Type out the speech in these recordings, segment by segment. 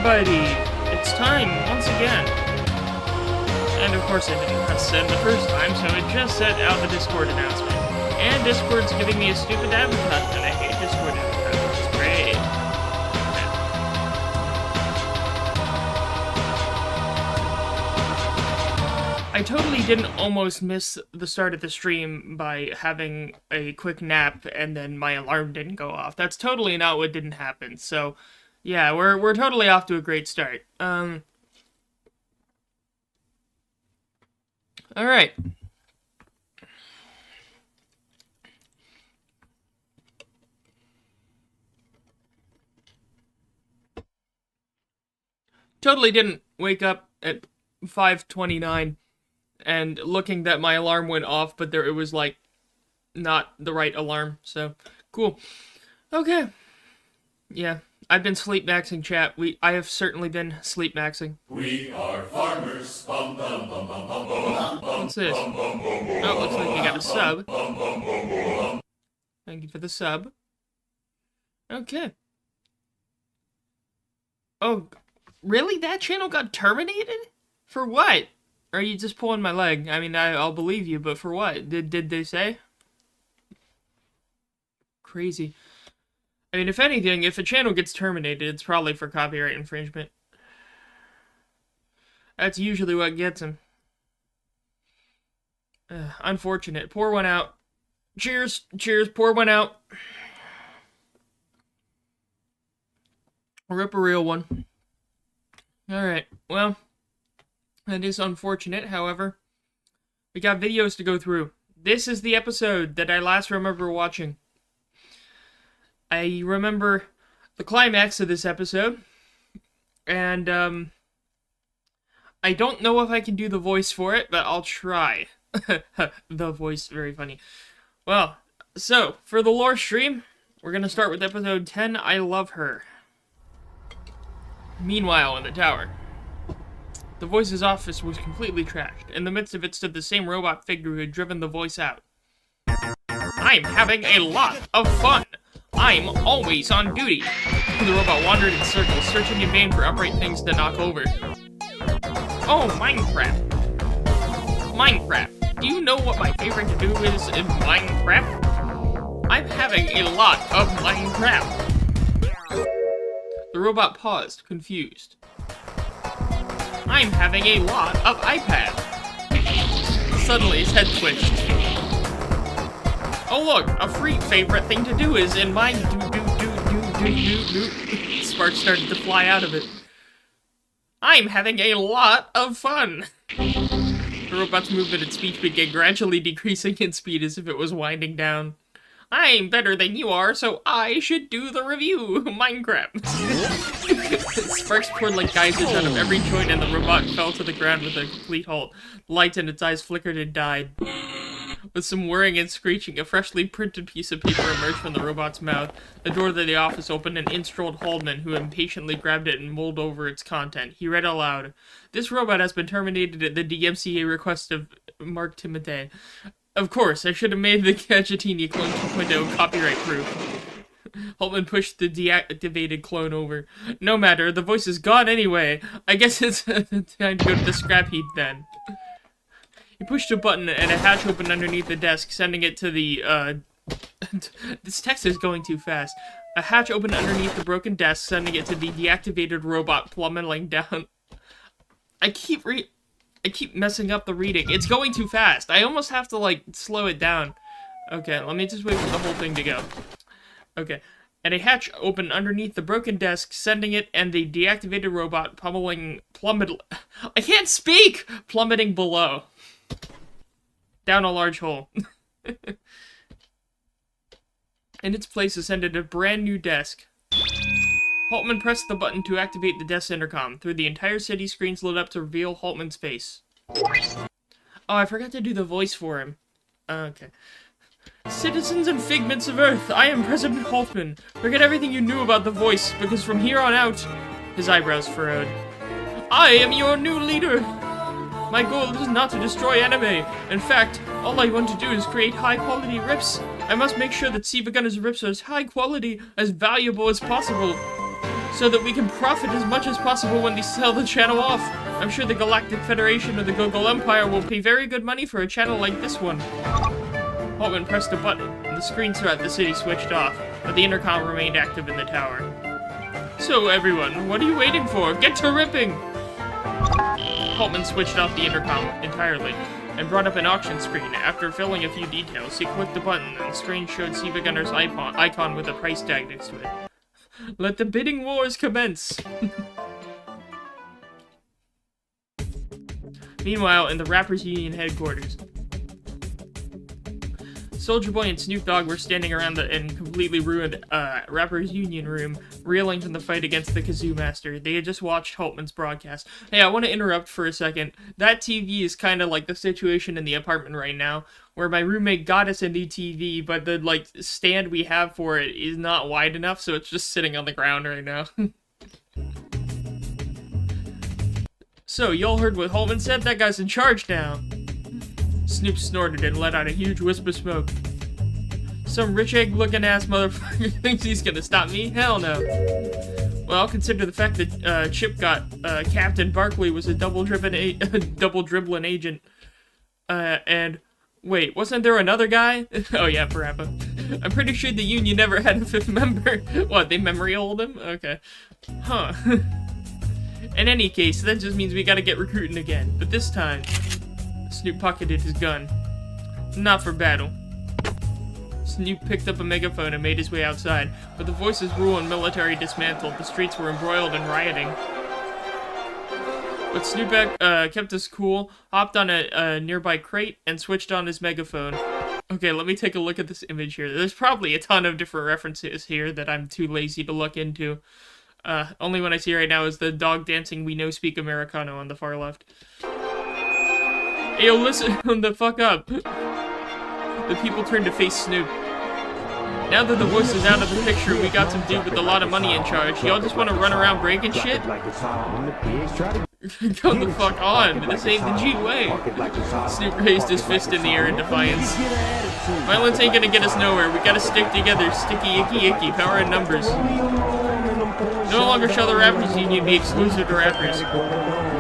everybody! It's time, once again. And of course I didn't press send the first time, so it just sent out the Discord announcement. And Discord's giving me a stupid advertisement. I hate Discord advertisements. It's great. I totally didn't almost miss the start of the stream by having a quick nap and then my alarm didn't go off. That's totally not what didn't happen. So, yeah, we're totally off to a great start. Alright. Totally didn't wake up at 5:29 and looking that my alarm went off, but it was like not the right alarm, so cool. Okay. Yeah, I've been sleep maxing, chat. I have certainly been sleep maxing. We are farmers. Bum, bum, bum, bum, bum, bum, bum. What's this? Oh, looks like we got a sub. Thank you for the sub. Okay. Oh, really? That channel got terminated? For what? Or are you just pulling my leg? I mean, I'll believe you, but for what? Did they say? Crazy. I mean, if anything, if a channel gets terminated, it's probably for copyright infringement. That's usually what gets them. Unfortunate. Pour one out. Cheers. Cheers. Pour one out. Rip a real one. Alright, well, that is unfortunate, however. We got videos to go through. This is the episode that I last remember watching. I remember the climax of this episode, and, I don't know if I can do the voice for it, but I'll try. The voice, very funny. Well, so, for the lore stream, we're gonna start with episode 10, I Love Her. Meanwhile, in the tower, the voice's office was completely trashed. In the midst of it stood the same robot figure who had driven the voice out. I'm having a lot of fun. I'm always on duty. The robot wandered in circles, searching in vain for upright things to knock over. Oh, Minecraft. Minecraft. Do you know what my favorite to do is in Minecraft? I'm having a lot of Minecraft. The robot paused, confused. I'm having a lot of iPad. Suddenly, his head twitched. Oh look, a free favorite thing to do is in my do. Sparks started to fly out of it. I'm having a lot of fun. The robot's movement and speech began gradually decreasing in speed as if it was winding down. I'm better than you are, so I should do the review. Minecraft. Sparks poured like geysers out of every joint, and the robot fell to the ground with a complete halt. The light in its eyes flickered and died. With some whirring and screeching, a freshly printed piece of paper emerged from the robot's mouth. The door to the office opened, and in strolled Haldeman, who impatiently grabbed it and mulled over its content. He read aloud. This robot has been terminated at the DMCA request of Mark Timotei. Of course, I should have made the Gadgetini clone 2.0 copyright proof. Holtman pushed the deactivated clone over. No matter, the voice is gone anyway. I guess it's time to go to the scrap heap then. He pushed a button and a hatch opened underneath the desk, sending it to the, This text is going too fast. A hatch opened underneath the broken desk, sending it to the deactivated robot plummeting down. I keep messing up the reading. It's going too fast. I almost have to, like, slow it down. Okay, let me just wait for the whole thing to go. Okay. And a hatch opened underneath the broken desk, sending it and the deactivated robot plummeting below. Down a large hole. In its place ascended a brand new desk. Haltman pressed the button to activate the desk intercom. Through the entire city, screens lit up to reveal Haltman's face. Oh, I forgot to do the voice for him. Okay. Citizens and figments of Earth, I am President Haltman. Forget everything you knew about the voice, because from here on out... His eyebrows furrowed. I am your new leader! My goal is not to destroy anime. In fact, all I want to do is create high-quality rips. I must make sure that SiIvagunner's rips are as high quality, as valuable as possible. so that we can profit as much as possible when they sell the channel off. I'm sure the Galactic Federation or the Gogol Empire will pay very good money for a channel like this one. Holtman pressed a button, and the screen throughout the city switched off, but the intercom remained active in the tower. So everyone, what are you waiting for? Get to ripping! Holtman switched off the intercom entirely, and brought up an auction screen. After filling a few details, he clicked the button, and the screen showed SiIvagunner's icon with a price tag next to it. Let the bidding wars commence! Meanwhile, in the Rappers Union headquarters, Soulja Boy and Snoop Dogg were standing around the completely ruined Rappers Union room, reeling from the fight against the Kazoo Master. They had just watched Holtman's broadcast. Hey, I want to interrupt for a second. That TV is kind of like the situation in the apartment right now, where my roommate got us a new TV, but the stand we have for it is not wide enough, so it's just sitting on the ground right now. So, y'all heard what Holtman said? That guy's in charge now. Snoop snorted and let out a huge wisp of smoke. Some rich egg-looking ass motherfucker thinks he's gonna stop me? Hell no. Well, consider the fact that Chip got Captain Barkley was a double-dribbling agent. And wait, wasn't there another guy? Oh yeah, Parappa. I'm pretty sure the Union never had a fifth member. What, they memory hold him? Okay. Huh. In any case, that just means we gotta get recruiting again. But this time, Snoop pocketed his gun. Not for battle. Snoop picked up a megaphone and made his way outside. With the voices rule and military dismantled, the streets were embroiled in rioting. But Snoop kept us cool, hopped on a nearby crate, and switched on his megaphone. Okay, let me take a look at this image here. There's probably a ton of different references here that I'm too lazy to look into. Only one I see right now is the dog dancing We Know Speak Americano on the far left. Hey, yo, listen the fuck up. The people turned to face Snoop. Now that the voice is out of the picture, we got some dude with a lot of money in charge. Y'all just want to run around breaking shit? Come the fuck on, this ain't the G way. Snoop raised his fist in the air in defiance. Violence ain't gonna get us nowhere. We gotta stick together. Sticky, icky, icky. Power in numbers. No longer shall the Rappers Union be exclusive to rappers.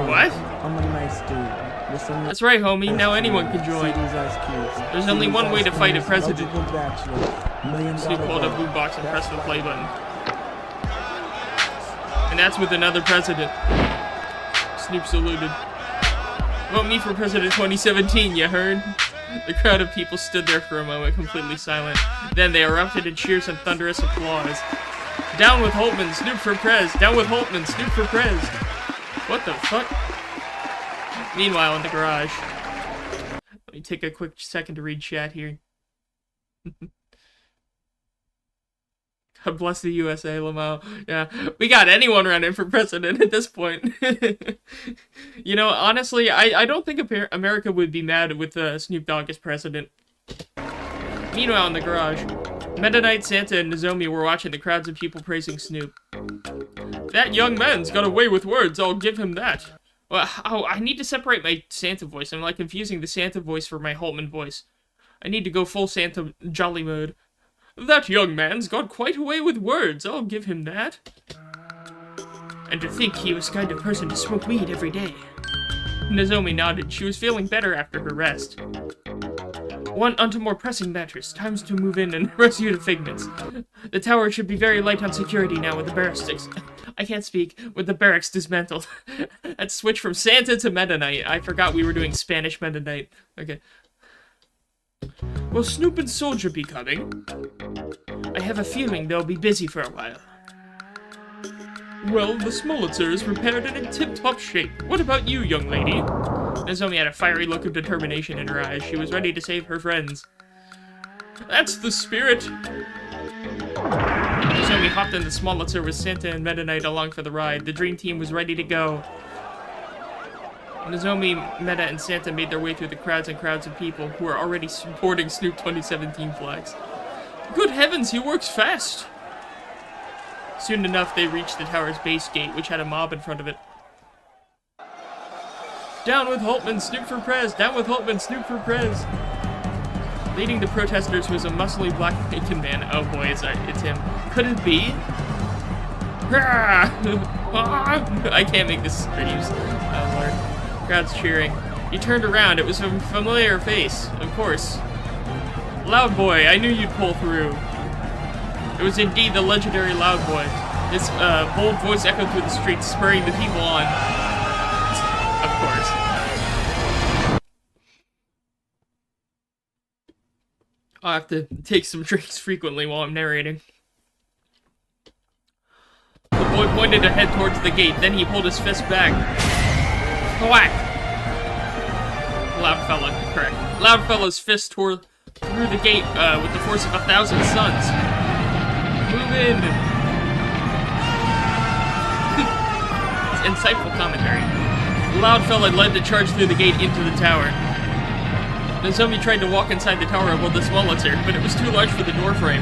What? I'm a nice dude. That's right, homie. Now anyone can join. There's only one way to fight a president. Snoop pulled up boombox and pressed the play button. And that's with another president. Snoop saluted. Vote me for President 2017, you heard? The crowd of people stood there for a moment, completely silent. Then they erupted in cheers and thunderous applause. Down with Holtman, Snoop for Prez! Down with Holtman, Snoop for Prez! What the fuck? Meanwhile, in the garage. Let me take a quick second to read chat here. God bless the USA, Lamau. Yeah, we got anyone running for president at this point. You know, honestly, I don't think America would be mad with Snoop Dogg as president. Meanwhile, in the garage, Meta Knight, Santa, and Nozomi were watching the crowds of people praising Snoop. That young man's got away with words, I'll give him that. Well, oh, I need to separate my Santa voice. I'm like confusing the Santa voice for my Holtman voice. I need to go full Santa jolly mode. That young man's got quite away with words, I'll give him that. And to think he was the kind of person to smoke weed every day. Nozomi nodded. She was feeling better after her rest. Onto more pressing matters. Time's to move in and rescue the Figments. The tower should be very light on security now with the barracks. I can't speak. With the barracks dismantled. Let's switch from Santa to Meta Knight. I forgot we were doing Spanish Meta Knight. Okay. Will Snoop and Soulja be coming? I have a feeling they'll be busy for a while. Well, the Smolitzer is prepared and in tip-top shape. What about you, young lady? Nozomi had a fiery look of determination in her eyes. She was ready to save her friends. That's the spirit! Nozomi hopped in the Smolitzer with Santa and Meta Knight along for the ride. The dream team was ready to go. Nozomi, Meta, and Santa made their way through the crowds and crowds of people who were already supporting Snoop 2017 flags. Good heavens, he works fast! Soon enough, they reached the tower's base gate, which had a mob in front of it. Down with Holtman, Snoop for Prez! Down with Holtman, Snoop for Prez! Leading the protesters was a muscly black Jamaican man. Oh boy, it's him. Could it be? I can't make this screams. Oh, Lord. Crowd's cheering. He turned around. It was a familiar face, of course. Loud Boy, I knew you'd pull through. It was indeed the legendary Loud Boy. His bold voice echoed through the streets, spurring the people on. Of course. I'll have to take some drinks frequently while I'm narrating. The boy pointed ahead towards the gate, then he pulled his fist back. Whack! Loud fella, correct. Loud fella's fist tore through the gate with the force of 1,000 suns. Move in! It's insightful commentary. Loud fella led the charge through the gate into the tower. Nozomi tried to walk inside the tower above the Swallowtail, but it was too large for the door frame.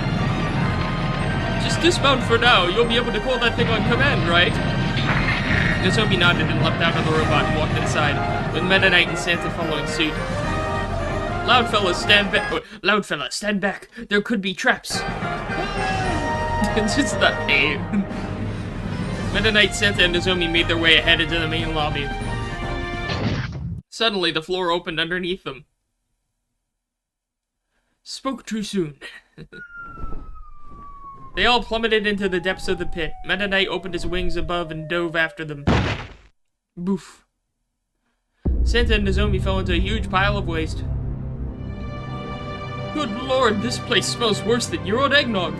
Just dismount for now. You'll be able to call that thing on command, right? Nozomi nodded and leapt out of the robot and walked inside, with Meta Knight and Santa following suit. Loud fella, stand back. Oh, loud fella, stand back. There could be traps. It's just the A. Meta Knight, Santa, and Nozomi made their way ahead into the main lobby. Suddenly, the floor opened underneath them. Spoke too soon. They all plummeted into the depths of the pit. Meta Knight opened his wings above and dove after them. Boof. Santa and Nozomi fell into a huge pile of waste. Good lord, this place smells worse than your old eggnog.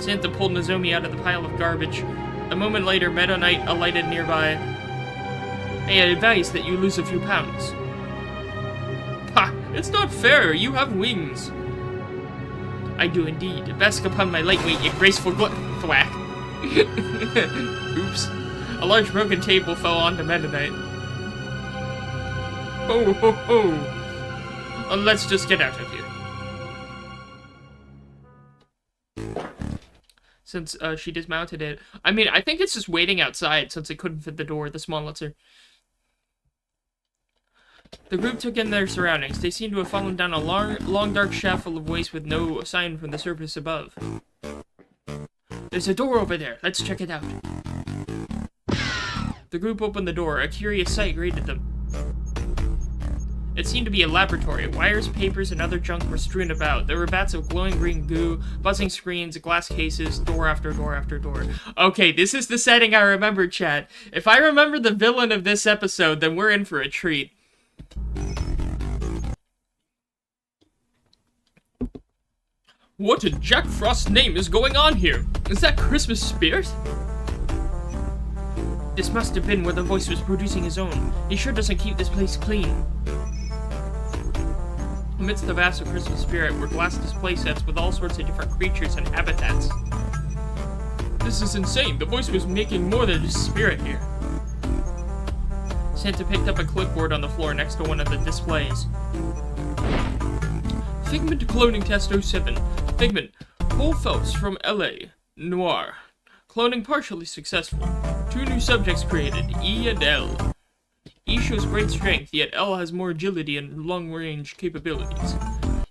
Santa pulled Nozomi out of the pile of garbage. A moment later, Meta Knight alighted nearby. May I advise that you lose a few pounds? Ha! It's not fair! You have wings! I do indeed. Bask upon my lightweight yet graceful thwack. Oops. A large broken table fell onto Meta Knight. Ho ho ho! Let's just get out of here. Since she dismounted it. I mean, I think it's just waiting outside since it couldn't fit the door, the Smallitzer. The group took in their surroundings. They seemed to have fallen down a long dark shaft full of waste with no sign from the surface above. There's a door over there. Let's check it out. The group opened the door. A curious sight greeted them. It seemed to be a laboratory. Wires, papers, and other junk were strewn about. There were vats of glowing green goo, buzzing screens, glass cases, door after door after door. Okay, this is the setting I remember, chat. If I remember the villain of this episode, then we're in for a treat. What in Jack Frost's name is going on here? Is that Christmas spirit? This must have been where the voice was producing his own. He sure doesn't keep this place clean. Amidst the vast of Christmas spirit were glass display sets with all sorts of different creatures and habitats. This is insane. The voice was making more than just spirit here. Santa picked up a clipboard on the floor next to one of the displays. Figment cloning test 07. Figment, Cole Phelps from LA. Noir. Cloning partially successful. 2 new subjects created, E and L. E shows great strength, yet L has more agility and long-range capabilities.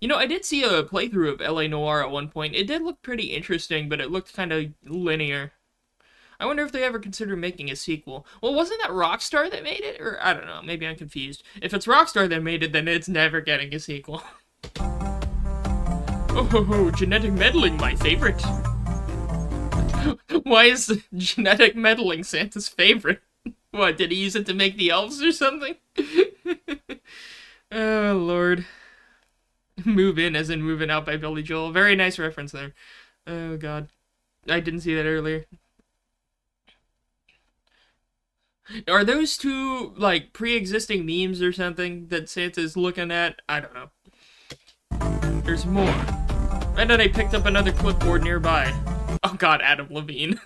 You know, I did see a playthrough of LA Noir at one point. It did look pretty interesting, but it looked kind of linear. I wonder if they ever consider making a sequel. Well, wasn't that Rockstar that made it? Or, I don't know, maybe I'm confused. If it's Rockstar that made it, then it's never getting a sequel. Oh ho ho, genetic meddling, my favorite. Why is genetic meddling Santa's favorite? What, did he use it to make the elves or something? Oh, Lord. Move in as in moving out by Billy Joel. Very nice reference there. Oh, God. I didn't see that earlier. Are those two, like, pre-existing memes or something that Santa's looking at? I don't know. There's more. And then I picked up another clipboard nearby. Oh god, Adam Levine.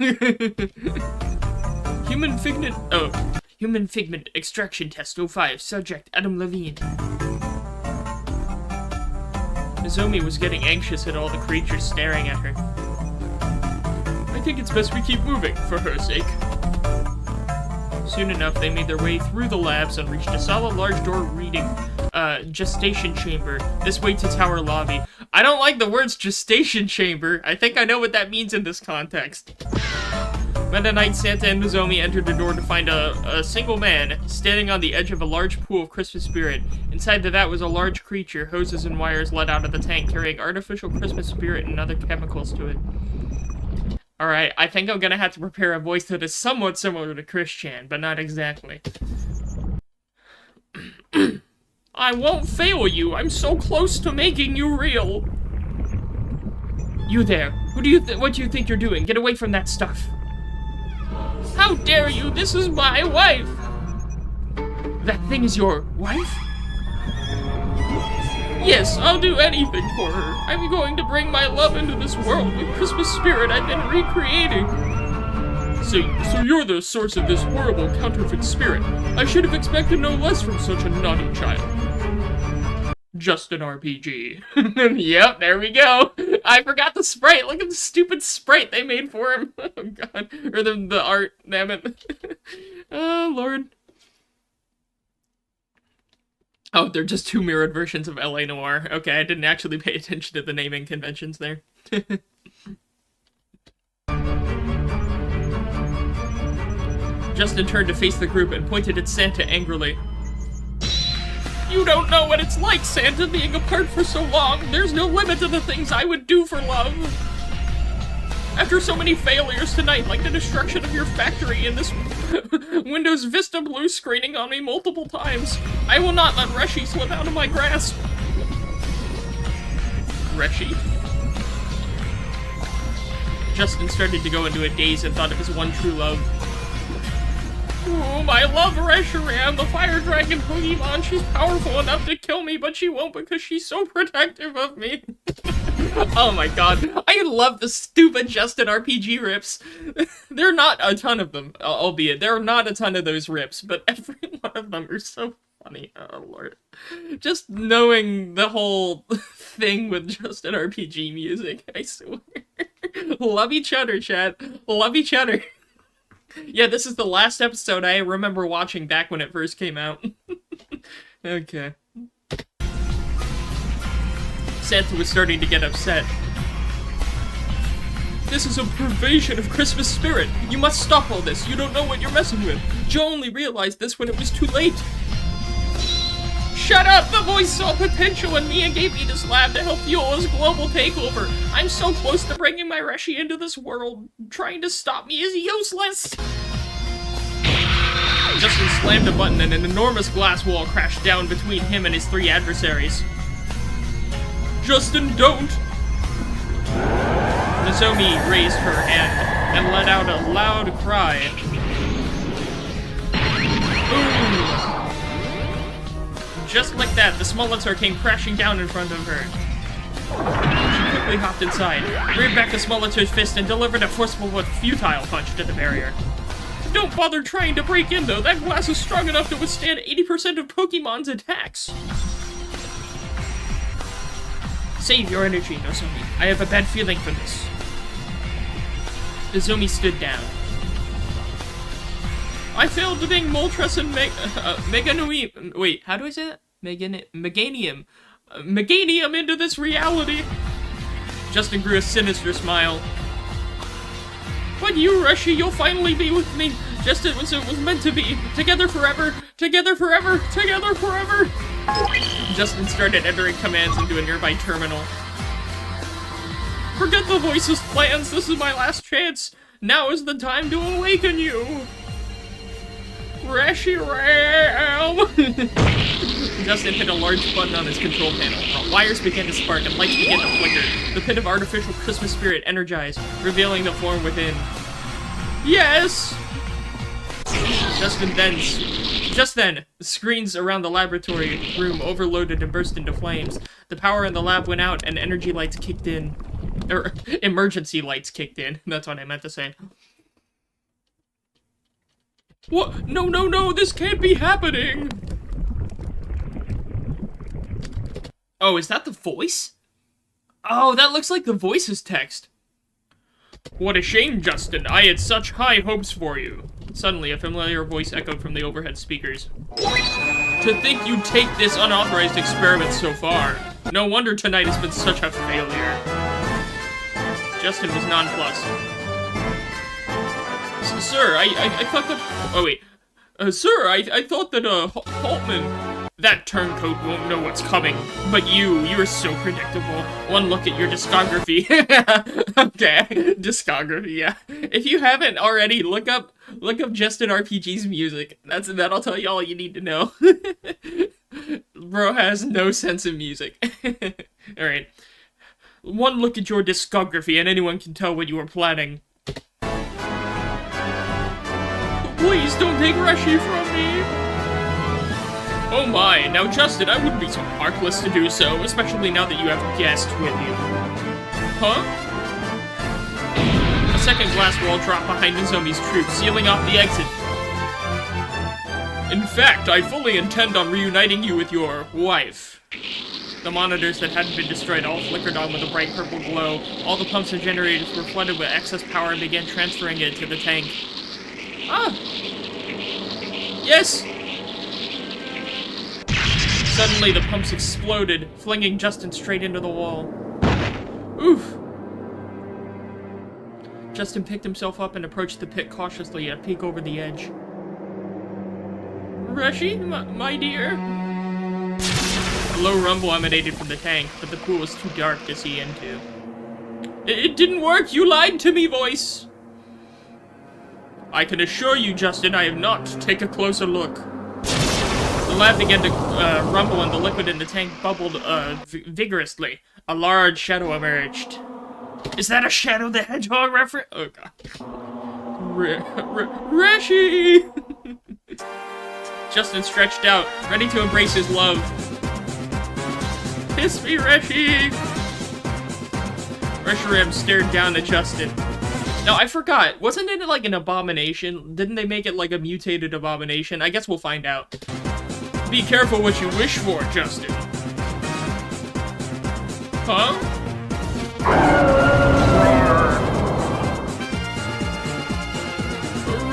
Human Figment Extraction Test 05. Subject, Adam Levine. Nozomi was getting anxious at all the creatures staring at her. I think it's best we keep moving, for her sake. Soon enough, they made their way through the labs and reached a solid large door reading gestation chamber. This way to tower lobby. I don't like the words gestation chamber. I think I know what that means in this context. Meta Knight, Santa, and Nozomi entered the door to find a single man standing on the edge of a large pool of Christmas spirit. Inside the vat was a large creature. Hoses and wires led out of the tank, carrying artificial Christmas spirit and other chemicals to it. Alright, I think I'm gonna have to prepare a voice that is somewhat similar to Chris-chan, but not exactly. I won't fail you. I'm so close to making you real. You there. What do you think you're doing? Get away from that stuff. How dare you? This is my wife. That thing is your wife? Yes, I'll do anything for her. I'm going to bring my love into this world with Christmas spirit I've been recreating. So you're the source of this horrible counterfeit spirit. I should have expected no less from such a naughty child. Just an RPG. Yep, there we go. I forgot the sprite. Look at the stupid sprite they made for him. Oh god. Or the art, damn it. Oh lord. Oh, they're just two mirrored versions of LA Noire. Okay, I didn't actually pay attention to the naming conventions there. Justin turned to face the group and pointed at Santa angrily. You don't know what it's like, Santa, being apart for so long. There's no limit to the things I would do for love. After so many failures tonight, like the destruction of your factory and this Windows Vista blue screening on me multiple times, I will not let Reshi slip out of my grasp. Reshi? Justin started to go into a daze and thought of his one true love. I love Reshiram, the fire dragon Pokemon. She's powerful enough to kill me, but she won't because she's so protective of me. Oh my god. I love the stupid Justin RPG rips. There are not a ton of them, albeit. There are not a ton of those rips, but every one of them are so funny. Oh lord. Just knowing the whole thing with Justin RPG music, I swear. Love each other, chat. Love each other. Yeah, this is the last episode I remember watching back when it first came out. Okay. Santa was starting to get upset. This is a pervasion of Christmas spirit. You must stop all this. You don't know what you're messing with. Joe only realized this when it was too late. Shut up! The voice saw potential in me and gave me this lab to help fuel his global takeover. I'm so close to bringing my Reshi into this world. Trying to stop me is useless. Justin slammed a button and an enormous glass wall crashed down between him and his three adversaries. Justin, don't! Nozomi raised her hand and let out a loud cry. Boom! Just like that, the Smolitzer came crashing down in front of her. She quickly hopped inside, reared back the Smolitzer's fist, and delivered a forceful but futile punch to the barrier. Don't bother trying to break in, though. That glass is strong enough to withstand 80% of Pokemon's attacks. Save your energy, Nozomi. I have a bad feeling for this. Nozomi stood down. I failed to bring Moltres and Meganium. Wait, how do I say that? Meganium. Meganium into this reality. Justin grew a sinister smile. But you, Reshi, you'll finally be with me, just as it was meant to be. Together forever, together forever, together forever. Justin started entering commands into a nearby terminal. Forget the voice's plans. This is my last chance. Now is the time to awaken you. Reshiram! Justin hit a large button on his control panel. Wires began to spark and lights began to flicker. The pit of artificial Christmas spirit energized, revealing the form within. Yes! Just then, the screens around the laboratory room overloaded and burst into flames. The power in the lab went out and energy lights kicked in. Or, emergency lights kicked in. That's what I meant to say. What? No, no, no, this can't be happening! Oh, is that the voice? Oh, that looks like the voice's text. What a shame, Justin. I had such high hopes for you. Suddenly, a familiar voice echoed from the overhead speakers. To think you'd take this unauthorized experiment so far. No wonder tonight has been such a failure. Justin was nonplussed. Sir, I thought that... Oh, wait. Sir, I thought that, Holtman... That turncoat won't know what's coming. But you're so predictable. One look at your discography. Okay, discography, yeah. If you haven't already, look up Justin RPG's music. That'll tell you all you need to know. Bro has no sense of music. Alright. One look at your discography and anyone can tell what you were planning. Please don't take Reshi from me! Oh my, now Justin, I wouldn't be so heartless to do so, especially now that you have a guest with you. Huh? A second glass wall dropped behind Nozomi's troops, sealing off the exit. In fact, I fully intend on reuniting you with your wife. The monitors that hadn't been destroyed all flickered on with a bright purple glow. All the pumps and generators were flooded with excess power and began transferring it to the tank. Ah! Yes! Suddenly, the pumps exploded, flinging Justin straight into the wall. Oof! Justin picked himself up and approached the pit cautiously, a peek over the edge. Reshi, my dear? A low rumble emanated from the tank, but the pool was too dark to see into. It didn't work! You lied to me, voice! I can assure you, Justin, I have not. Take a closer look. The lab began to rumble and the liquid in the tank bubbled vigorously. A large shadow emerged. Is that a Shadow the Hedgehog reference? Oh god. Reshi! Justin stretched out, ready to embrace his love. Kiss me, Reshi! Reshiram stared down at Justin. Now, I forgot. Wasn't it like an abomination? Didn't they make it like a mutated abomination? I guess we'll find out. Be careful what you wish for, Justin. Huh?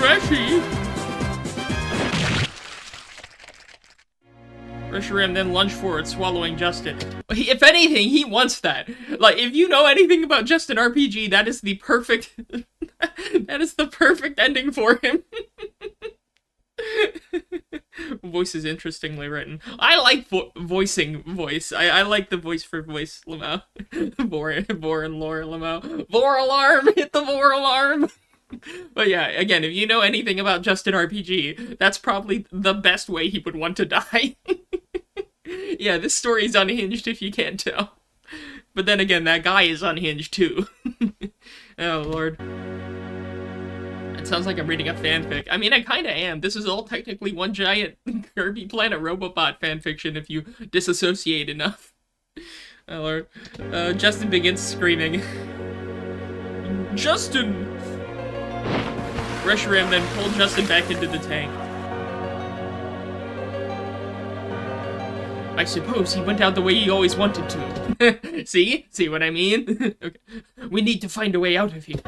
Reshi! Reshiram then lunged forward, swallowing Justin. If anything, he wants that. Like, if you know anything about Justin RPG, that is the perfect... that is the perfect ending for him. Voice is interestingly written. I like voicing voice. I like the voice for voice, Lamau. Vor and lore, Lamau. Vor alarm! Hit the vor alarm! But yeah, again, if you know anything about Justin RPG, that's probably the best way he would want to die. Yeah, this story's unhinged if you can't tell. But then again, that guy is unhinged too. Oh lord. It sounds like I'm reading a fanfic. I mean, I kinda am. This is all technically one giant Kirby Planet Robobot fanfiction if you disassociate enough. Oh lord. Justin begins screaming. Justin! Reshiram then pulled Justin back into the tank. I suppose he went out the way he always wanted to. See? See what I mean? Okay. We need to find a way out of here.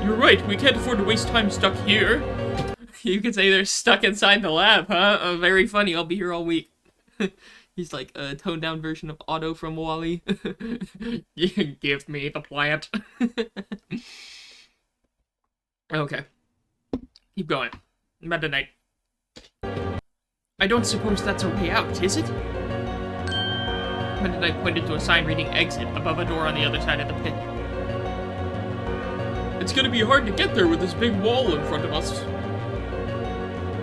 You're right, we can't afford to waste time stuck here. You could say they're stuck inside the lab, huh? Very funny, I'll be here all week. He's like a toned-down version of Otto from WALL-E. Give me the plant. Okay. Keep going. Meta Knight. I don't suppose that's a way out, is it? Meta Knight pointed to a sign reading exit above a door on the other side of the pit. It's gonna be hard to get there with this big wall in front of us.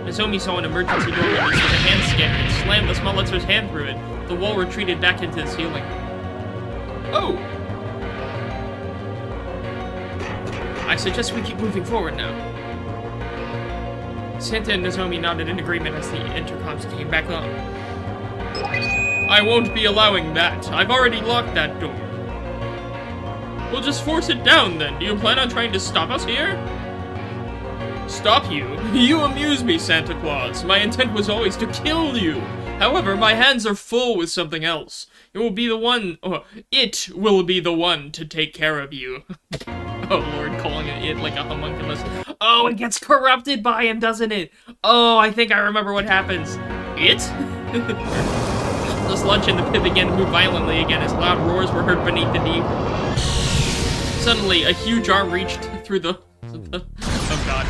Nozomi saw an emergency door release with a hand scanner and slammed the Smolletzer's hand through it. The wall retreated back into the ceiling. Oh! I suggest we keep moving forward now. Santa and Nozomi nodded in agreement as the intercoms came back on. I won't be allowing that. I've already locked that door. We'll just force it down then. Do you plan on trying to stop us here? Stop you? You amuse me, Santa Claus. My intent was always to kill you. However, my hands are full with something else. It will be the one to take care of you. Oh lord, calling it like a homunculus. Oh, it gets corrupted by him, doesn't it? Oh, I think I remember what happens. It? The sludge in the pit began to move violently again as loud roars were heard beneath the deep. Suddenly, a huge arm reached through the... Oh god.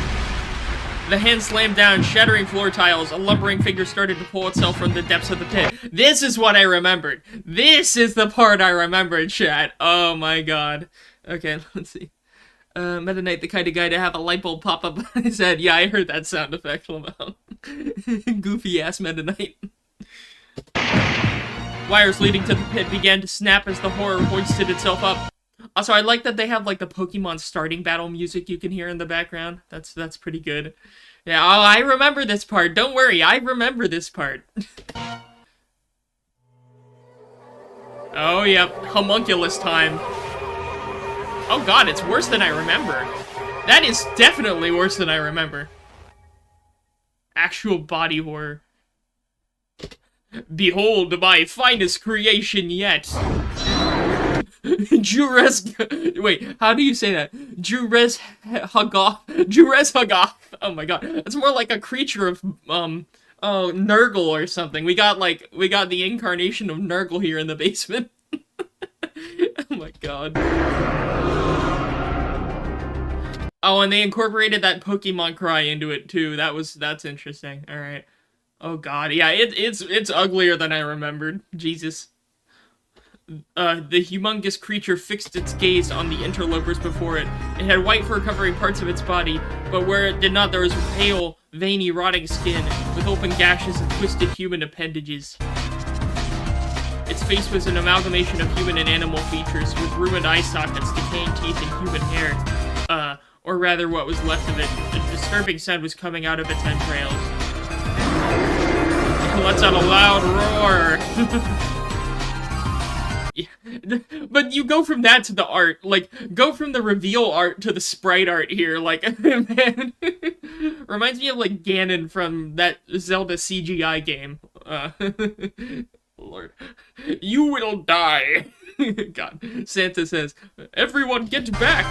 The hand slammed down, shattering floor tiles. A lumbering figure started to pull itself from the depths of the pit. This is what I remembered. This is the part I remembered, chat. Oh my god. Okay, let's see. Meta Knight, the kind of guy to have a light bulb pop up on his head. Yeah, I heard that sound effect, Lamau. Goofy ass Meta Knight. Wires leading to the pit began to snap as the horror hoisted itself up. Also, I like that they have like the Pokemon starting battle music you can hear in the background. That's pretty good. Yeah, oh, I remember this part. Don't worry, I remember this part. Oh, yep, homunculus time. Oh god, it's worse than I remember. That is definitely worse than I remember. Actual body horror. Behold my finest creation yet. Wait, how do you say that? Jurez Hagoth. Oh my god. It's more like a creature of, Nurgle or something. We got the incarnation of Nurgle here in the basement. Oh my god. Oh, and they incorporated that Pokemon cry into it too. That's interesting. Alright. Oh god, yeah, it's uglier than I remembered. Jesus. The humongous creature fixed its gaze on the interlopers before it. It had white fur covering parts of its body, but where it did not, there was pale, veiny, rotting skin, with open gashes and twisted human appendages. Its face was an amalgamation of human and animal features, with ruined eye sockets, decaying teeth, and human hair. Or rather, what was left of it. A disturbing sound was coming out of its entrails. It lets out a loud roar. Yeah. But you go from that to the art, like, go from the reveal art to the sprite art here, like, man. Reminds me of, like, Ganon from that Zelda CGI game. Lord. You will die. God. Santa says, everyone get back!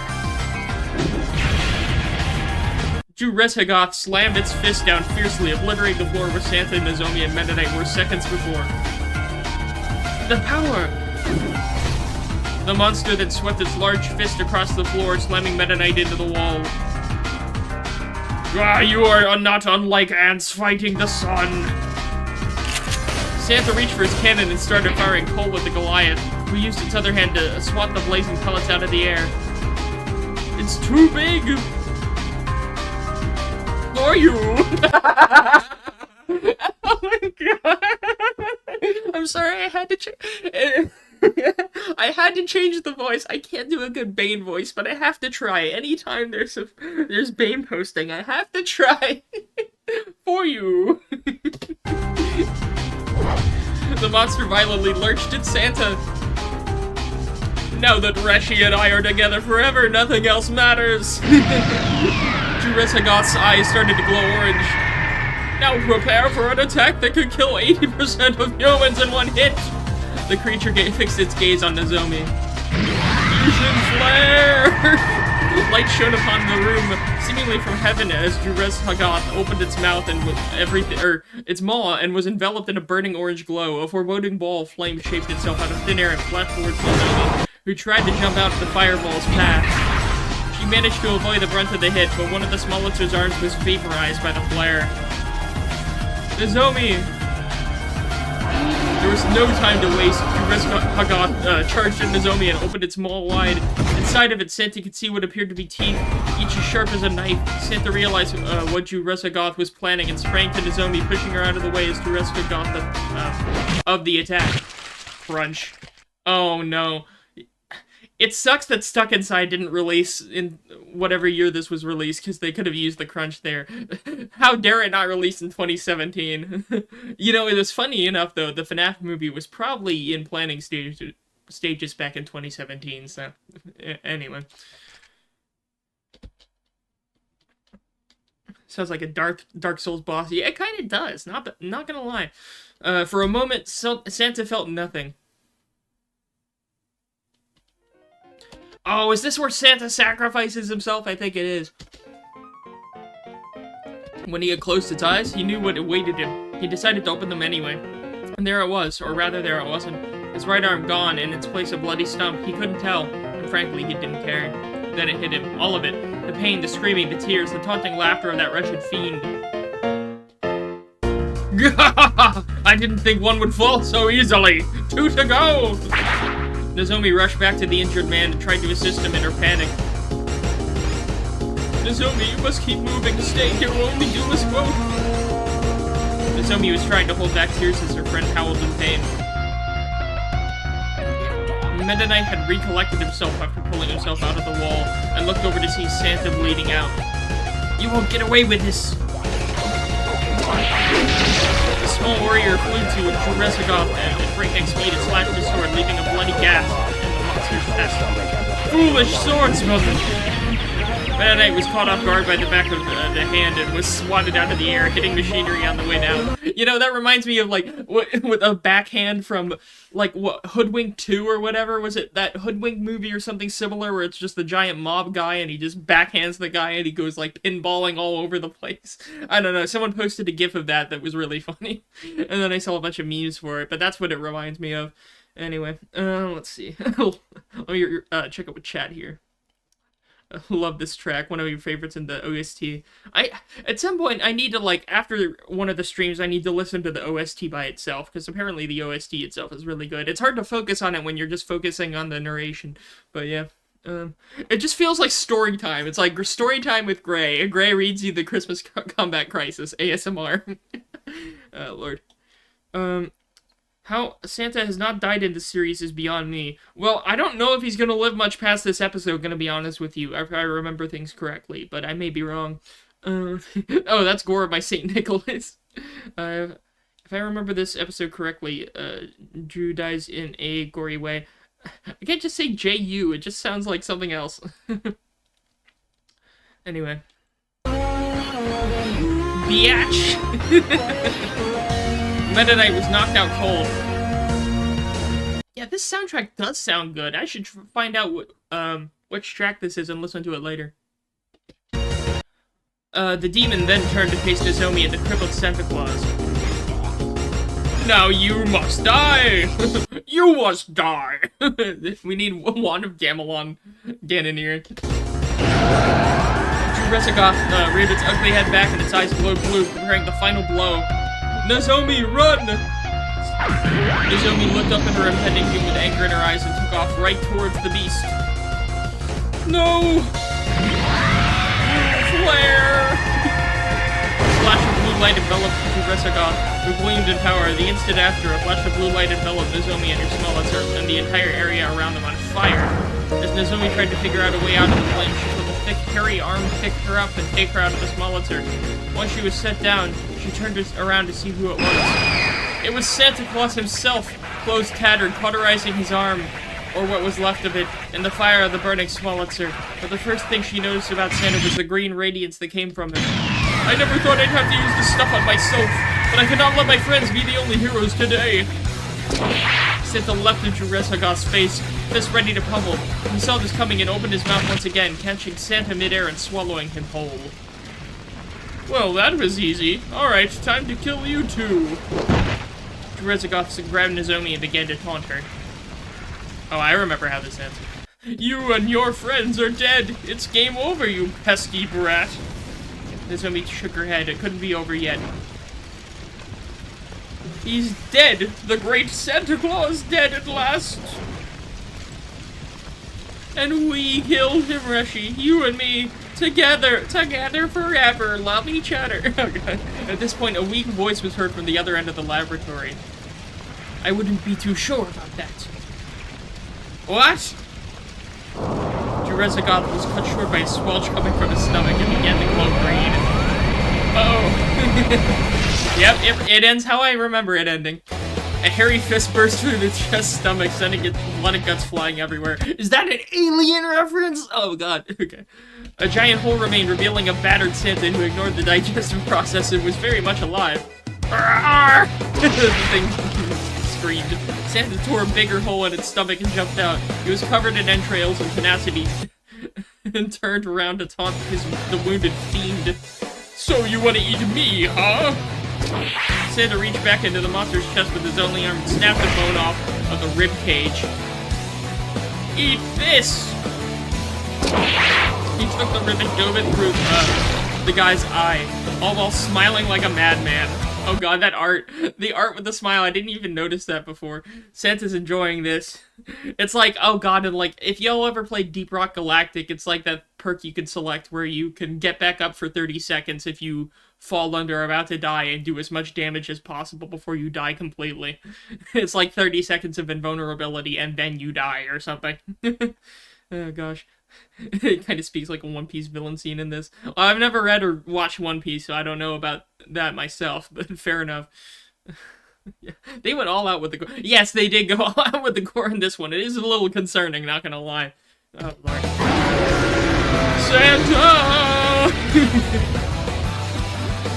Jureshagoth slammed its fist down fiercely, obliterating the floor where Santa, Nozomi, and Meta Knight were seconds before. The power! The monster then swept its large fist across the floor, slamming Meta Knight into the wall. Ah, you are not unlike ants fighting the sun. Santa reached for his cannon and started firing coal at the Goliath, who used its other hand to swat the blazing pellets out of the air. It's too big for you. Oh my god. I'm sorry, I had to I had to change the voice. I can't do a good Bane voice, but I have to try. Anytime there's Bane posting, I have to try. For you. The monster violently lurched at Santa. Now that Reshi and I are together forever, nothing else matters. Jureshagoth's eyes started to glow orange. Now prepare for an attack that could kill 80% of humans in one hit. The creature fixed its gaze on Nozomi. Fusion flare! Light shone upon the room, seemingly from heaven, as Jureshagoth opened its mouth and its maw, and was enveloped in a burning orange glow. A foreboding ball of flame shaped itself out of thin air and flashed towards Nozomi, who tried to jump out of the fireball's path. She managed to avoid the brunt of the hit, but one of the smallest's arms was vaporized by the flare. Nozomi! There was no time to waste. Jureshagoth charged at Nozomi and opened its maw wide. Inside of it, Santa could see what appeared to be teeth, each as sharp as a knife. Santa realized what Jureshagoth was planning and sprang to Nozomi, pushing her out of the way as Jureshagoth of the attack. Crunch. Oh no. It sucks that Stuck Inside didn't release in whatever year this was released, because they could have used the crunch there. How dare it not release in 2017? You know, it was funny enough, though, the FNAF movie was probably in planning stages back in 2017, so... Anyway. Sounds like a Dark Souls boss. Yeah, it kind of does, not gonna lie. For a moment, Santa felt nothing. Oh, is this where Santa sacrifices himself? I think it is. When he had closed his eyes, he knew what awaited him. He decided to open them anyway. And there it was, or rather there it wasn't. His right arm gone, in its place a bloody stump. He couldn't tell, and frankly, he didn't care. Then it hit him, all of it. The pain, the screaming, the tears, the taunting laughter of that wretched fiend. I didn't think one would fall so easily! 2 to go! Nozomi rushed back to the injured man and tried to assist him in her panic. Nozomi, you must keep moving. Staying here will only do us both. Nozomi was trying to hold back tears as her friend howled in pain. Meta Knight had recollected himself after pulling himself out of the wall and looked over to see Santa bleeding out. You won't get away with this! The small warrior flew to Rezagoth and at breakneck speed and slashed his sword, leaving a bloody gash in the monster's chest. Foolish swordsman! Meta Knight was caught off guard by the back of the hand and was swatted out of the air, hitting machinery on the way down. You know, that reminds me of, like, with a backhand from, like, what, Hoodwink 2 or whatever? Was it that Hoodwink movie or something similar where it's just the giant mob guy and he just backhands the guy and he goes, like, pinballing all over the place? I don't know, someone posted a gif of that was really funny. And then I saw a bunch of memes for it, but that's what it reminds me of. Anyway, let's see. Let me check out with chat here. I love this track, one of your favorites in the OST. At some point, I need to, like, after one of the streams, I need to listen to the OST by itself, because apparently the OST itself is really good. It's hard to focus on it when you're just focusing on the narration, but yeah. It just feels like story time. It's like story time with Gray, and Gray reads you the Christmas Combat Crisis, ASMR. Lord. How Santa has not died in this series is beyond me. Well, I don't know if he's gonna live much past this episode, gonna be honest with you, if I remember things correctly, but I may be wrong. Oh, that's Gore by St. Nicholas. If I remember this episode correctly, Drew dies in a gory way. I can't just say J.U., it just sounds like something else. Anyway. Biatch! Meta Knight was knocked out cold. Yeah, this soundtrack does sound good. I should find out which track this is and listen to it later. The demon then turned to face Nozomi and the crippled Santa Claus. Now you must die! You must die! We need one of Gamelon Ganon. Rezagoth reared its ugly head back and its eyes glowed blue, preparing the final blow. Nozomi, run! Nozomi looked up at her impending doom with anger in her eyes and took off right towards the beast. No! Flare! A flash of blue light enveloped Rezagoth, who gleamed in power. The instant after, a flash of blue light enveloped Nozomi and her Smolitzer, and the entire area around them on fire. As Nozomi tried to figure out a way out of the flames, she felt a thick, hairy arm pick her up and take her out of the Smolitzer. Once she was set down, she turned around to see who it was. It was Santa Claus himself, clothes tattered, cauterizing his arm, or what was left of it, in the fire of the burning Smolitzer. But the first thing she noticed about Santa was the green radiance that came from him. I never thought I'd have to use this stuff on myself, but I cannot let my friends be the only heroes today. Santa leapt into Rezagoth's face, fist ready to pummel. He saw this coming and opened his mouth once again, catching Santa midair and swallowing him whole. Well, that was easy. Alright, time to kill you too. Rezagoth grabbed Nozomi and began to taunt her. Oh, I remember how this ends. You and your friends are dead. It's game over, you pesky brat. Nozomi shook her head. It couldn't be over yet. He's dead. The great Santa Claus dead at last. And we killed him, Reshi. You and me. Together forever, love each other. Oh god. At this point, a weak voice was heard from the other end of the laboratory. I wouldn't be too sure about that. What? Rezagoth was cut short by a squelch coming from his stomach and began to glow green. Uh-oh. Yep, it ends how I remember it ending. A hairy fist burst through the chest stomach, sending its blood and guts flying everywhere. Is that an alien reference? Oh god, okay. A giant hole remained, revealing a battered Santa who ignored the digestive process and was very much alive. The thing screamed. Santa tore a bigger hole in its stomach and jumped out. He was covered in entrails and tenacity and turned around to taunt the wounded fiend. So you want to eat me, huh? Santa reached back into the monster's chest with his only arm and snapped the bone off of the rib cage. Eat this! He took the rib and dove it through the guy's eye, all while smiling like a madman. Oh god, that art. The art with the smile, I didn't even notice that before. Santa's enjoying this. It's like, oh god, and like, if y'all ever played Deep Rock Galactic, it's like that perk you can select where you can get back up for 30 seconds if you fall under or about to die and do as much damage as possible before you die completely. It's like 30 seconds of invulnerability and then you die or something. Oh gosh. It kind of speaks like a One Piece villain scene in this. Well, I've never read or watched One Piece, so I don't know about that myself, but fair enough. Yeah, they went all out with the gore. Yes, they did go all out with the gore in this one. It is a little concerning, not gonna lie. Oh, Lord. Santa!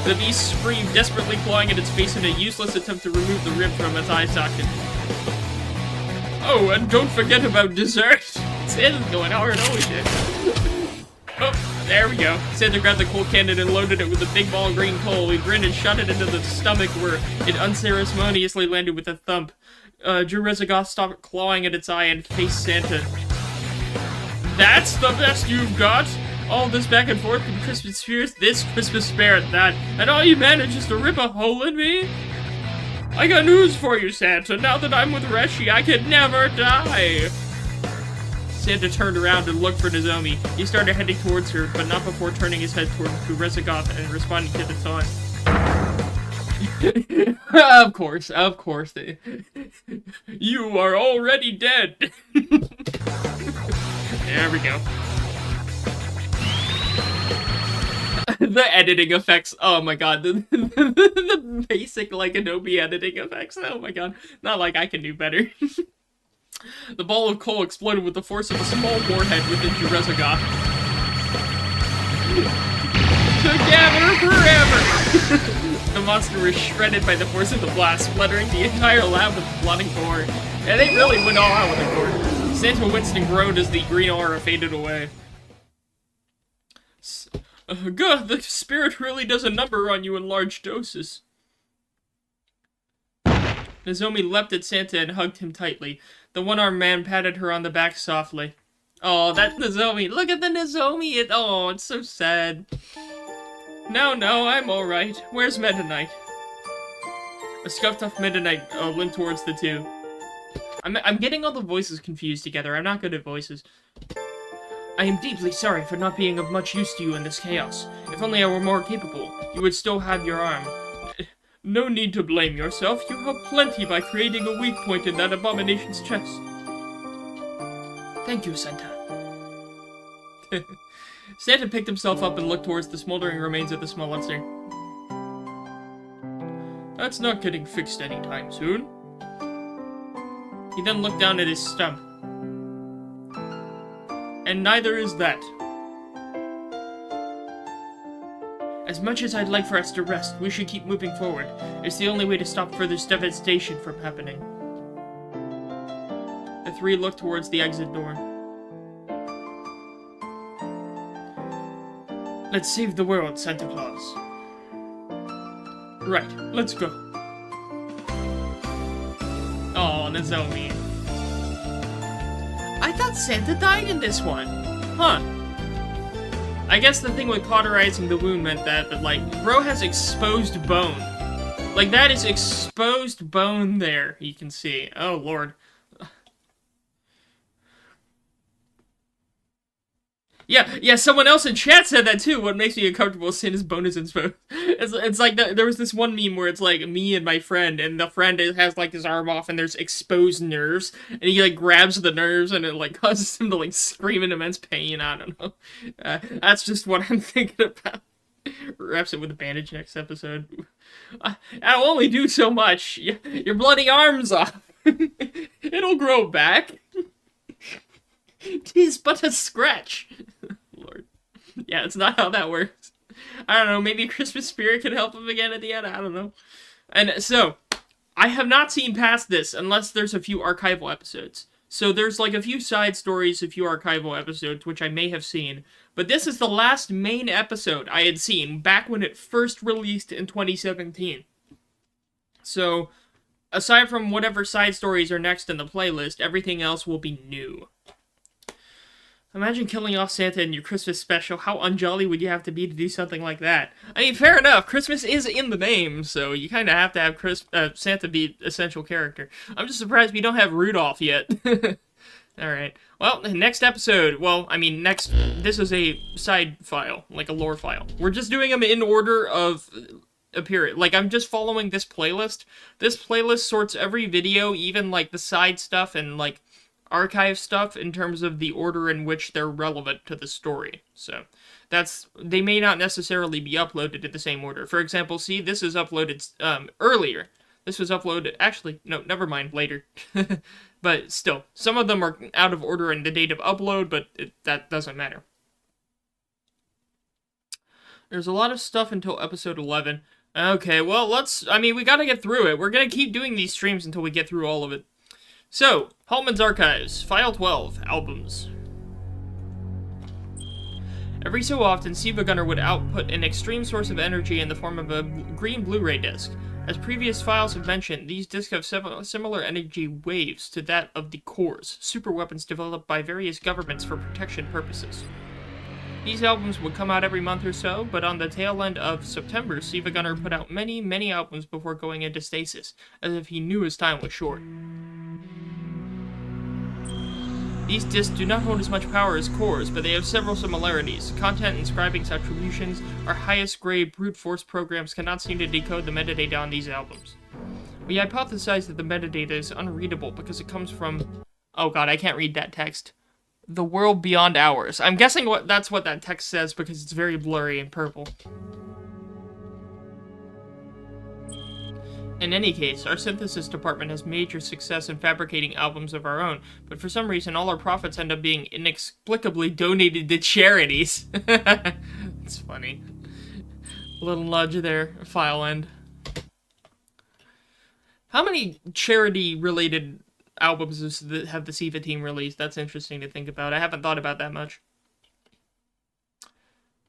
The beast screamed, desperately clawing at its face in a useless attempt to remove the rib from its eye socket. Oh, and don't forget about dessert! Santa's going hard, holy shit. Oh, there we go. Santa grabbed the coal cannon and loaded it with a big ball of green coal. He grinned and shot it into the stomach where it unceremoniously landed with a thump. Drew Rezagoth stopped clawing at its eye and faced Santa. That's the best you've got? All this back and forth with Christmas spirits, this Christmas spirit, that, and all you manage is to rip a hole in me? I got news for you, Santa. Now that I'm with Reshi, I could never die. Santa turned around and looked for Nozomi. He started heading towards her, but not before turning his head toward Rezagoth and responding to the taunt. Of course. You are already dead. There we go. The editing effects, oh my god, the basic, like, Adobe editing effects, oh my god, not like I can do better. The ball of coal exploded with the force of a small warhead within Rezagoth. Together forever! The monster was shredded by the force of the blast, splattering the entire lab with blood and gore. And they really went all out with the gore. Santa Winston groaned as the green aura faded away. God, the spirit really does a number on you in large doses. Nozomi leapt at Santa and hugged him tightly. The one-armed man patted her on the back softly. Oh, that Nozomi. Look at the Nozomi. It's so sad. No, I'm alright. Where's Meta Knight? A scuffed-off Meta Knight limped towards the two. I'm getting all the voices confused together. I'm not good at voices. I am deeply sorry for not being of much use to you in this chaos. If only I were more capable, you would still have your arm. No need to blame yourself. You have plenty by creating a weak point in that abomination's chest. Thank you, Santa. Santa picked himself up and looked towards the smoldering remains of the small monster. That's not getting fixed anytime soon. He then looked down at his stump. And neither is that. As much as I'd like for us to rest, we should keep moving forward. It's the only way to stop further devastation from happening. The three looked towards the exit door. Let's save the world, Santa Claus. Right, let's go. Oh, Nozomi. I thought Santa died in this one. Huh. I guess the thing with cauterizing the wound meant that, but like, bro has exposed bone. Like, that is exposed bone there, you can see. Oh, Lord. Yeah, someone else in chat said that too. What makes me uncomfortable seeing his bone is exposed. It's like, there was this one meme where it's like me and my friend, and the friend has like his arm off and there's exposed nerves, and he like grabs the nerves and it like causes him to like scream in immense pain. I don't know. That's just what I'm thinking about. Wraps it with a bandage next episode. I'll only do so much. Your bloody arm's off. It'll grow back. 'Tis but a scratch. Lord. Yeah, it's not how that works. I don't know, maybe Christmas spirit could help him again at the end, I don't know. And so, I have not seen past this unless there's a few archival episodes. So there's like a few side stories, a few archival episodes, which I may have seen. But this is the last main episode I had seen back when it first released in 2017. So, aside from whatever side stories are next in the playlist, everything else will be new. Imagine killing off Santa in your Christmas special. How unjolly would you have to be to do something like that? I mean, fair enough. Christmas is in the name, so you kind of have to have Santa be essential character. I'm just surprised we don't have Rudolph yet. Alright. Well, next episode. Well, I mean, this is a side file, like a lore file. We're just doing them in order of appearance. Like, I'm just following this playlist. This playlist sorts every video, even, like, the side stuff and, like, archive stuff in terms of the order in which they're relevant to the story. So, they may not necessarily be uploaded in the same order. For example, see, this is uploaded, earlier. This was uploaded, actually, no, never mind, later. But still, some of them are out of order in the date of upload, but that doesn't matter. There's a lot of stuff until episode 11. Okay, well, we gotta get through it. We're gonna keep doing these streams until we get through all of it. So, Hallman's Archives, File 12, Albums. Every so often, SiIvagunner would output an extreme source of energy in the form of a green Blu-ray disc. As previous files have mentioned, these discs have similar energy waves to that of the cores, superweapons developed by various governments for protection purposes. These albums would come out every month or so, but on the tail end of September, SiIvagunner put out many, many albums before going into stasis, as if he knew his time was short. These discs do not hold as much power as cores, but they have several similarities. Content inscribing attributions, our highest grade brute force programs cannot seem to decode the metadata on these albums. We hypothesize that the metadata is unreadable because it comes from... Oh god, I can't read that text. The world beyond ours. I'm guessing that's what that text says because it's very blurry and purple. In any case, our synthesis department has major success in fabricating albums of our own, but for some reason all our profits end up being inexplicably donated to charities. It's funny. A little nudge there, file end. How many charity-related albums have the SiIva team released? That's interesting to think about. I haven't thought about that much.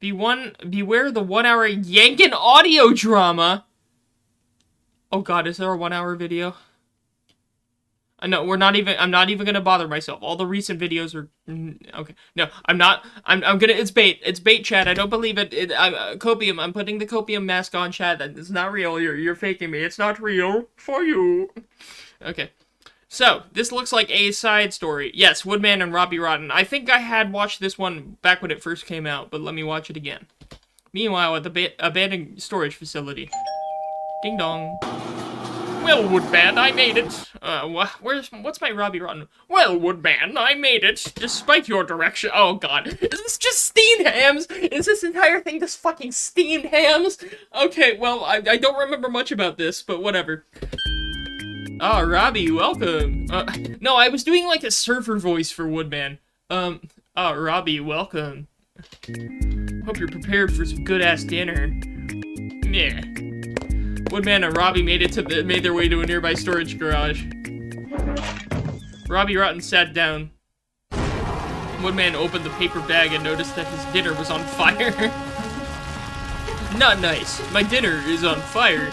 Beware the 1 hour Yankin audio drama! Oh god, is there a 1 hour video? No, I'm not even gonna bother myself. All the recent videos are, okay. No, I'm gonna, it's bait, chat, I don't believe it. Copium, I'm putting the Copium mask on, chat. That is not real, you're faking me. It's not real for you. Okay. So, this looks like a side story. Yes, Woodman and Robbie Rotten. I think I had watched this one back when it first came out, but let me watch it again. Meanwhile, at the abandoned storage facility. Ding dong. Well, Woodman, I made it. What's my Robbie Rotten? Well, Woodman, I made it, despite your direction. Oh, God. Is this just steamed hams? Is this entire thing just fucking steamed hams? Okay, well, I don't remember much about this, but whatever. Oh, Robbie, welcome. No, I was doing like a surfer voice for Woodman. Oh, Robbie, welcome. Hope you're prepared for some good-ass dinner. Yeah. Woodman and Robbie made their way to a nearby storage garage. Robbie Rotten sat down. Woodman opened the paper bag and noticed that his dinner was on fire. Not nice. My dinner is on fire.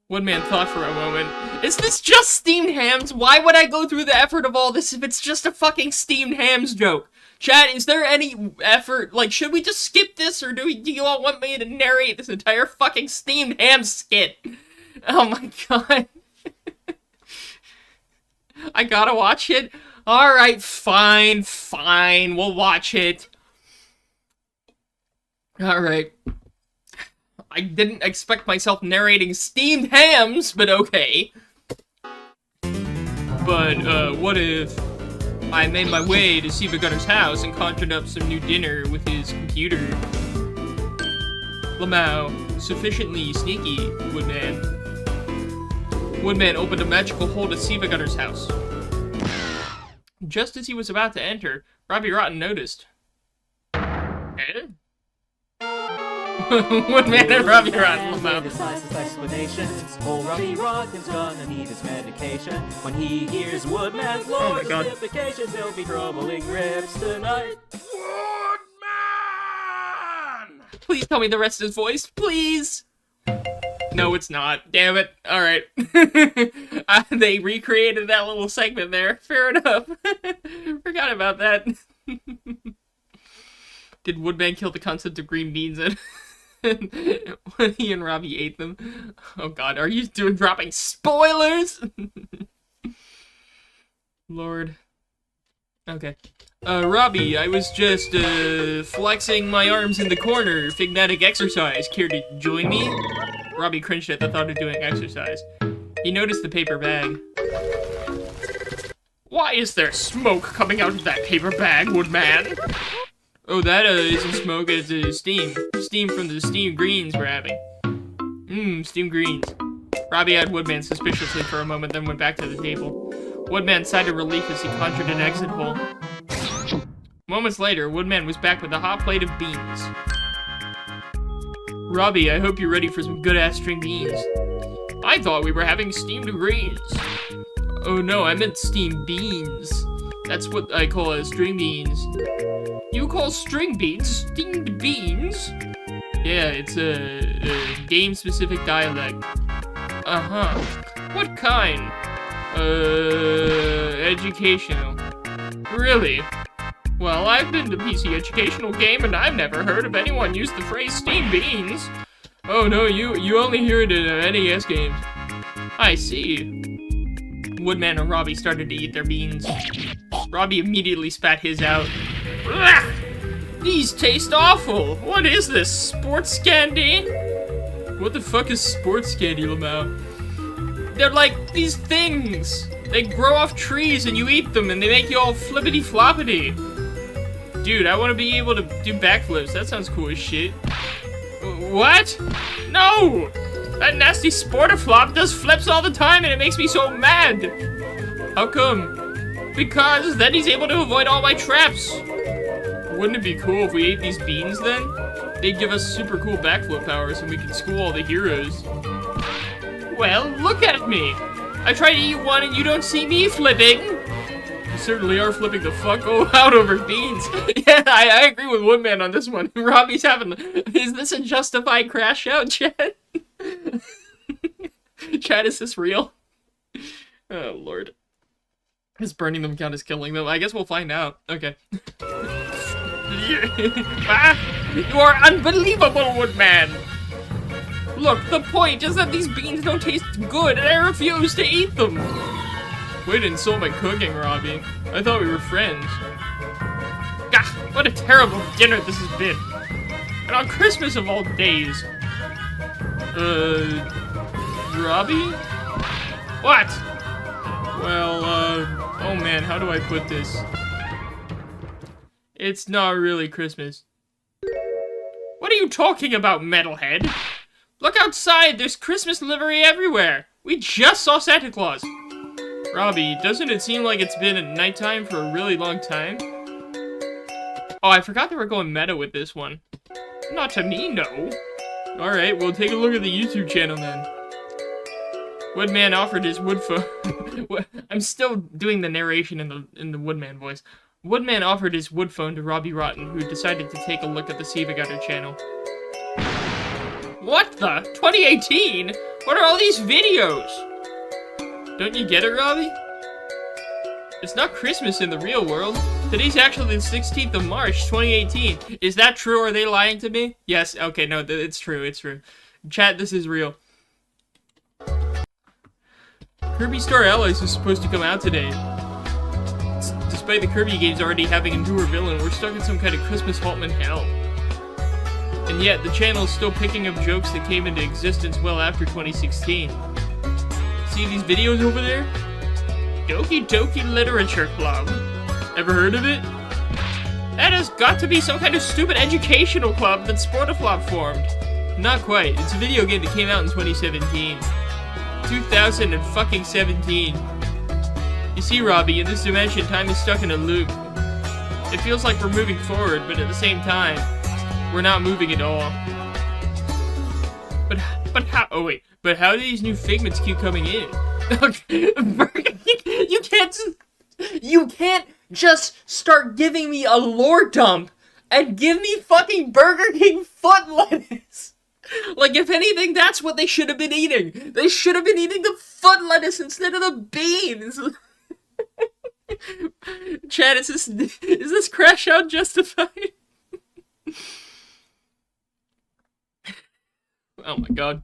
Woodman thought for a moment. Is this just steamed hams? Why would I go through the effort of all this if it's just a fucking steamed hams joke? Chat, is there any effort? Like, should we just skip this, or do you all want me to narrate this entire fucking steamed ham skit? Oh my god. I gotta watch it? Alright, fine, we'll watch it. Alright. I didn't expect myself narrating steamed hams, but okay. But, what if I made my way to SiIvagunner's house and conjured up some new dinner with his computer? Lamau, sufficiently sneaky, Woodman. Woodman opened a magical hole to SiIvagunner's house. Just as he was about to enter, Robbie Rotten noticed. Eh? Woodman and Robbie Rotten Lamau. Explanations. Old Robbie Rotten's gonna need his medication. When he hears Woodman's lore notifications, he'll be troubling grips tonight. Woodman! Please tell me the rest of his voice, please. No, it's not. Damn it. All right. They recreated that little segment there. Fair enough. Forgot about that. Did Woodman kill the concept of green beans when he and Robbie ate them? Oh god, are you dropping spoilers? Lord. Okay. Robbie, I was just, flexing my arms in the corner. Figmatic exercise. Care to join me? Robbie cringed at the thought of doing exercise. He noticed the paper bag. Why is there smoke coming out of that paper bag, Woodman? Oh, that, isn't smoke, it's, steam. Steam from the steamed greens we're having. Steamed greens. Robbie eyed Woodman suspiciously for a moment, then went back to the table. Woodman sighed in relief as he conjured an exit hole. Moments later, Woodman was back with a hot plate of beans. Robbie, I hope you're ready for some good-ass string beans. I thought we were having steamed greens. Oh no, I meant steamed beans. That's what I call string beans. You call string beans steamed beans? Yeah, it's a game-specific dialect. Uh-huh. What kind? Educational. Really? Well, I've been to PC Educational Game, and I've never heard of anyone use the phrase steamed beans. Oh no, you only hear it in NES games. I see. Woodman and Robbie started to eat their beans. Robbie immediately spat his out. Ugh! These taste awful! What is this, sports candy? What the fuck is sports candy, Lamau? They're like these things! They grow off trees and you eat them and they make you all flippity-floppity. Dude, I want to be able to do backflips. That sounds cool as shit. What? No! That nasty Sportiflop does flips all the time and it makes me so mad! How come? Because then he's able to avoid all my traps. Wouldn't it be cool if we ate these beans then? They'd give us super cool backflip powers and we could school all the heroes. Well, look at me! I try to eat one and you don't see me flipping! You certainly are flipping the fuck out over beans. Yeah, I agree with Woodman on this one. Robbie's having... Is this a justified crash out, Chad? Chad, is this real? Oh, Lord. Is burning them count as killing them? I guess we'll find out. Okay. Ah, you are unbelievable, Woodman! Look, the point is that these beans don't taste good, and I refuse to eat them! Way to insult my cooking, Robbie. I thought we were friends. Gah, what a terrible dinner this has been. And on Christmas of all days. Robbie? What? Well, oh man, how do I put this? It's not really Christmas. What are you talking about, metalhead? Look outside, there's Christmas livery everywhere. We just saw Santa Claus. Robbie, doesn't it seem like it's been at nighttime for a really long time? Oh, I forgot they were going meta with this one. Not to me, no. Alright, we'll take a look at the YouTube channel then. Woodman offered his wood phone. I'm still doing the narration in the Woodman voice. Woodman offered his wood phone to Robbie Rotten, who decided to take a look at the SiIvagunner channel. What the? 2018? What are all these videos? Don't you get it, Robbie? It's not Christmas in the real world. Today's actually the 16th of March, 2018. Is that true, or are they lying to me? Yes, okay, no, it's true, it's true. Chat, this is real. Kirby Star Allies is supposed to come out today. Despite the Kirby games already having a newer villain, we're stuck in some kind of Christmas Haltman hell. And yet, the channel is still picking up jokes that came into existence well after 2016. See these videos over there? Doki Doki Literature Club. Ever heard of it? That has got to be some kind of stupid educational club that Sportiflop formed. Not quite. It's a video game that came out in 2017. 2017. You see, Robbie, in this dimension, time is stuck in a loop. It feels like we're moving forward, but at the same time, we're not moving at all. but how? Oh wait, but how do these new figments keep coming in? You can't just start giving me a lore dump and give me fucking Burger King foot lettuce. Like, if anything, that's what they should have been eating. They should have been eating the foot lettuce instead of the beans. Chad, is this crash out justified? Oh my god.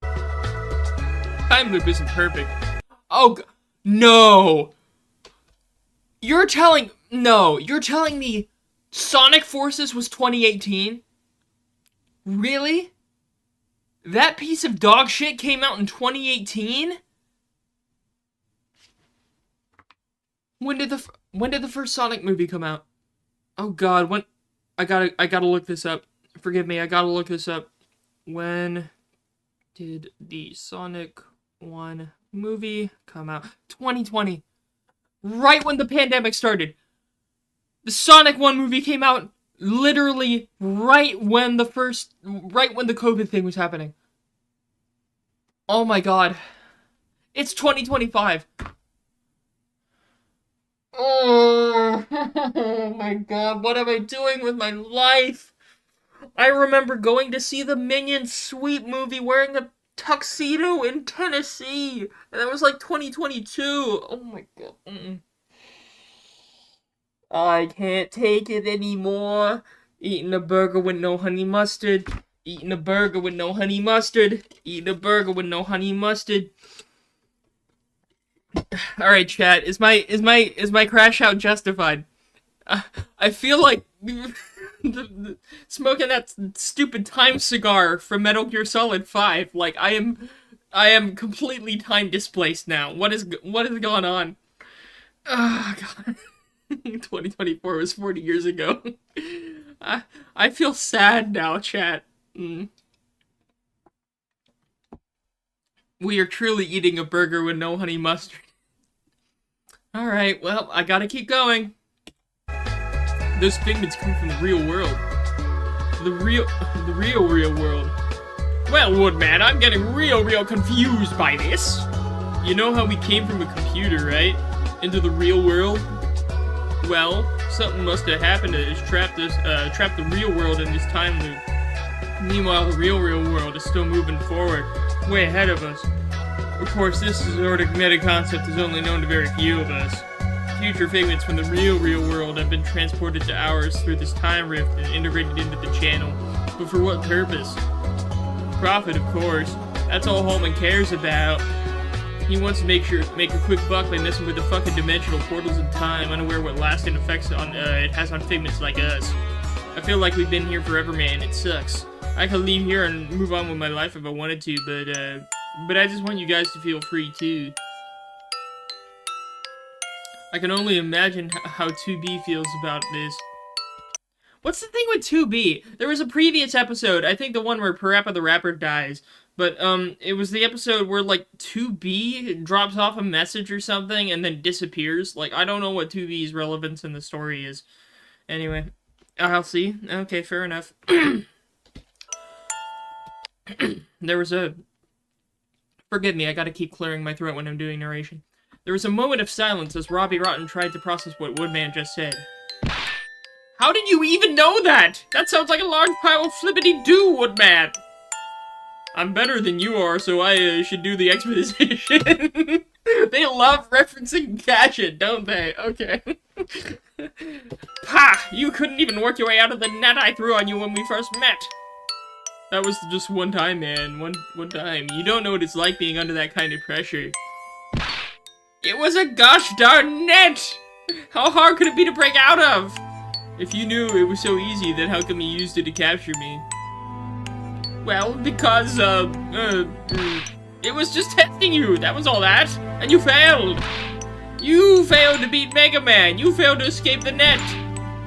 Time loop isn't perfect. Oh, no! You're telling me Sonic Forces was 2018? Really? That piece of dog shit came out in 2018? When did the first Sonic movie come out? Oh god, when I gotta look this up. Forgive me, I gotta look this up. When did the Sonic 1 movie come out? 2020. Right when the pandemic started. The Sonic 1 movie came out literally right when the COVID thing was happening. Oh my god. It's 2025. Oh my god, what am I doing with my life? I remember going to see the Minions Sweep movie wearing a tuxedo in Tennessee. And that was like 2022. Oh my god. I can't take it anymore. Eating a burger with no honey mustard. Eating a burger with no honey mustard. Eating a burger with no honey mustard. All right, chat. Is my crash out justified? I feel like smoking that stupid time cigar from Metal Gear Solid 5. Like I am completely time displaced now. What is going on? Oh god. 2024 was 40 years ago. I feel sad now, chat. We are truly eating a burger with no honey mustard. Alright, well, I gotta keep going. Those figments come from the real world. The real world. Well, Woodman, I'm getting real confused by this. You know how we came from a computer, right? Into the real world? Well, something must have happened that has trapped the real world in this time loop. Meanwhile, the real world is still moving forward, way ahead of us. Of course, this sort of meta-concept is only known to very few of us. Future figments from the real world have been transported to ours through this time rift and integrated into the channel. But for what purpose? Profit, of course. That's all Holman cares about. He wants to make a quick buck by messing with the fucking dimensional portals in time, unaware what lasting effects it has on figments like us. I feel like we've been here forever, man. It sucks. I could leave here and move on with my life if I wanted to, but I just want you guys to feel free too. I can only imagine how 2B feels about this. What's the thing with 2B? There was a previous episode, I think the one where Parappa the Rapper dies, but it was the episode where like 2B drops off a message or something and then disappears. Like, I don't know what 2B's relevance in the story is. Anyway, I'll see. Okay, fair enough. There was a... Forgive me, I gotta keep clearing my throat when I'm doing narration. There was a moment of silence as Robbie Rotten tried to process what Woodman just said. How did you even know that? That sounds like a large pile of flippity-doo, Woodman! I'm better than you are, so I should do the exposition. They love referencing Gadget, don't they? Okay. Pah! You couldn't even work your way out of the net I threw on you when we first met. That was just one time, man. One time. You don't know what it's like being under that kind of pressure. It was a gosh darn net! How hard could it be to break out of? If you knew it was so easy, then how come you used it to capture me? Well, because, it was just testing you, that was all that. And you failed. You failed to beat Mega Man. You failed to escape the net.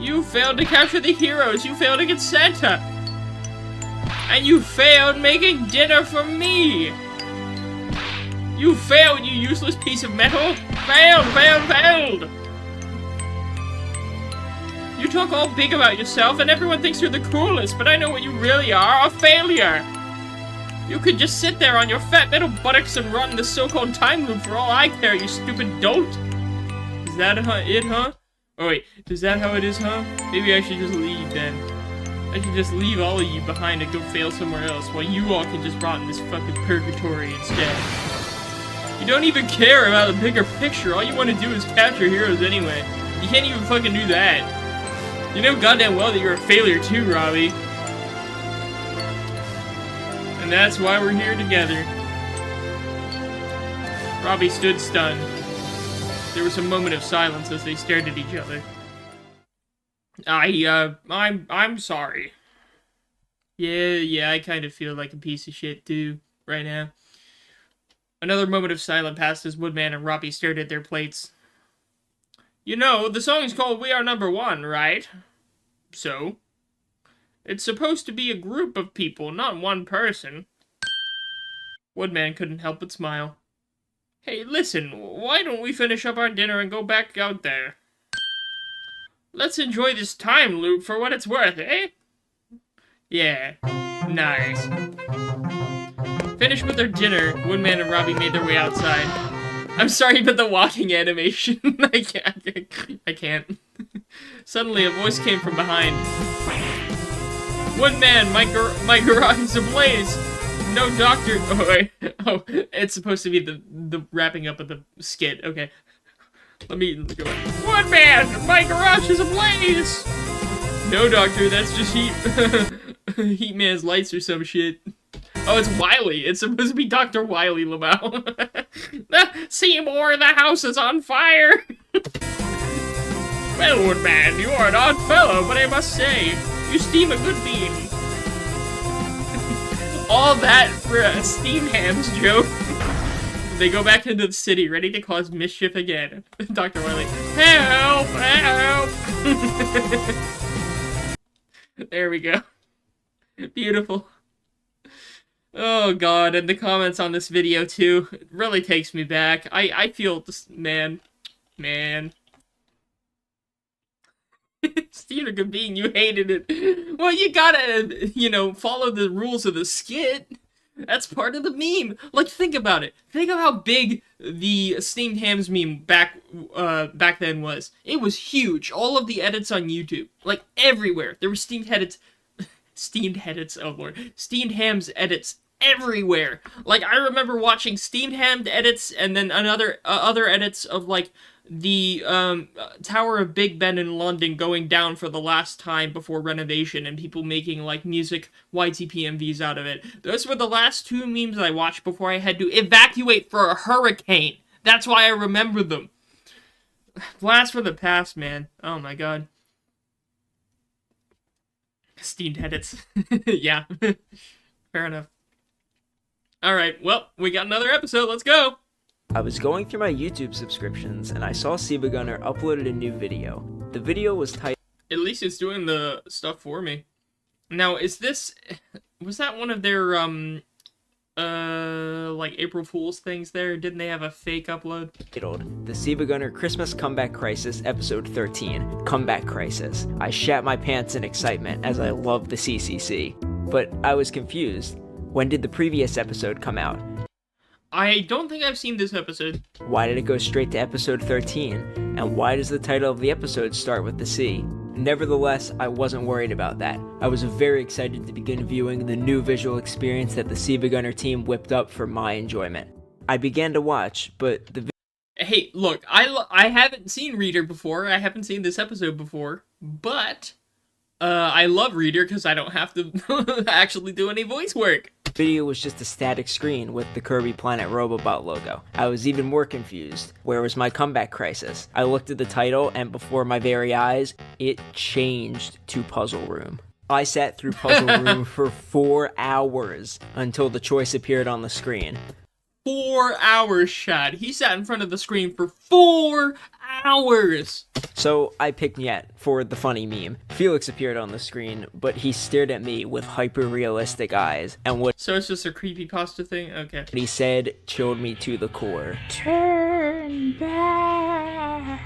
You failed to capture the heroes. You failed to get Santa. And you failed making dinner for me. You failed, you useless piece of metal. Failed. You talk all big about yourself, and everyone thinks you're the coolest, but I know what you really are, a failure! You could just sit there on your fat little buttocks and run the so-called time loop for all I care, you stupid dolt! Is that it, huh? Oh wait, is that how it is, huh? Maybe I should just leave, then. I should just leave all of you behind and go fail somewhere else, while you all can just rot in this fucking purgatory instead. You don't even care about the bigger picture, all you want to do is catch your heroes anyway. You can't even fucking do that. You know goddamn well that you're a failure too, Robbie. And that's why we're here together. Robbie stood stunned. There was a moment of silence as they stared at each other. I'm sorry. Yeah, I kind of feel like a piece of shit too, right now. Another moment of silence passed as Woodman and Robbie stared at their plates. You know, the song's called We Are Number One, right? So? It's supposed to be a group of people, not one person. Woodman couldn't help but smile. Hey, listen, why don't we finish up our dinner and go back out there? Let's enjoy this time loop for what it's worth, eh? Yeah, nice. Finished with their dinner, Woodman and Robbie made their way outside. I'm sorry, but the walking animation, I can't. Suddenly, a voice came from behind. Woodman, my garage is ablaze. No doctor. Oh, wait. Oh, it's supposed to be the wrapping up of the skit. Okay. Let me go back. Woodman, my garage is ablaze. No, doctor, that's just heat. Heat Man's lights or some shit. Oh, it's Wiley. It's supposed to be Dr. Wiley Lamau. Seymour, the house is on fire. Well, Woodman, you are an odd fellow, but I must say, you steam a good beam. All that for a steamed hams joke. They go back into the city, ready to cause mischief again. Dr. Wiley, help, help! There we go. Beautiful. Oh god, and the comments on this video too, it really takes me back. I feel this, man. Steven Gabine, you hated it. Well, you gotta, follow the rules of the skit. That's part of the meme. Like, think about it. Think of how big the steamed hams meme back then was. It was huge. All of the edits on YouTube, like everywhere, there were steamed hams edits everywhere. Like, I remember watching steamed ham edits and then other edits of like the Tower of Big Ben in London going down for the last time before renovation and people making like music YTP MVs out of it. Those were the last two memes I watched before I had to evacuate for a hurricane. That's why I remember them. Blast for the past, man. Oh my god. Steamed edits. Yeah. Fair enough. Alright, well, we got another episode. Let's go! I was going through my YouTube subscriptions and I saw SiIvagunner uploaded a new video. The video was titled... At least it's doing the stuff for me. Now, was that one of their, like April Fool's things there? Didn't they have a fake upload? The SiIvagunner Christmas Comeback Crisis Episode 13, Comeback Crisis. I shat my pants in excitement as I loved the CCC. But I was confused. When did the previous episode come out? I don't think I've seen this episode. Why did it go straight to episode 13? And why does the title of the episode start with the C? Nevertheless, I wasn't worried about that. I was very excited to begin viewing the new visual experience that the SiIvagunner team whipped up for my enjoyment. I began to watch, but the... Hey, look, I haven't seen Reader before. I haven't seen this episode before, but I love Reader because I don't have to actually do any voice work. Video was just a static screen with the Kirby Planet Robobot logo. I was even more confused. Where was my comeback crisis? I looked at the title, and before my very eyes, it changed to Puzzle Room. I sat through Puzzle Room for 4 hours until the choice appeared on the screen. 4 hours, Shad. He sat in front of the screen for 4 hours. So I picked Nyet for the funny meme. Felix appeared on the screen, but he stared at me with hyper-realistic eyes, and what... So it's just a creepypasta thing? Okay. He said chilled me to the core. Turn back.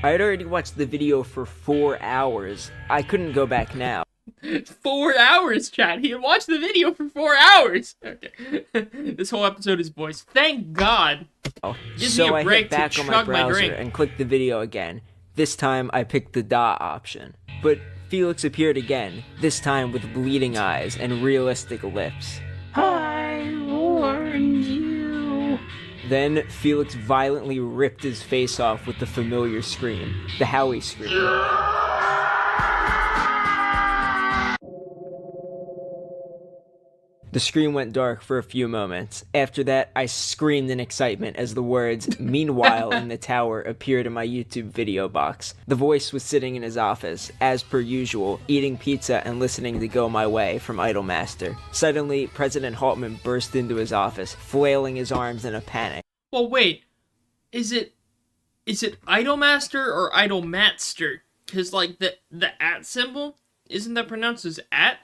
I had already watched the video for 4 hours. I couldn't go back now. 4 hours, chat. He had watched the video for 4 hours. Okay. This whole episode is voice. Thank God. Gives me So a I break hit back to on my chug my browser drink. and clicked the video again. This time I picked the dot option. But Felix appeared again, this time with bleeding eyes and realistic lips. I warned you. Then Felix violently ripped his face off with the familiar scream, the Howie scream. The screen went dark for a few moments. After that, I screamed in excitement as the words, "Meanwhile in the tower," appeared in my YouTube video box. The voice was sitting in his office, as per usual, eating pizza and listening to Go My Way from Idolmaster. Suddenly, President Haltman burst into his office, flailing his arms in a panic. Well, wait. Is it Idolmaster or Idolmatster? Because, like, the at symbol, isn't that pronounced as at?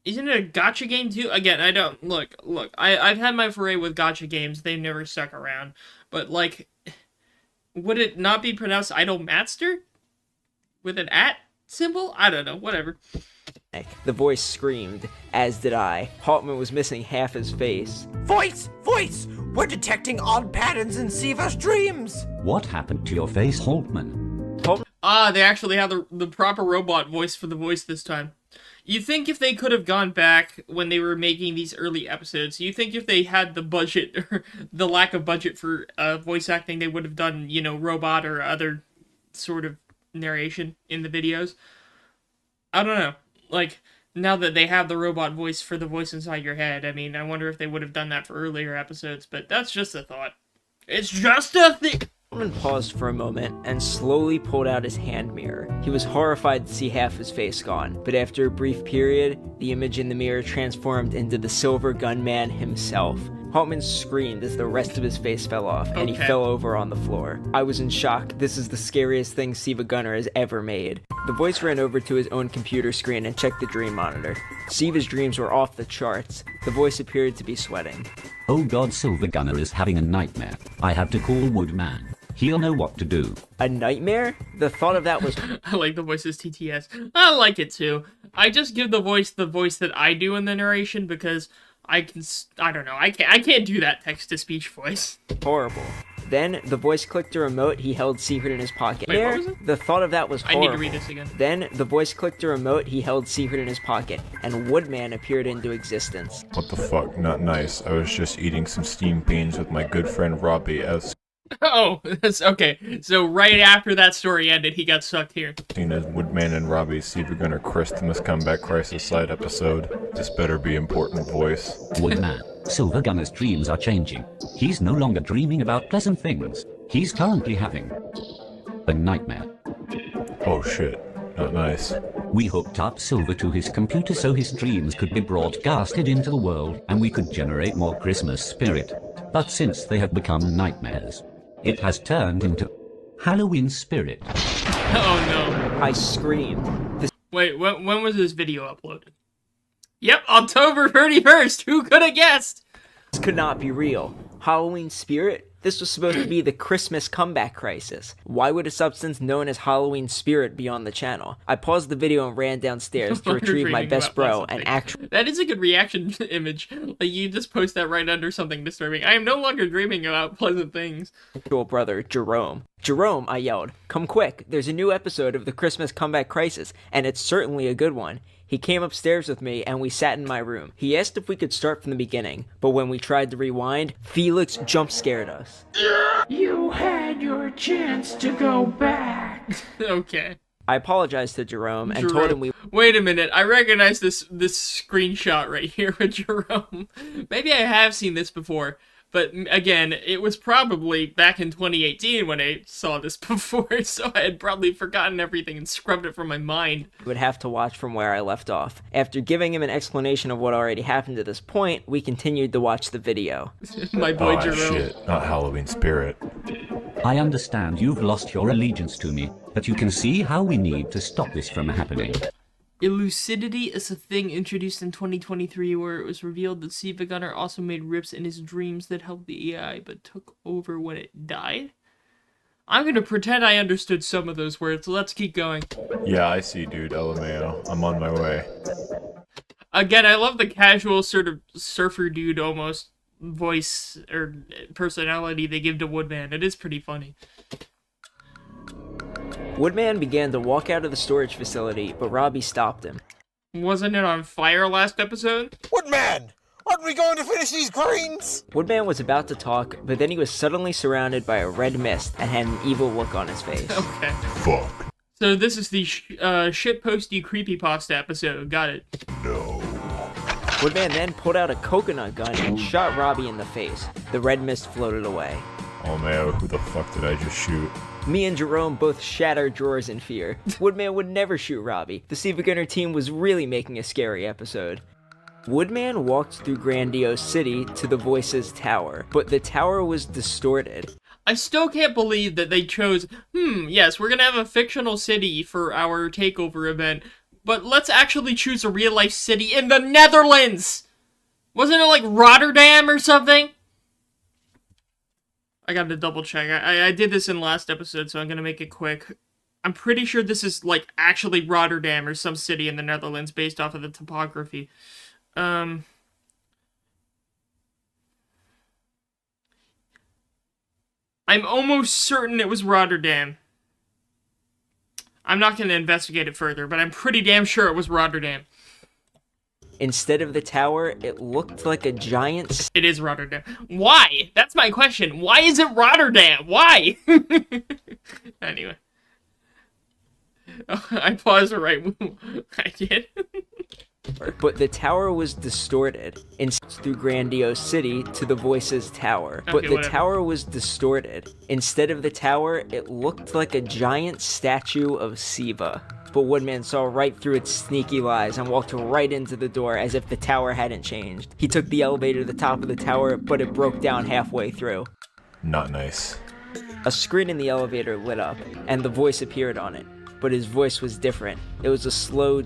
Isn't it a gacha game too? Again, I don't... Look, I've had my foray with gacha games. They've never stuck around. But, like, would it not be pronounced Idolmaster? With an at symbol? I don't know, whatever. The voice screamed, as did I. Haltman was missing half his face. Voice! Voice! We're detecting odd patterns in Siva's dreams! What happened to your face, Haltman? Ah, they actually have the proper robot voice for the voice this time. You think if they could have gone back when they were making these early episodes, you think if they had the budget, or the lack of budget for voice acting, they would have done, you know, robot or other sort of narration in the videos? I don't know. Like, now that they have the robot voice for the voice inside your head, I mean, I wonder if they would have done that for earlier episodes, but that's just a thought. It's just a thing! Haltman paused for a moment and slowly pulled out his hand mirror. He was horrified to see half his face gone, but after a brief period, the image in the mirror transformed into the Silver Gunman himself. Haltman screamed as the rest of his face fell off, and he fell over on the floor. I was in shock. This is the scariest thing SiIvagunner has ever made. The voice ran over to his own computer screen and checked the dream monitor. Siva's dreams were off the charts. The voice appeared to be sweating. Oh god, SiIvagunner is having a nightmare. I have to call Woodman. He'll know what to do. A nightmare? The thought of that was... I like the voice's TTS. I like it too. I just give the voice that I do in the narration because I don't know, I can't do that text-to-speech voice. horrible. Then, the voice clicked a remote he held secret in his pocket. Wait, what was it? The thought of that was horrible. I need to read this again. Then, the voice clicked a remote he held secret in his pocket, and Woodman appeared into existence. What the fuck? Not nice. I was just eating some steamed beans with my good friend Robbie as Oh, that's okay. So right after that story ended, he got sucked here. seen as Woodman and Robbie's SiIvagunner Christmas Comeback Crisis side episode. This better be important voice. Woodman, SiIvagunner's dreams are changing. He's no longer dreaming about pleasant things. He's currently having a nightmare. Oh shit. Not nice. We hooked up Silver to his computer so his dreams could be broadcasted into the world and we could generate more Christmas spirit. But since they have become nightmares, it has turned into Halloween spirit. Oh no. I screamed. Wait, when was this video uploaded? Yep, October 31st! Who could have guessed? This could not be real. Halloween spirit? This was supposed to be the Christmas comeback crisis. Why would a substance known as Halloween spirit be on the channel? I paused the video and ran downstairs to retrieve my best bro and actual That is a good reaction image. Like, you just post that right under something disturbing. I am no longer dreaming about pleasant things. brother, Jerome. Jerome, I yelled, come quick, there's a new episode of the Christmas comeback crisis, and it's certainly a good one. He came upstairs with me, and we sat in my room. He asked if we could start from the beginning, but when we tried to rewind, Felix jump-scared us. You had your chance to go back. Okay. I apologized to Jerome and told him we... Wait a minute, I recognize this screenshot right here with Jerome. Maybe I have seen this before. But again, it was probably back in 2018 when I saw this before, so I had probably forgotten everything and scrubbed it from my mind. would have to watch from where I left off. After giving him an explanation of what already happened to this point, we continued to watch the video. My boy Oh Jerome. shit. Not Halloween spirit. I understand you've lost your allegiance to me, but you can see how we need to stop this from happening. Elucidity is a thing introduced in 2023 where it was revealed that SiIvagunner also made rips in his dreams that helped the AI but took over when it died. I'm gonna pretend I understood some of those words. Let's keep going. Yeah, I see, dude. LMAO. I'm on my way. Again, I love the casual sort of surfer dude almost voice or personality they give to Woodman. It is pretty funny. Woodman began to walk out of the storage facility, but Robbie stopped him. Wasn't it on fire last episode? Woodman! Aren't we going to finish these greens? Woodman was about to talk, but then he was suddenly surrounded by a red mist and had an evil look on his face. Okay. Fuck. So this is the shitposty creepypasta episode. Got it. No. Woodman then pulled out a coconut gun and shot Robbie in the face. The red mist floated away. LMAO, who the fuck did I just shoot? Me and Jerome both shat our drawers in fear. Woodman would never shoot Robbie. The SiIvagunner team was really making a scary episode. Woodman walked through Grandiose City to the Voices Tower, but the tower was distorted. I still can't believe that they chose, yes, we're gonna have a fictional city for our takeover event, but let's actually choose a real-life city in the Netherlands! Wasn't it like Rotterdam or something? I gotta double check. I did this in last episode, so I'm gonna make it quick. I'm pretty sure this is, like, actually Rotterdam or some city in the Netherlands based off of the topography. I'm almost certain it was Rotterdam. I'm not gonna investigate it further, but I'm pretty damn sure it was Rotterdam. Instead of the tower, it looked like a giant... It is Rotterdam. Why? That's my question. Why is it Rotterdam? Why? Anyway. Oh, I paused the right move. I did. But the tower was distorted. Through Grandiose City to the Voices Tower. But Okay, the whatever. tower was distorted. Instead of the tower, it looked like a giant statue of Siva. But Woodman saw right through its sneaky lies and walked right into the door as if the tower hadn't changed. He took the elevator to the top of the tower, but it broke down halfway through. Not nice. A screen in the elevator lit up, and the voice appeared on it. But his voice was different. It was a slow,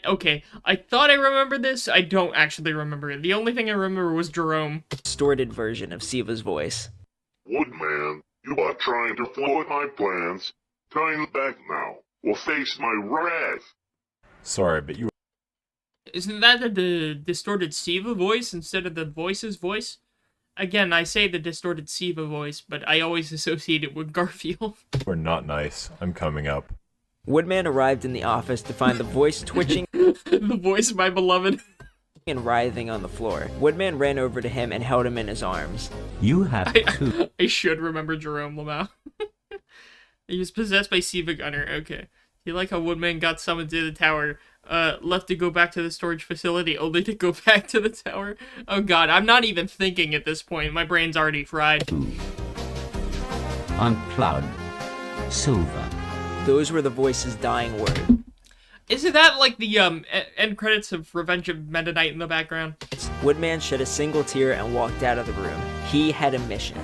Okay, I thought I remembered this. I don't actually remember it. The only thing I remember was Jerome. distorted version of Siva's voice. Woodman, you are trying to thwart my plans. Turn back now, or face my wrath. Sorry, but you Isn't that the distorted Siva voice instead of the Voice's voice? Again, I say the distorted Siva voice, but I always associate it with Garfield. were not nice. I'm coming up. Woodman arrived in the office to find the voice twitching The voice of my beloved. and writhing on the floor. Woodman ran over to him and held him in his arms. You have two. I should remember Jerome Lamau. He was possessed by SiIvagunner. Okay. You like how Woodman got summoned to the tower, left to go back to the storage facility, only to go back to the tower? Oh god, I'm not even thinking at this point. My brain's already fried. Unplugged. Silver. Those were the voice's dying words. Isn't that like the end credits of Revenge of Meta Knight in the background? Woodman shed a single tear and walked out of the room. He had a mission.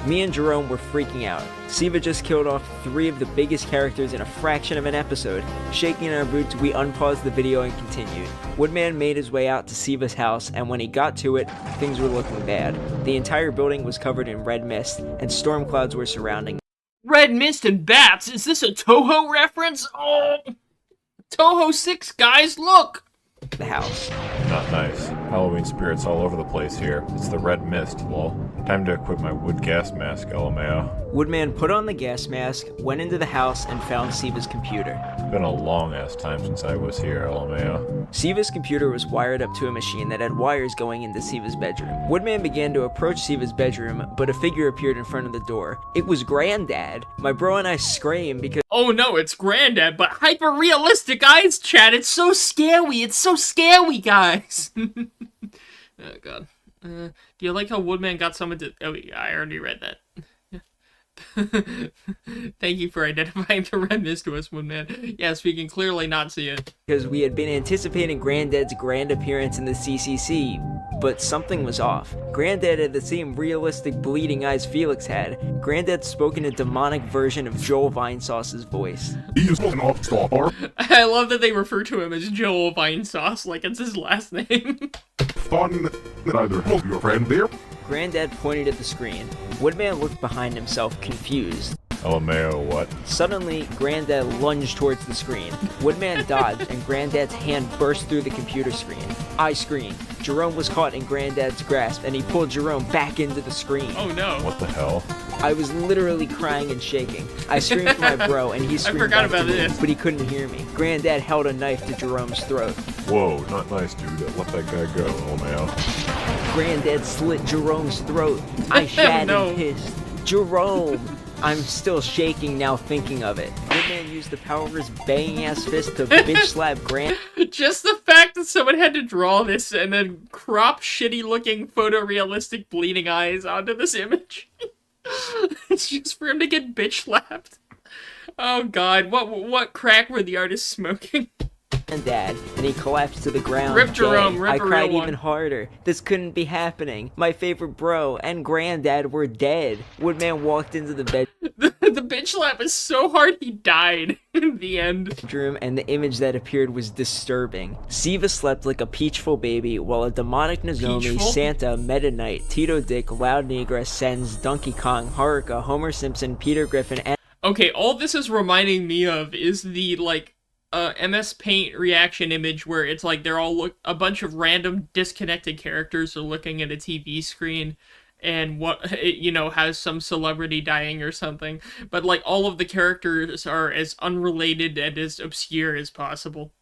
Me and Jerome were freaking out. Siva just killed off 3 of the biggest characters in a fraction of an episode. Shaking in our boots, we unpaused the video and continued. Woodman made his way out to Siva's house, and when he got to it, things were looking bad. The entire building was covered in red mist, and storm clouds were surrounding Red Mist and Bats? Is this a Toho reference? Oh! Toho 6, guys, look! the house. Not nice. Halloween spirits all over the place here. It's the red mist, lol. Time to equip my wood gas mask, LMAO. Woodman put on the gas mask, went into the house, and found Siva's computer. It's been a long ass time since I was here, LMAO. Siva's computer was wired up to a machine that had wires going into Siva's bedroom. Woodman began to approach Siva's bedroom, but a figure appeared in front of the door. It was Granddad. My bro and I screamed because Oh no, it's Granddad, but hyper-realistic eyes, Chad. It's so scary. It's so scary, guys. Oh god. Do you like how Woodman got summoned to... Oh, yeah, I already read that. Thank you for identifying the red mist to us, Woodman. Yes, we can clearly not see it. we had been anticipating Granddad's grand appearance in the CCC, but something was off. Granddad had the same realistic bleeding eyes Felix had. Granddad spoke in a demonic version of Joel Vinesauce's voice. He is an off-stopper. I love that they refer to him as Joel Vinesauce, like it's his last name. Fun that either help your friend there, Granddad pointed at the screen. Woodman looked behind himself, confused. LMAO, what? Suddenly, Granddad lunged towards the screen. Woodman dodged, and Granddad's hand burst through the computer screen. I screamed. Jerome was caught in Granddad's grasp, and he pulled Jerome back into the screen. Oh no. What the hell? I was literally crying and shaking. I screamed for my bro, and he screamed forgot back about to me, this. but he couldn't hear me. Granddad held a knife to Jerome's throat. Whoa, not nice, dude. Let that guy go, LMAO. Granddad slit Jerome's throat. I shat No. and pissed. Jerome! I'm still shaking now thinking of it. Woodman used the power of his banging ass fist to bitch slap Grand. Just the fact that someone had to draw this and then crop shitty looking photorealistic bleeding eyes onto this image. It's just for him to get bitch slapped. Oh god, what crack were the artists smoking? Dad, and he collapsed to the ground. Rip Jerome, dead. rip I a cried real one. even harder. This couldn't be happening. My favorite bro and Granddad were dead. Woodman walked into the The bitch slap is so hard he died in the end. bedroom, and the image that appeared was disturbing. Siva slept like a peachful baby, while a demonic Nozomi, Peachful? Santa, Meta Knight, Tito Dick, Loud Negra, Sens, Donkey Kong, Haruka, Homer Simpson, Peter Griffin, and Okay, all this is reminding me of is the, like, MS Paint reaction image where it's like they're all a bunch of random disconnected characters are looking at a TV screen and has some celebrity dying or something. But, like, all of the characters are as unrelated and as obscure as possible.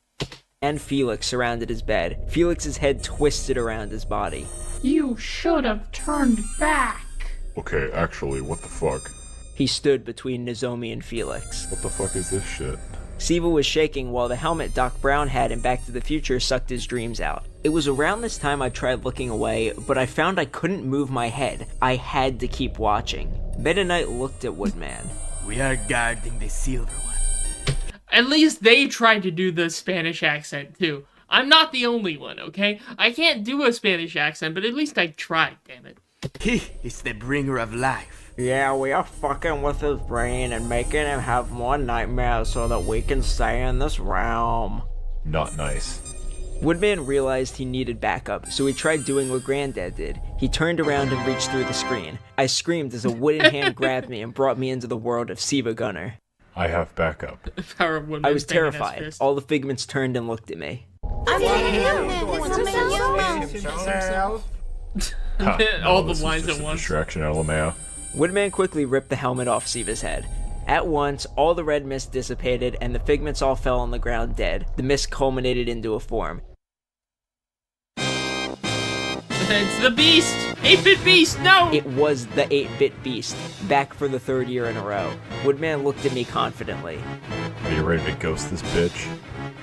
and Felix surrounded his bed. Felix's head twisted around his body. You should have turned back. Okay, actually, what the fuck? He stood between Nozomi and Felix. What the fuck is this shit? Siva was shaking while the helmet Doc Brown had in Back to the Future sucked his dreams out. It was around this time I tried looking away, but I found I couldn't move my head. I had to keep watching. Meta Knight looked at Woodman. We are guarding the silver one. At least they tried to do the Spanish accent, too. I'm not the only one, okay? I can't do a Spanish accent, but at least I tried, damn it. He is the bringer of life. Yeah, we are fucking with his brain and making him have more nightmares so that we can stay in this realm. Not nice. Woodman realized he needed backup, so he tried doing what Granddad did. He turned around and reached through the screen. I screamed as a wooden hand grabbed me and brought me into the world of SiIvagunner. I have backup. Power of Woodman I was banging his terrified. fist. All the figments turned and looked at me. Ha, All no, the this is lines just at a once. Distraction, LMAO. Woodman quickly ripped the helmet off Siva's head. At once, all the red mist dissipated and the figments all fell on the ground dead. The mist culminated into a form. It's the Beast! 8-Bit Beast, no! It was the 8-Bit Beast, back for the third year in a row. Woodman looked at me confidently. Are you ready to ghost this bitch?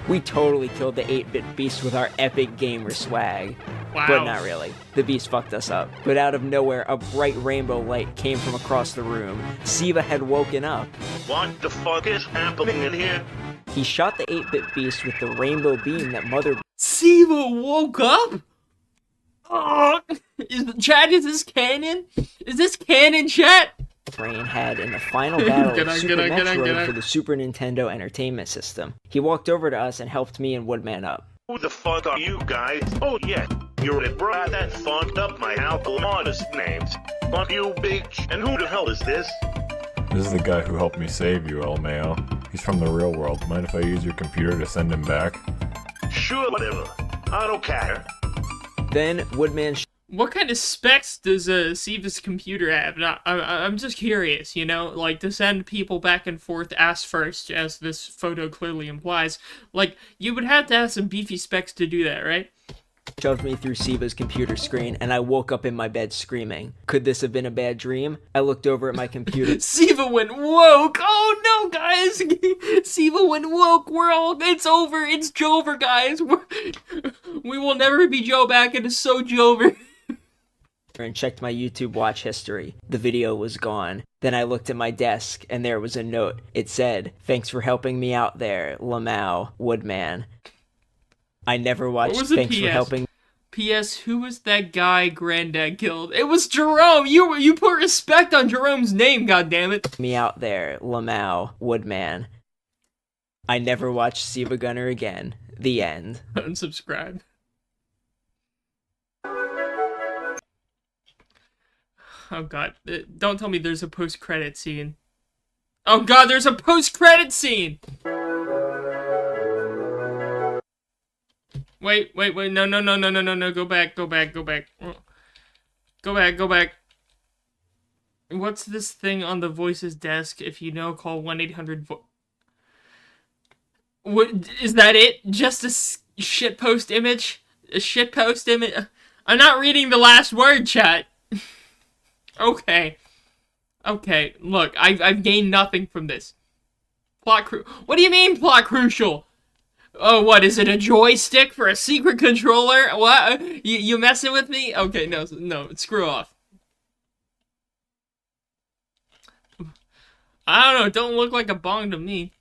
We totally killed the 8-Bit Beast with our epic gamer swag. Wow. But not really. The Beast fucked us up. But out of nowhere, a bright rainbow light came from across the room. Siva had woken up. What the fuck is happening in here? He shot the 8-Bit Beast with the rainbow beam that Mother Siva woke up? Oh, chat, is this canon? Is this canon, chat? Brain had in the final battle Get of on, Super get on, get on, Metroid get on. for the Super Nintendo Entertainment System. He walked over to us and helped me and Woodman up. Who the fuck are you guys? Oh yeah, you're the brat that fucked up my album artist names. Fuck you, bitch. And who the hell is this? This is the guy who helped me save you, LMAO. He's from the real world. Mind if I use your computer to send him back? Sure, whatever. I don't care. Then Woodman What kind of specs does Siva's computer have? I'm just curious, you know? Like, to send people back and forth ass first, as this photo clearly implies. Like, you would have to have some beefy specs to do that, right? shoved me through Siva's computer screen, and I woke up in my bed screaming. Could this have been a bad dream? I looked over at my computer. Siva went woke! Oh no, guys! Siva went woke! It's over! It's Jover, guys! We will never be Joe back, it is so Jover! And checked my YouTube watch history. The video was gone. Then I looked at my desk, and there was a note. It said, "Thanks for helping me out there, Lamau, Woodman." I never watched What was the Thanks PS? for helping P.S. Who was that guy Granddad killed? It was Jerome! You put respect on Jerome's name, goddammit! me out there, Lamau, Woodman. I never watched SiIvagunner again. The end. Unsubscribe. Oh god, don't tell me there's a post-credit scene. Oh god, there's a post-credit scene! Wait, no, go back. Go back. What's this thing on the voice's desk? If you know, call 1-800 What, is that it? Just a shitpost image? A shitpost image? I'm not reading the last word, chat. Okay, look, I've gained nothing from this. What do you mean, plot crucial? Oh, what, is it a joystick for a secret controller? What? You messing with me? Okay, no, screw off. I don't know, it don't look like a bong to me.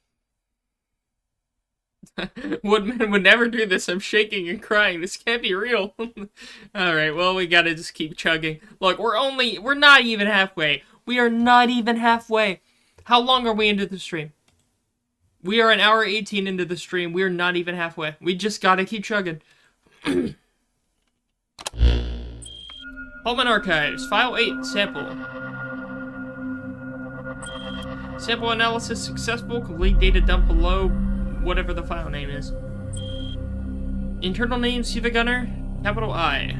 Woodman would never do this. I'm shaking and crying. This can't be real. Alright, well, we gotta just keep chugging. Look, we're not even halfway. We are not even halfway. How long are we into the stream? We are an hour 18 into the stream. We are not even halfway. We just gotta keep chugging. Holman Archives, File 8, Sample. Sample analysis successful. Complete data dump below. Whatever the file name is. Internal name, SiIvagunner, capital I.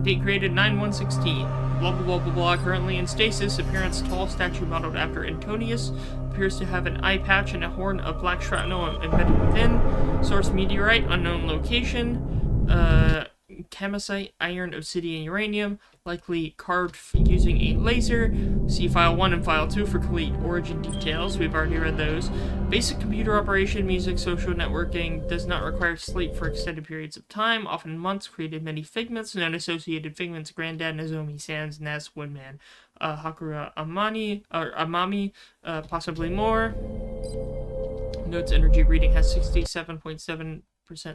Date created 9/1/16. Blah blah blah blah blah. Currently in stasis. Appearance tall statue modeled after Antonius. Appears to have an eye patch and a horn of black shrapnel embedded within. Source meteorite, unknown location. Camosite, iron, obsidian, uranium. Likely carved using a laser. See File 1 and File 2 for complete origin details. We've already read those. Basic computer operation, music, social networking. Does not require sleep for extended periods of time, often months. Created many figments. Non-associated figments. Granddad, Nozomi, Sans, Ness, Woodman, Hakura, Amami, possibly more. Notes energy reading has 67.7%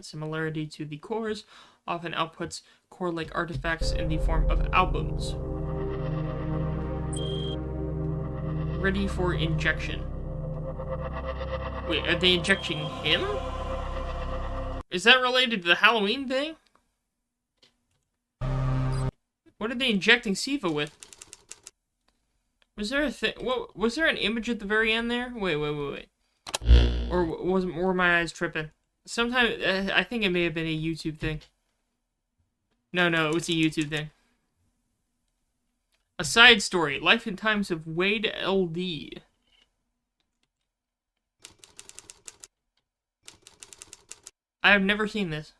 similarity to the cores. Often outputs core-like artifacts in the form of albums. Ready for injection. Wait, are they injecting him? Is that related to the Halloween thing? What are they injecting SiIva with? Was there a thing? What, was there an image at the very end there? Wait. Or were my eyes tripping? Sometimes I think it may have been a YouTube thing. No, it was a YouTube thing. A side story. Life and Times of Wade LD. I have never seen this.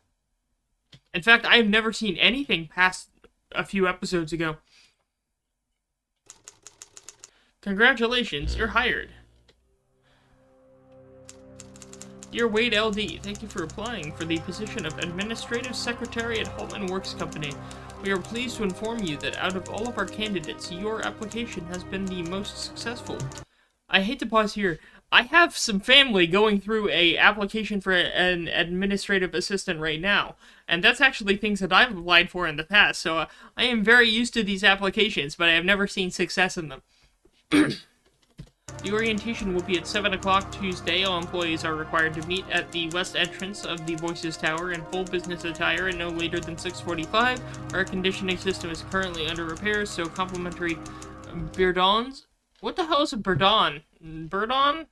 In fact, I have never seen anything past a few episodes ago. Congratulations, you're hired. Dear Wade LD, thank you for applying for the position of Administrative Secretary at Holman Works Company. We are pleased to inform you that out of all of our candidates, your application has been the most successful. I hate to pause here. I have some family going through a application for an administrative assistant right now, and that's actually things that I've applied for in the past, so I am very used to these applications, but I have never seen success in them. The orientation will be at 7 o'clock Tuesday. All employees are required to meet at the west entrance of the Voices Tower in full business attire and no later than 6:45. Our conditioning system is currently under repairs, so complimentary Birdons. What the hell is a Birdon? Birdon?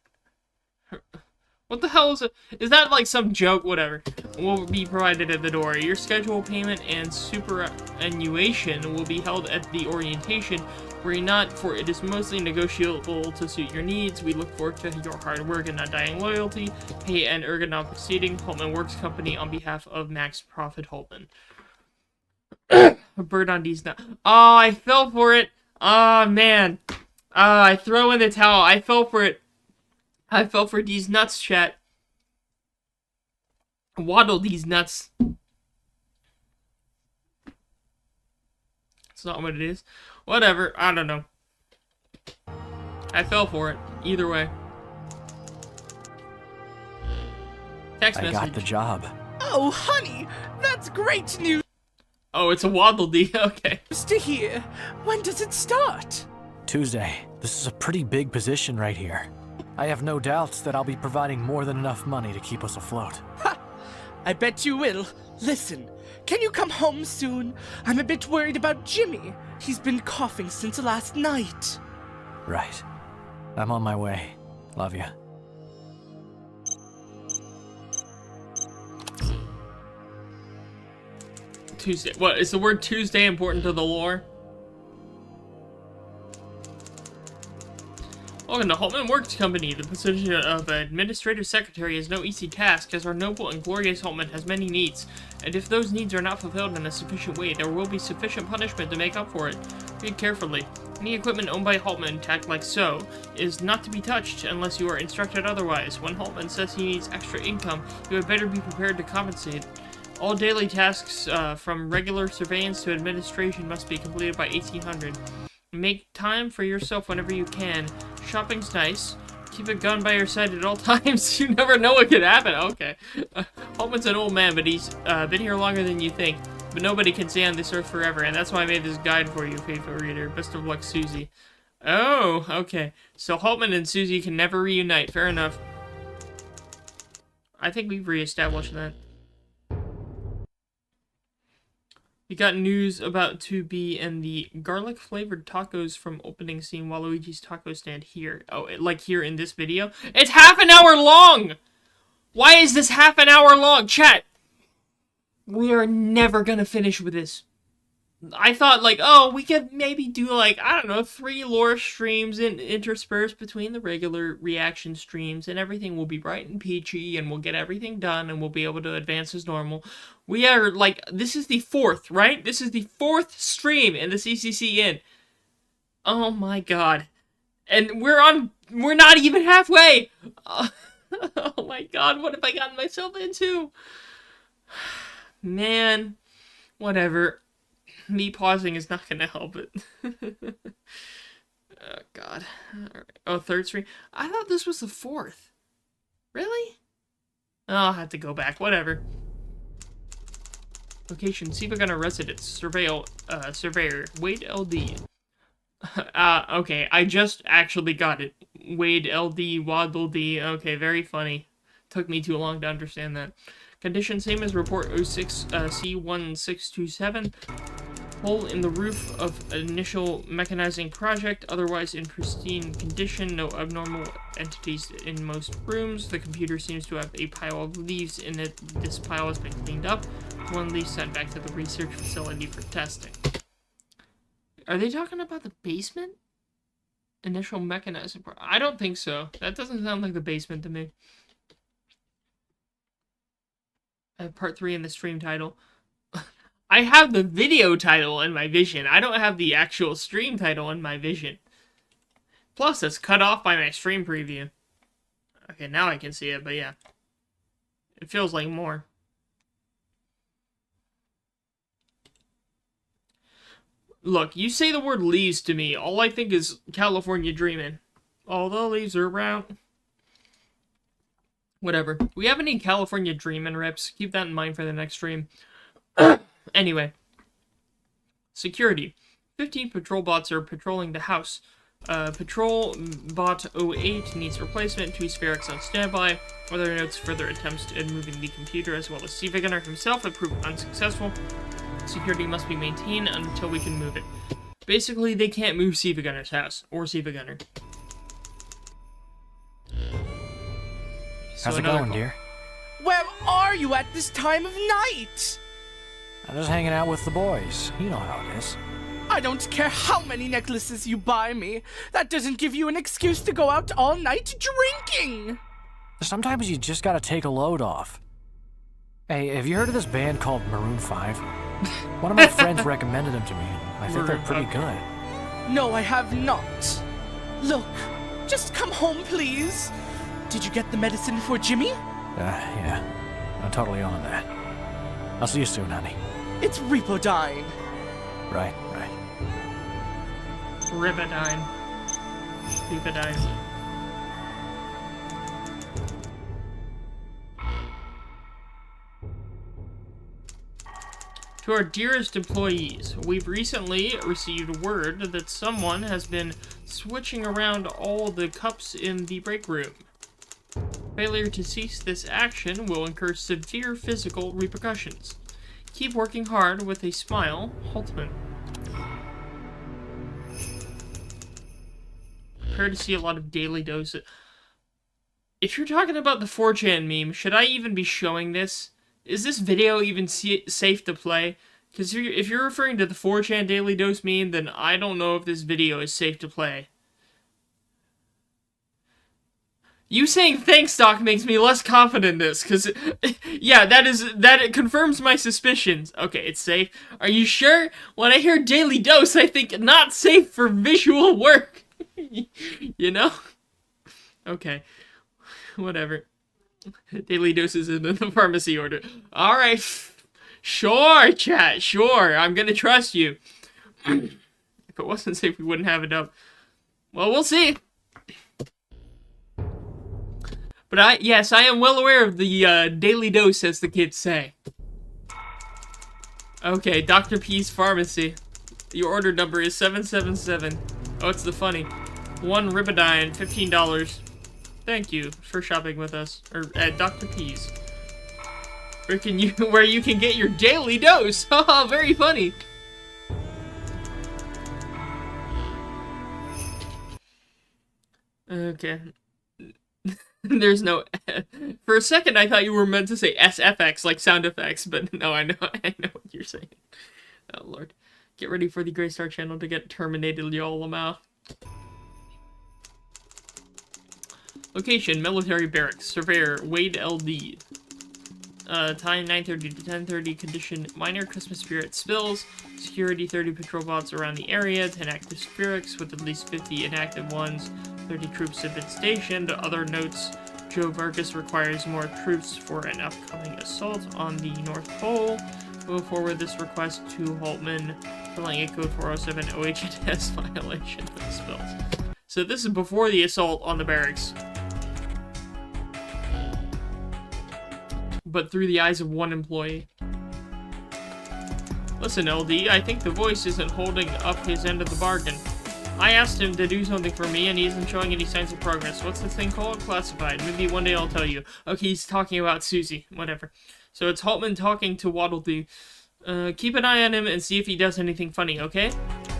What the hell is it? Is that like some joke? Whatever. Will be provided at the door. Your schedule, payment, and superannuation will be held at the orientation. Worry not, for it is mostly negotiable to suit your needs. We look forward to your hard work and undying loyalty. Pay and ergonomic seating. Holman Works Company on behalf of Max Profit Holman. A bird on these nuts. Oh, I fell for it. Oh, man. I throw in the towel. I fell for it. I fell for these nuts, chat. Waddle these nuts. It's not what it is. Whatever, I don't know. I fell for it. Either way. Text message. I got the job. Oh, honey, that's great news. Oh, it's a Waddle Dee. Okay. To hear. When does it start? Tuesday. This is a pretty big position right here. I have no doubts that I'll be providing more than enough money to keep us afloat. Ha! I bet you will. Listen, can you come home soon? I'm a bit worried about Jimmy. He's been coughing since last night. Right. I'm on my way. Love ya. Tuesday. What, is the word Tuesday important to the lore? Welcome to Haltman Works Company. The position of Administrative Secretary is no easy task, as our noble and glorious Haltman has many needs, and if those needs are not fulfilled in a sufficient way, there will be sufficient punishment to make up for it. Read carefully. Any equipment owned by Haltman, tagged like so, is not to be touched unless you are instructed otherwise. When Haltman says he needs extra income, you had better be prepared to compensate. All daily tasks, from regular surveillance to administration, must be completed by 1800. Make time for yourself whenever you can. Shopping's nice. Keep a gun by your side at all times. You never know what could happen. Okay. Haltman's an old man, but he's been here longer than you think. But nobody can stay on this earth forever, and that's why I made this guide for you, faithful reader. Best of luck, Susie. Oh, okay. So Haltman and Susie can never reunite. Fair enough. I think we've reestablished that. We got news about 2B and the garlic-flavored tacos from opening scene Waluigi's taco stand here. Oh, like here in this video? It's half an hour long! Why is this half an hour long? Chat! We are never gonna finish with this. I thought, like, oh, we could maybe do, like, I don't know, 3 lore streams interspersed between the regular reaction streams, and everything will be bright and peachy, and we'll get everything done, and we'll be able to advance as normal. We are, like, this is the 4th, right? This is the 4th stream in the CCC in. Oh my god. And we're not even halfway! Oh my god, what have I gotten myself into? Man, whatever. Me pausing is not gonna help it. Oh, God. Alright. Oh, 3rd stream? I thought this was the 4th. Really? Oh, I'll have to go back. Whatever. Location, SiIvagunner residence. Surveyor, Wade LD. Okay, I just actually got it. Wade LD, Waddle D. Okay, very funny. Took me too long to understand that. Condition same as report 06 C1627. Hole in the roof of initial mechanizing project, otherwise in pristine condition, no abnormal entities in most rooms. The computer seems to have a pile of leaves in it. This pile has been cleaned up. 1 leaf sent back to the research facility for testing. Are they talking about the basement? Initial mechanizing project? I don't think so. That doesn't sound like the basement to me. I have part 3 in the stream title. I have the video title in my vision. I don't have the actual stream title in my vision. Plus, it's cut off by my stream preview. Okay, now I can see it, but yeah. It feels like more. Look, you say the word leaves to me, all I think is California Dreamin'. All the leaves are brown. Whatever. Do we have any California Dreamin' rips? Keep that in mind for the next stream. Anyway. Security. 15 patrol bots are patrolling the house. Patrol bot 08 needs replacement. 2 Spherics on standby. Weather notes further attempts at moving the computer as well as SiIvagunner himself have proved unsuccessful. Security must be maintained until we can move it. Basically, they can't move SiIvagunner's house. Or SiIvagunner. How's it going, dear? Where are you at this time of night? I'm just hanging out with the boys. You know how it is. I don't care how many necklaces you buy me. That doesn't give you an excuse to go out all night drinking. Sometimes you just gotta take a load off. Hey, have you heard of this band called Maroon 5? One of my friends recommended them to me. I think they're pretty good. No, I have not. Look, just come home, please. Did you get the medicine for Jimmy? Yeah. I'm totally on that. I'll see you soon, honey. It's Ripodyne. Right. Ripodyne. To our dearest employees, we've recently received word that someone has been switching around all the cups in the break room. Failure to cease this action will incur severe physical repercussions. Keep working hard with a smile, Haltman. Prepare to see a lot of daily doses. If you're talking about the 4chan meme, should I even be showing this? Is this video even safe to play? Because if you're referring to the 4chan daily dose meme, then I don't know if this video is safe to play. You saying thanks, Doc, makes me less confident in this, because, yeah, that confirms my suspicions. Okay, it's safe. Are you sure? When I hear daily dose, I think not safe for visual work. You know? Okay. Whatever. Daily doses in the pharmacy order. Alright. Sure, chat. Sure. I'm gonna trust you. If it wasn't safe, we wouldn't have it up. Well, we'll see. But yes, I am well aware of the daily dose, as the kids say. Okay, Dr. P's Pharmacy. Your order number is 777. Oh, it's the funny. 1 Ribidine, $15. Thank you for shopping with us, or at Dr. P's. Where you can get your daily dose. Haha, very funny. Okay. There's no... For a second, I thought you were meant to say SFX, like sound effects, but no, I know what you're saying. Oh, Lord. Get ready for the Grey Star channel to get terminated, y'all. Location, military barracks. Surveyor, Wade LD. Time 9:30 to 10:30. Condition, minor Christmas spirit spills. Security, 30 patrol bots around the area. 10 active spirits with at least 50 inactive ones. 30 troops have been stationed. Other notes, Joe Vargas requires more troops for an upcoming assault on the North Pole. We'll forward this request to Holtman, filling a code 407 OHS violation of spills. So this is before the assault on the barracks. But through the eyes of one employee. Listen, LD, I think the voice isn't holding up his end of the bargain. I asked him to do something for me, and he isn't showing any signs of progress. What's this thing called? Classified. Maybe one day I'll tell you. Okay, he's talking about Susie. Whatever. So it's Holtman talking to Waddledee. Keep an eye on him and see if he does anything funny, okay?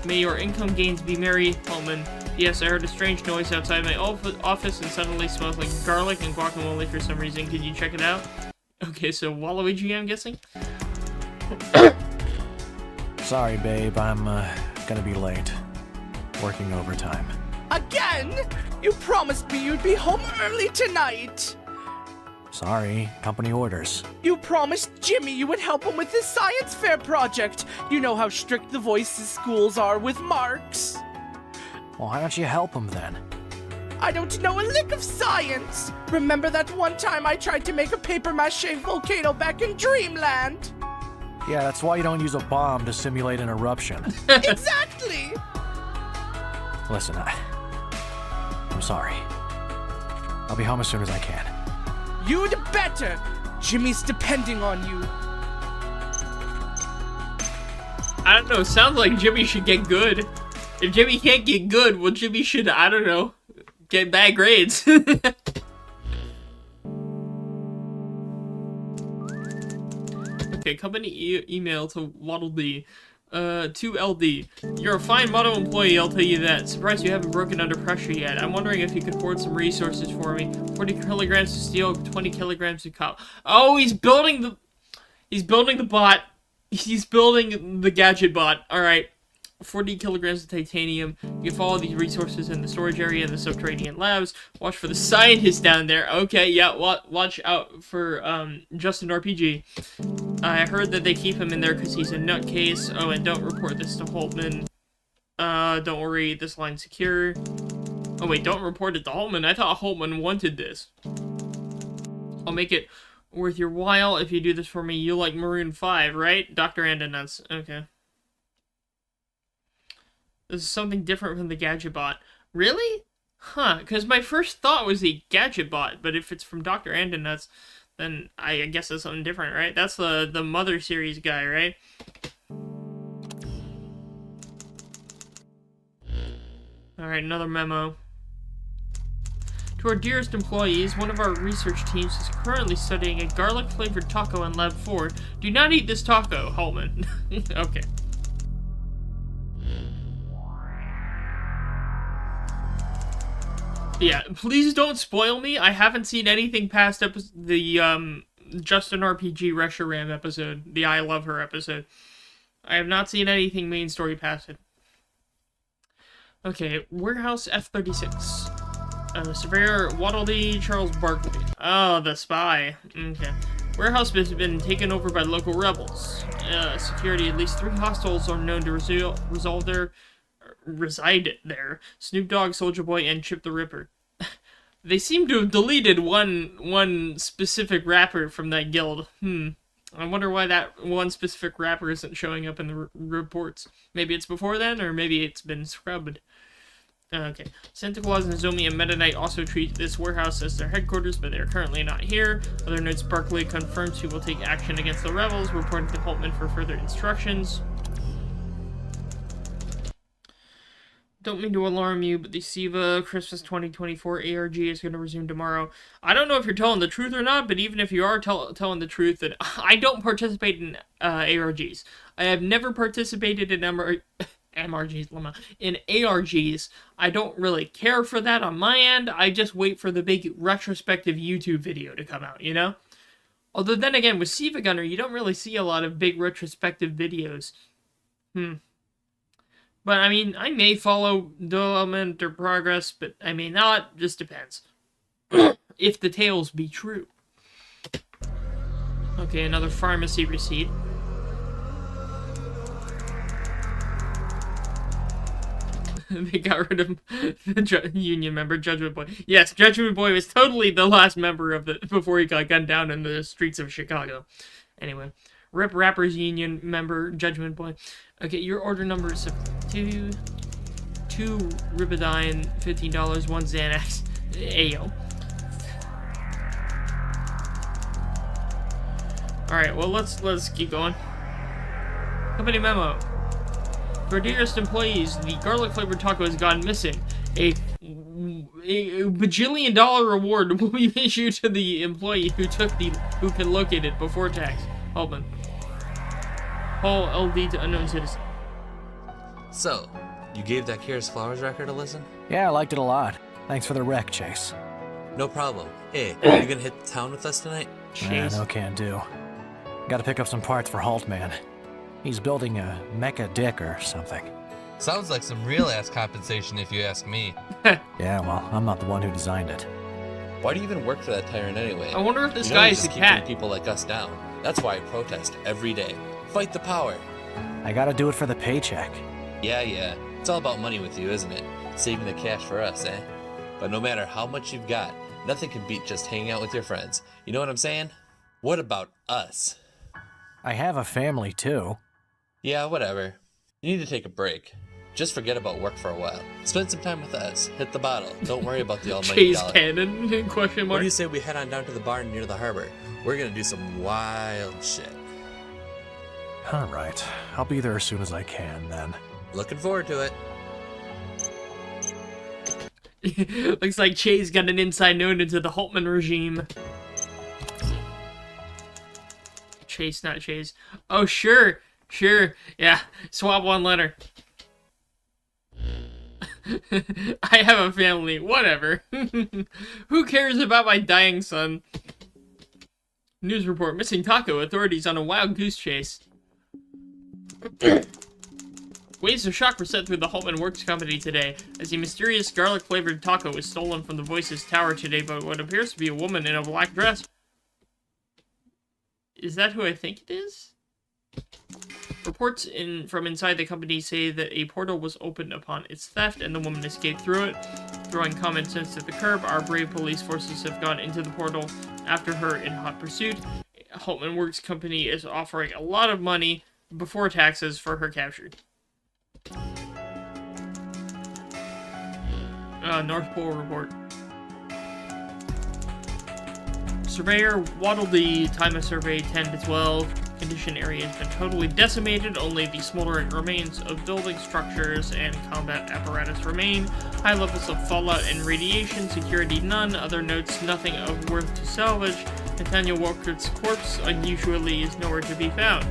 May your income gains be merry, Holtman. Yes, I heard a strange noise outside my office and suddenly smells like garlic and guacamole for some reason. Could you check it out? Okay, so Waluigi, I'm guessing? Sorry, babe. I'm gonna be late. Working overtime. Again? You promised me you'd be home early tonight. Sorry, company orders. You promised Jimmy you would help him with his science fair project. You know how strict the voices schools are with marks. Well, why don't you help him then? I don't know a lick of science. Remember that one time I tried to make a paper mache volcano back in Dreamland? Yeah, that's why you don't use a bomb to simulate an eruption. Exactly! Listen, I'm sorry. I'll be home as soon as I can. You'd better! Jimmy's depending on you. I don't know, sounds like Jimmy should get good. If Jimmy can't get good, well, Jimmy should, I don't know, get bad grades. Okay, company email to Waddledee. To LD. You're a fine motto employee, I'll tell you that. Surprised you haven't broken under pressure yet. I'm wondering if you could forward some resources for me. 40 kilograms of steel, 20 kilograms of copper. Oh, he's building the bot. He's building the gadget bot. Alright. 40 kilograms of titanium. You can follow these resources in the storage area in the subterranean labs. Watch for the scientists down there. Okay, yeah, watch out for Justin RPG. I heard that they keep him in there because he's a nutcase. Oh, and don't report this to Holtman. Don't worry, this line's secure. Oh wait, don't report it to Holtman. I thought Holtman wanted this. I'll make it worth your while if you do this for me. You like Maroon 5, right? Dr. Andonuts. Okay. This is something different from the gadget bot. Really? Huh, because my first thought was the gadget bot, but if it's from Dr. Andonuts, then I guess it's something different, right? That's the Mother series guy, right? Alright, another memo. To our dearest employees, one of our research teams is currently studying a garlic-flavored taco in Lab 4. Do not eat this taco, Holtman. Okay. Yeah, please don't spoil me. I haven't seen anything past the Justin RPG Reshiram episode, the I Love Her episode. I have not seen anything main story past it. Okay, Warehouse F-36. Surveyor Waddle Charles Barkley. Oh, the spy. Okay. Warehouse has been taken over by local rebels. Security, at least 3 hostiles are known to reside there. Snoop Dogg, Soulja Boy, and Chip the Ripper. They seem to have deleted one specific rapper from that guild. I wonder why that one specific rapper isn't showing up in the reports. Maybe it's before then, or maybe it's been scrubbed. Okay. Santa Claus, Nozomi, and Meta Knight also treat this warehouse as their headquarters, but they are currently not here. Other notes, Barkley confirms he will take action against the rebels, reporting to Holtman for further instructions. Don't mean to alarm you, but the SiIva Christmas 2024 ARG is going to resume tomorrow. I don't know if you're telling the truth or not, but even if you are telling the truth, then I don't participate in ARGs. I have never participated in MRGs, in ARGs. I don't really care for that on my end. I just wait for the big retrospective YouTube video to come out, you know? Although then again, with SiIvagunner, you don't really see a lot of big retrospective videos. But, I mean, I may follow development or progress, but I may not. Just depends. If the tales be true. Okay, another pharmacy receipt. They got rid of the union member, Judgment Boy. Yes, Judgment Boy was totally the last member of the before he got gunned down in the streets of Chicago. Anyway, Rip Rappers Union member, Judgment Boy. Okay, your order number is 2 Ribidine, $15, 1 Xanax. Ayo. Alright, well let's keep going. Company memo. For dearest employees, the garlic flavored taco has gone missing. A bajillion-dollar reward will be issued to the employee who can locate it before tax. Holtman. Paul LD to unknown citizen. So, you gave that Kira's Flowers record a listen? Yeah, I liked it a lot. Thanks for the wreck, Chase. No problem. Hey, are you gonna hit town with us tonight? No can do. Gotta pick up some parts for Haltman. He's building a mecha dick or something. Sounds like some real-ass compensation if you ask me. Yeah, well, I'm not the one who designed it. Why do you even work for that tyrant anyway? I wonder if this guy is a cat. Keeping people like us down. That's why I protest every day. Fight the power. I gotta do it for the paycheck. Yeah. It's all about money with you, isn't it? Saving the cash for us, eh? But no matter how much you've got, nothing can beat just hanging out with your friends. You know what I'm saying? What about us? I have a family, too. Yeah, whatever. You need to take a break. Just forget about work for a while. Spend some time with us. Hit the bottle. Don't worry about the almighty Chase dollar. Cannon? Question mark. What do you say we head on down to the barn near the harbor? We're gonna do some wild shit. Alright. I'll be there as soon as I can, then. Looking forward to it. Looks like Chase got an inside note into the Holtman regime. Chase, not Chase. Oh, sure. Yeah, swap one letter. I have a family. Whatever. Who cares about my dying son? News report. Missing taco. Authorities on a wild goose chase. Waves of shock were set through the Holtman Works Company today, as a mysterious garlic-flavored taco was stolen from the Voices Tower today by what appears to be a woman in a black dress. Is that who I think it is? Reports from inside the company say that a portal was opened upon its theft and the woman escaped through it. Throwing common sense to the curb, our brave police forces have gone into the portal after her in hot pursuit. Holtman Works Company is offering a lot of money before taxes for her capture. North Pole report. Surveyor waddled the time of survey 10 to 12. Condition area has been totally decimated. Only the smoldering remains of building structures and combat apparatus remain. High levels of fallout and radiation. Security none. Other notes, nothing of worth to salvage. Nathaniel Walker's corpse, unusually, is nowhere to be found.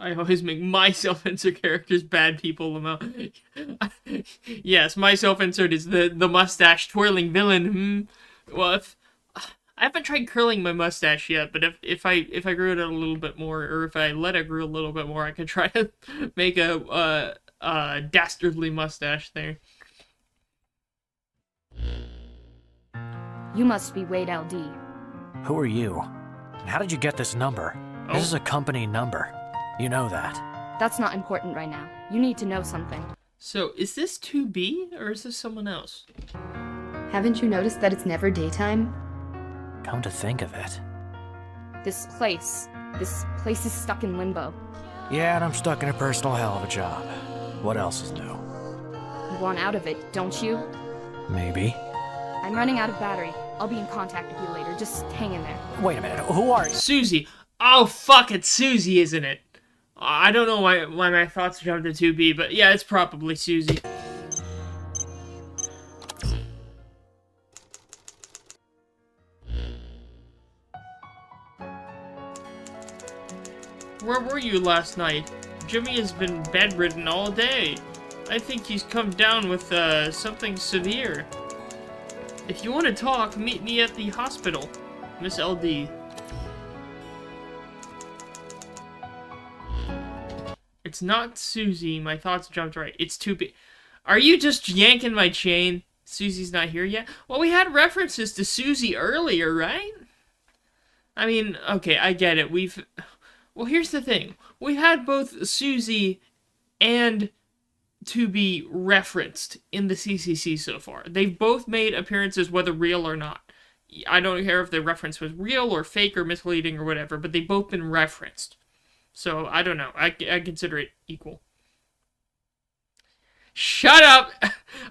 I always make my self-insert characters bad people, Lamo. Yes, my self-insert is the mustache twirling villain. Well, if I haven't tried curling my mustache yet, but if I grew it a little bit more, or if I let it grow a little bit more, I could try to make a dastardly mustache there. You must be Wade LD. Who are you? And how did you get this number? Oh. This is a company number. You know that. That's not important right now. You need to know something. So, is this 2B, or is this someone else? Haven't you noticed that it's never daytime? Come to think of it. This place is stuck in limbo. Yeah, and I'm stuck in a personal hell of a job. What else is new? You want out of it, don't you? Maybe. I'm running out of battery. I'll be in contact with you later. Just hang in there. Wait a minute. Who are you? Susie. Oh, fuck, it's Susie, isn't it? I don't know why my thoughts jumped to 2B, but yeah, it's probably Susie. Where were you last night? Jimmy has been bedridden all day. I think he's come down with something severe. If you want to talk, meet me at the hospital. Miss LD. It's not Susie. My thoughts jumped right. It's 2B. Are you just yanking my chain? Susie's not here yet? Well, we had references to Susie earlier, right? I mean, okay, I get it. Well, here's the thing. We've had both Susie and 2B referenced in the CCC so far. They've both made appearances, whether real or not. I don't care if the reference was real or fake or misleading or whatever, but they've both been referenced. So, I don't know. I consider it equal. Shut up!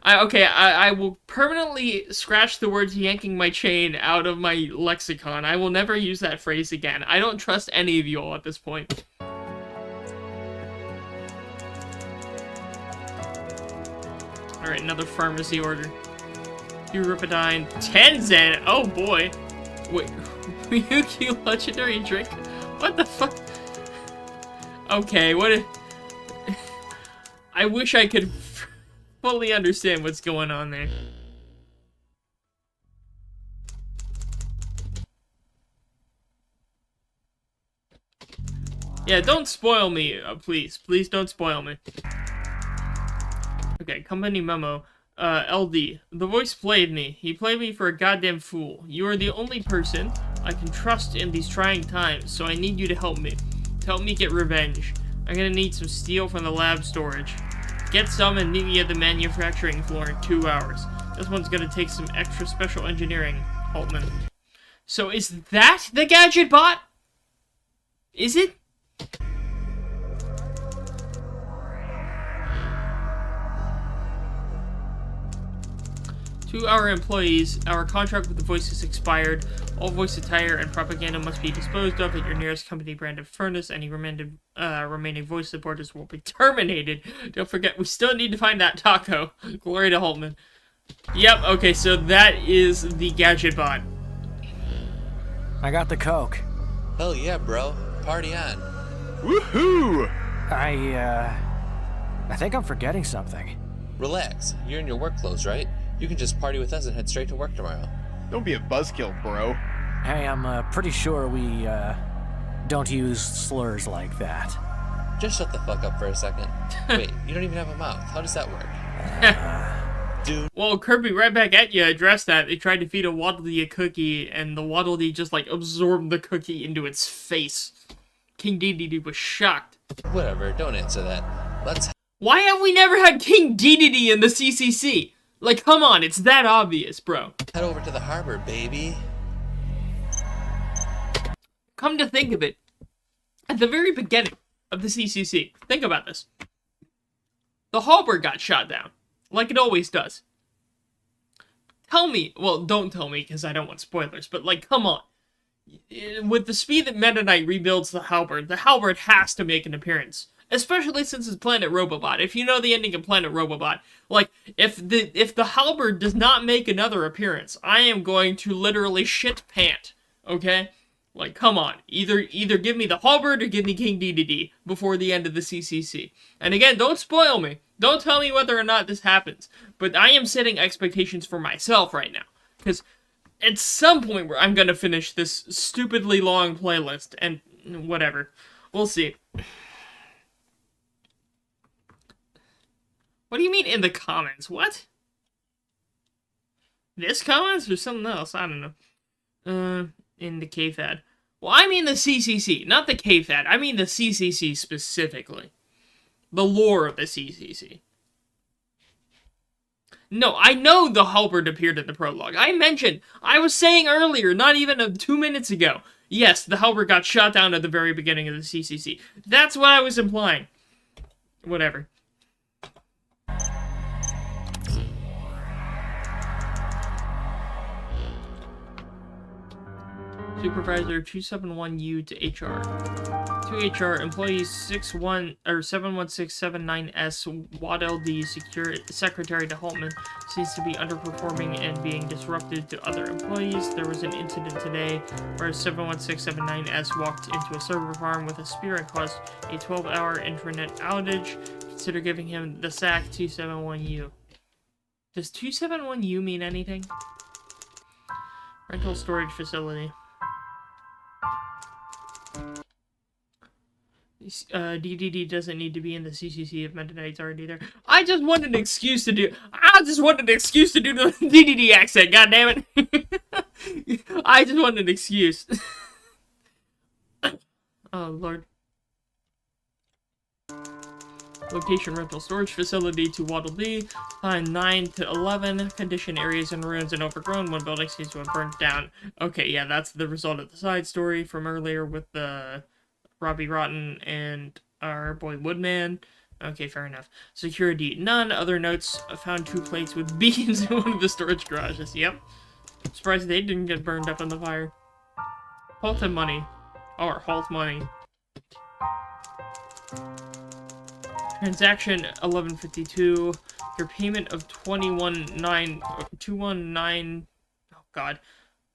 I will permanently scratch the words yanking my chain out of my lexicon. I will never use that phrase again. I don't trust any of you all at this point. Alright, another pharmacy order. Euripidine, 10 Zen! Oh boy! Wait, Ryukyu legendary drink? What the fuck? Okay, I wish I could fully understand what's going on there. Yeah, don't spoil me, please. Please don't spoil me. Okay, company memo. LD. The voice played me. He played me for a goddamn fool. You are the only person I can trust in these trying times, so I need you to help me. To help me get revenge. I'm gonna need some steel from the lab storage. Get some and meet me at the manufacturing floor in 2 hours. This one's gonna take some extra special engineering, Altman. So is that the gadget bot? Is it? To our employees, our contract with the voice has expired. All voice attire and propaganda must be disposed of at your nearest company branded furnace. Any remaining voice supporters will be terminated. Don't forget, we still need to find that taco. Glory to Holtman. Yep, okay, so that is the gadget bot. I got the Coke. Hell yeah, bro. Party on. Woohoo! I think I'm forgetting something. Relax. You're in your work clothes, right? You can just party with us and head straight to work tomorrow. Don't be a buzzkill, bro. Hey, I'm pretty sure we don't use slurs like that. Just shut the fuck up for a second. Wait, you don't even have a mouth. How does that work? Dude. Well, Kirby, right back at you, addressed that. They tried to feed a Waddle Dee a cookie, and the Waddle Dee just, like, absorbed the cookie into its face. King Dedede was shocked. Whatever, don't answer that. Let's... Why have we never had King Dedede in the CCC? Like, come on, it's that obvious, bro. Head over to the harbor, baby. Come to think of it, at the very beginning of the CCC, think about this. The Halberd got shot down, like it always does. Tell me, well, don't tell me, because I don't want spoilers, but, like, come on. With the speed that Meta Knight rebuilds the Halberd has to make an appearance. Especially since it's Planet Robobot. If you know the ending of Planet Robobot, like, if the Halberd does not make another appearance, I am going to literally shit pant, okay? Like, come on. Either give me the halberd or give me King DDD before the end of the CCC. And again, don't spoil me. Don't tell me whether or not this happens. But I am setting expectations for myself right now. Because at some point where I'm gonna finish this stupidly long playlist and whatever. We'll see. What do you mean in the comments? What? This comments or something else? I don't know. In the KFAD. Well, I mean the CCC, not the KFAD. I mean the CCC specifically. The lore of the CCC. No, I know the halberd appeared in the prologue. I was saying earlier, not even 2 minutes ago. Yes, the halberd got shot down at the very beginning of the CCC. That's what I was implying. Whatever. Supervisor 271U to HR. To HR, employee 71679S Waddell D secretary to Holtman seems to be underperforming and being disrupted to other employees. There was an incident today where 71679S walked into a server farm with a spear and caused a 12-hour intranet outage. Consider giving him the sack 271U. Does 271U mean anything? Rental storage facility. DDD doesn't need to be in the CCC if Meta Knight's already there. I just wanted an excuse to do the DDD accent, goddammit. I just wanted an excuse. Oh, Lord. Location rental storage facility to Waddle D. Time 9 to 11. Condition areas in ruins and overgrown. One building seems to have burnt down. Okay, yeah, that's the result of the side story from earlier with the Robbie Rotten and our boy Woodman. Okay, fair enough. Security, none. Other notes, found 2 plates with beans in one of the storage garages. Yep. Surprised they didn't get burned up in the fire. Halt and money. Or halt money. Transaction 1152. Your payment of 219. Oh god.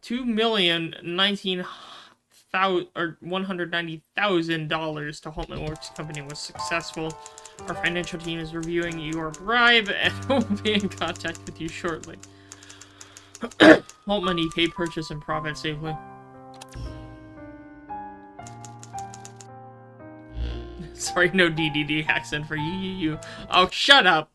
$2,019,190,000 to Holtman Works Company was successful. Our financial team is reviewing your bribe and will be in contact with you shortly. Holtman EP purchase and profit safely. Sorry, no DDD accent for you. Oh, shut up!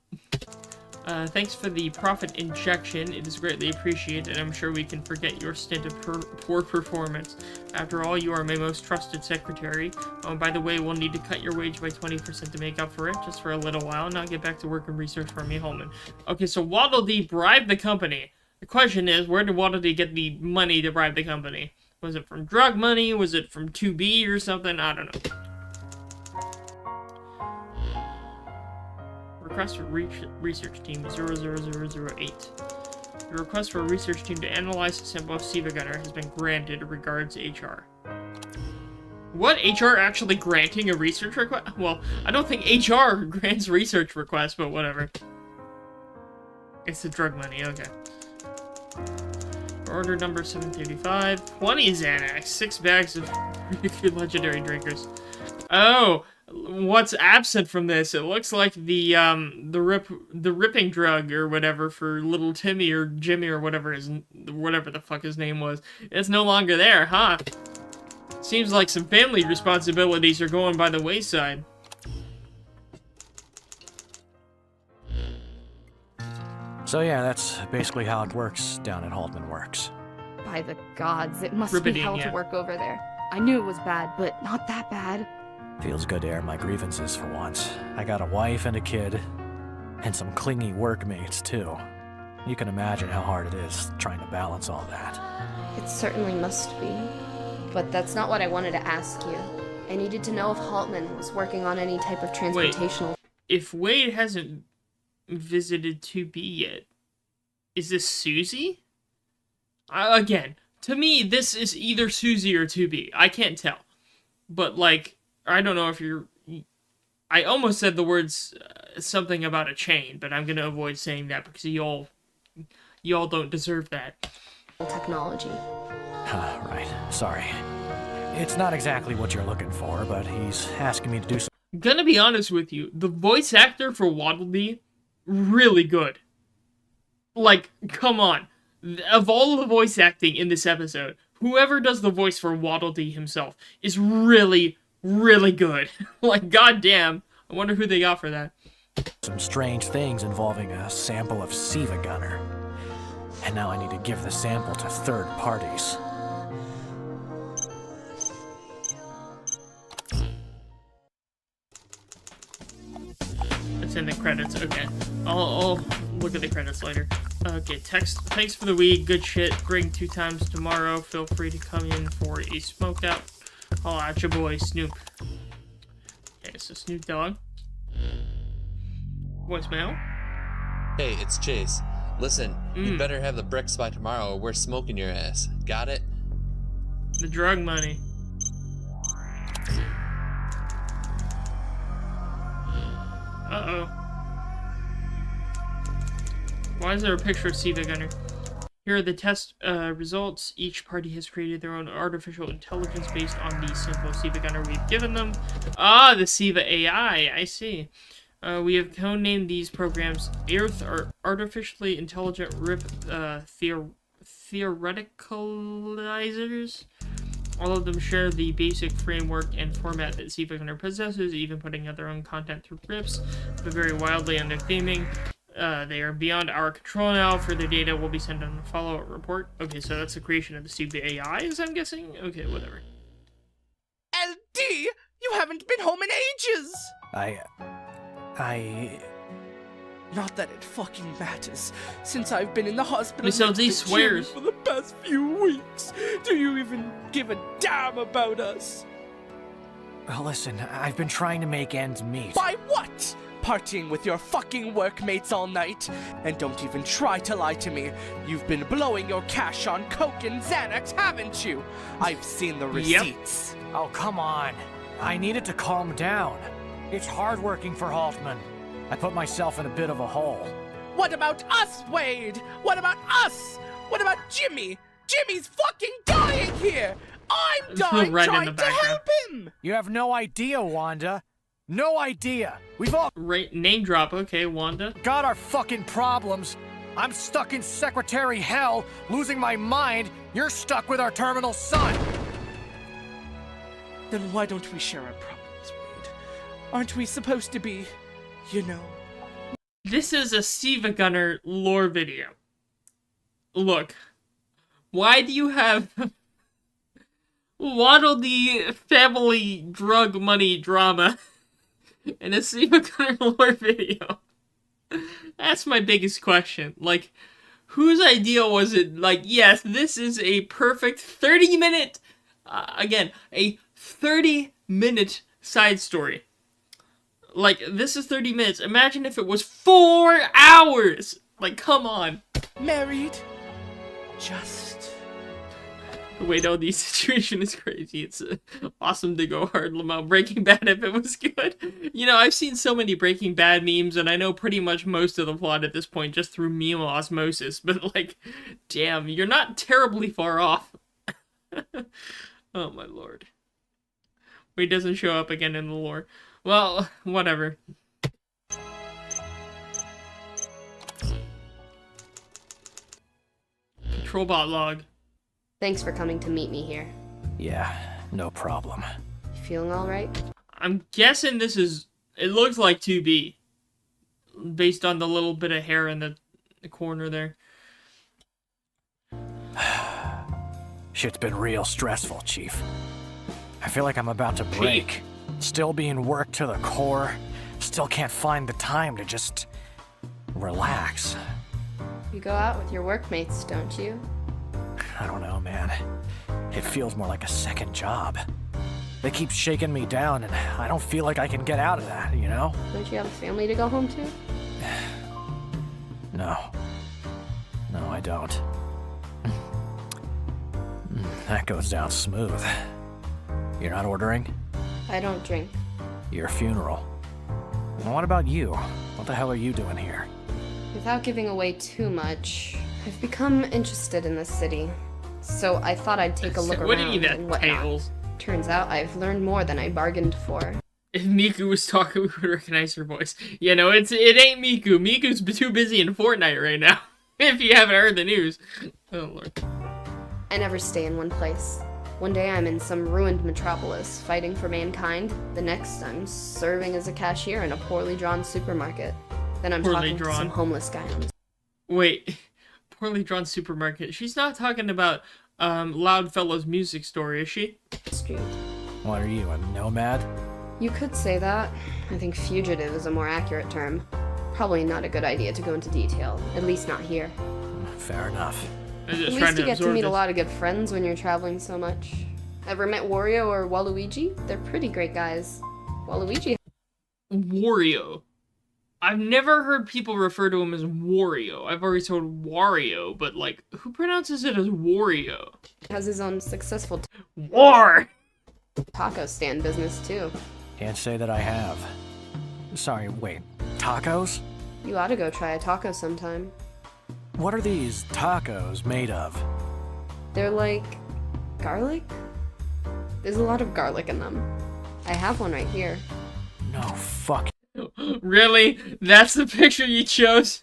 Thanks for the profit injection. It is greatly appreciated. I'm sure we can forget your stint of poor performance. After all, you are my most trusted secretary. Oh, by the way, we'll need to cut your wage by 20% to make up for it, just for a little while. Now get back to work and research for me, Holman. Okay, so Waddle Dee bribed the company. The question is, where did Waddle Dee get the money to bribe the company? Was it from drug money? Was it from 2B or something? I don't know. Request for research team 00008. The request for a research team to analyze the sample of SiIvagunner has been granted. Regards, HR. What? HR actually granting a research request? Well, I don't think HR grants research requests, but whatever. It's the drug money, okay. Order number 735. 20 Xanax. 6 bags of legendary drinkers. Oh! What's absent from this? It looks like the ripping drug or whatever for little Timmy or Jimmy or whatever the fuck his name was. It's no longer there, huh? Seems like some family responsibilities are going by the wayside. So yeah, that's basically how it works down at Haltman Works. By the gods, it must Riveting, be hell to work over there. I knew it was bad, but not that bad. Feels good to air my grievances for once. I got a wife and a kid, and some clingy workmates too. You can imagine how hard it is trying to balance all that. It certainly must be. But that's not what I wanted to ask you. I needed to know if Haltman was working on any type of transportational... Wait, if Wade hasn't visited 2B yet, is this Susie? Again, to me, this is either Susie or 2B. I can't tell. But, like... I don't know if you're... I almost said the words something about a chain, but I'm gonna avoid saying that because y'all don't deserve that. Technology. Right. Sorry. It's not exactly what you're looking for, but he's asking me to do something. Gonna be honest with you, the voice actor for Waddle Dee, really good. Like, come on. Of all the voice acting in this episode, whoever does the voice for Waddle Dee himself is really, really good. Like, goddamn. I wonder who they got for that. Some strange things involving a sample of SiIvagunner. And now I need to give the sample to third parties. It's in the credits, okay. I'll look at the credits later. Okay, text. Thanks for the weed, good shit. Bring 2 times tomorrow. Feel free to come in for a smoke out. Holla at your boy, Snoop. Okay, so Snoop Dogg. Voicemail. Hey, it's Chase. Listen, you better have the bricks by tomorrow or we're smoking your ass. Got it? The drug money. Uh-oh. Why is there a picture of SiIvagunner? Here are the test results. Each party has created their own artificial intelligence based on the simple SiIvagunner we've given them. Ah, the Siva AI, I see. We have codenamed these programs Earth or Artificially Intelligent Theoreticalizers. All of them share the basic framework and format that SiIvagunner possesses, even putting out their own content through rips, but vary wildly on their theming. They are beyond our control now. Further data will be sent on a follow-up report. Okay, so that's the creation of the Siva AIs, I'm guessing? Okay, whatever. LD, you haven't been home in ages! Not that it fucking matters. Since I've been in the hospital Miss LD swears for the past few weeks, do you even give a damn about us? Well, listen, I've been trying to make ends meet. By what? Partying with your fucking workmates all night? And don't even try to lie to me. You've been blowing your cash on Coke and Xanax, haven't you? I've seen the receipts. Yep. Oh, come on. I needed to calm down. It's hard working for Haltman. I put myself in a bit of a hole. What about us, Wade? What about us? What about Jimmy? Jimmy's fucking dying here! I'm dying right trying to help him! You have no idea, Wanda. No idea. We've all... Name drop, okay, Wanda. Got our fucking problems. I'm stuck in secretary hell, losing my mind. You're stuck with our terminal son. Then why don't we share our problems, Wade? Aren't we supposed to be, you know? This is a SiIvagunner lore video. Look. Why do you have Waddle the family drug money drama in a SiIvagunner lore video? That's my biggest question. Like, whose idea was it? Like, yes, this is a perfect 30-minute, again, a 30-minute side story. Like, this is 30 minutes. Imagine if it was 4 hours! Like, come on. Married. Just... The Wade LD situation is crazy. It's awesome to go hard about Breaking Bad if it was good. You know, I've seen so many Breaking Bad memes, and I know pretty much most of the plot at this point just through meme osmosis. But, like, damn, you're not terribly far off. Oh, my lord. Wade doesn't show up again in the lore. Well, whatever. Controlbot log. Thanks for coming to meet me here. Yeah, no problem. You feeling alright? I'm guessing this is... It looks like 2B. Based on the little bit of hair in the corner there. Shit's been real stressful, Chief. I feel like I'm about to break. Still being worked to the core. Still can't find the time to just... relax. You go out with your workmates, don't you? I don't know, man. It feels more like a second job. They keep shaking me down, and I don't feel like I can get out of that, you know? Don't you have a family to go home to? No. No, I don't. That goes down smooth. You're not ordering? I don't drink. Your funeral. And what about you? What the hell are you doing here? Without giving away too much, I've become interested in this city. So I thought I'd take a look around and whatnot. Turns out I've learned more than I bargained for. If Miku was talking, we would recognize her voice. You know, it ain't Miku. Miku's too busy in Fortnite right now. If you haven't heard the news. Oh, Lord. I never stay in one place. One day I'm in some ruined metropolis, fighting for mankind. The next I'm serving as a cashier in a poorly drawn supermarket. Then I'm talking to some homeless guy on... Wait. Poorly drawn supermarket. She's not talking about Loudfellow's music store, is she? Street. What are you, a nomad? You could say that. I think fugitive is a more accurate term. Probably not a good idea to go into detail, at least not here. Fair enough. At least you get to meet a lot of good friends when you're traveling so much. Ever met Wario or Waluigi? They're pretty great guys. Waluigi... Wario. I've never heard people refer to him as Wario. I've always heard Wario, but like, who pronounces it as Wario? Has his own successful... War! Taco stand business too. Can't say that I have. Sorry, wait. Tacos? You ought to go try a taco sometime. What are these tacos made of? They're like... garlic? There's a lot of garlic in them. I have one right here. No, fuck. Really? That's the picture you chose?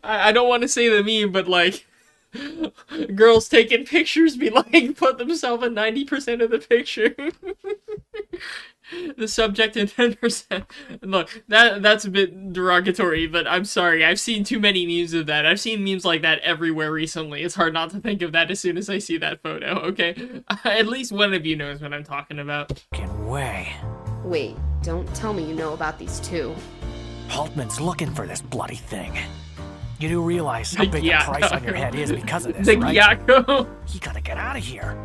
I don't want to say the meme, but like... girls taking pictures be like, put themselves in 90% of the picture. The subject in 10%. Look, that's a bit derogatory, but I'm sorry. I've seen too many memes of that. I've seen memes like that everywhere recently. It's hard not to think of that as soon as I see that photo, okay? At least one of you knows what I'm talking about. Fucking way. Wait, don't tell me you know about these two. Haltman's looking for this bloody thing. You do realize how big the price on your head is because of this, right? Yakko. You gotta get out of here.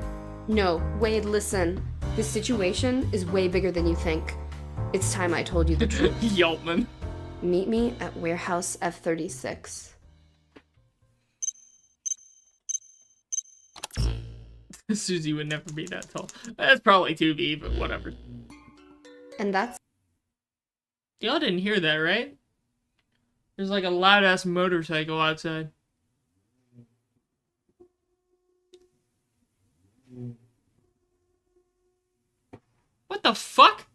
No, Wade, listen. This situation is way bigger than you think. It's time I told you the truth. Yeltman. Meet me at Warehouse F36. Susie would never be that tall. That's probably 2B, but whatever. And that's... Y'all didn't hear that, right? There's like a loud-ass motorcycle outside. What the fuck?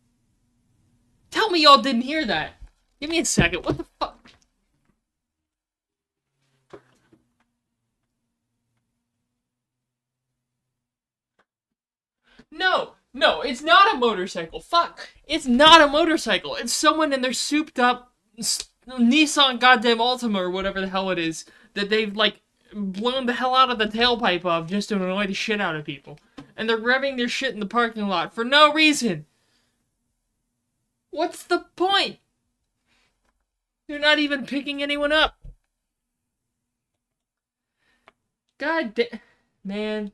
Tell me y'all didn't hear that. Give me a second. What the fuck? No, it's not a motorcycle. Fuck. It's not a motorcycle. It's someone in their souped up Nissan goddamn Altima or whatever the hell it is that they've like blown the hell out of the tailpipe of just to annoy the shit out of people. And they're revving their shit in the parking lot for no reason. What's the point? They're not even picking anyone up. God damn. Man.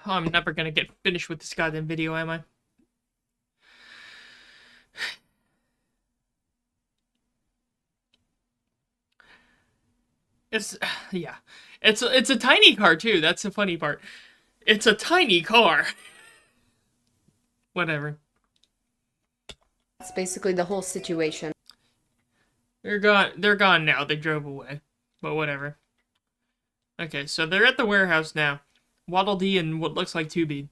I'm never gonna get finished with this goddamn video, am I? It's a tiny car too. That's the funny part. It's a tiny car. Whatever. That's basically the whole situation. They're gone now. They drove away. But whatever. Okay, so they're at the warehouse now. Waddle Dee and what looks like 2B.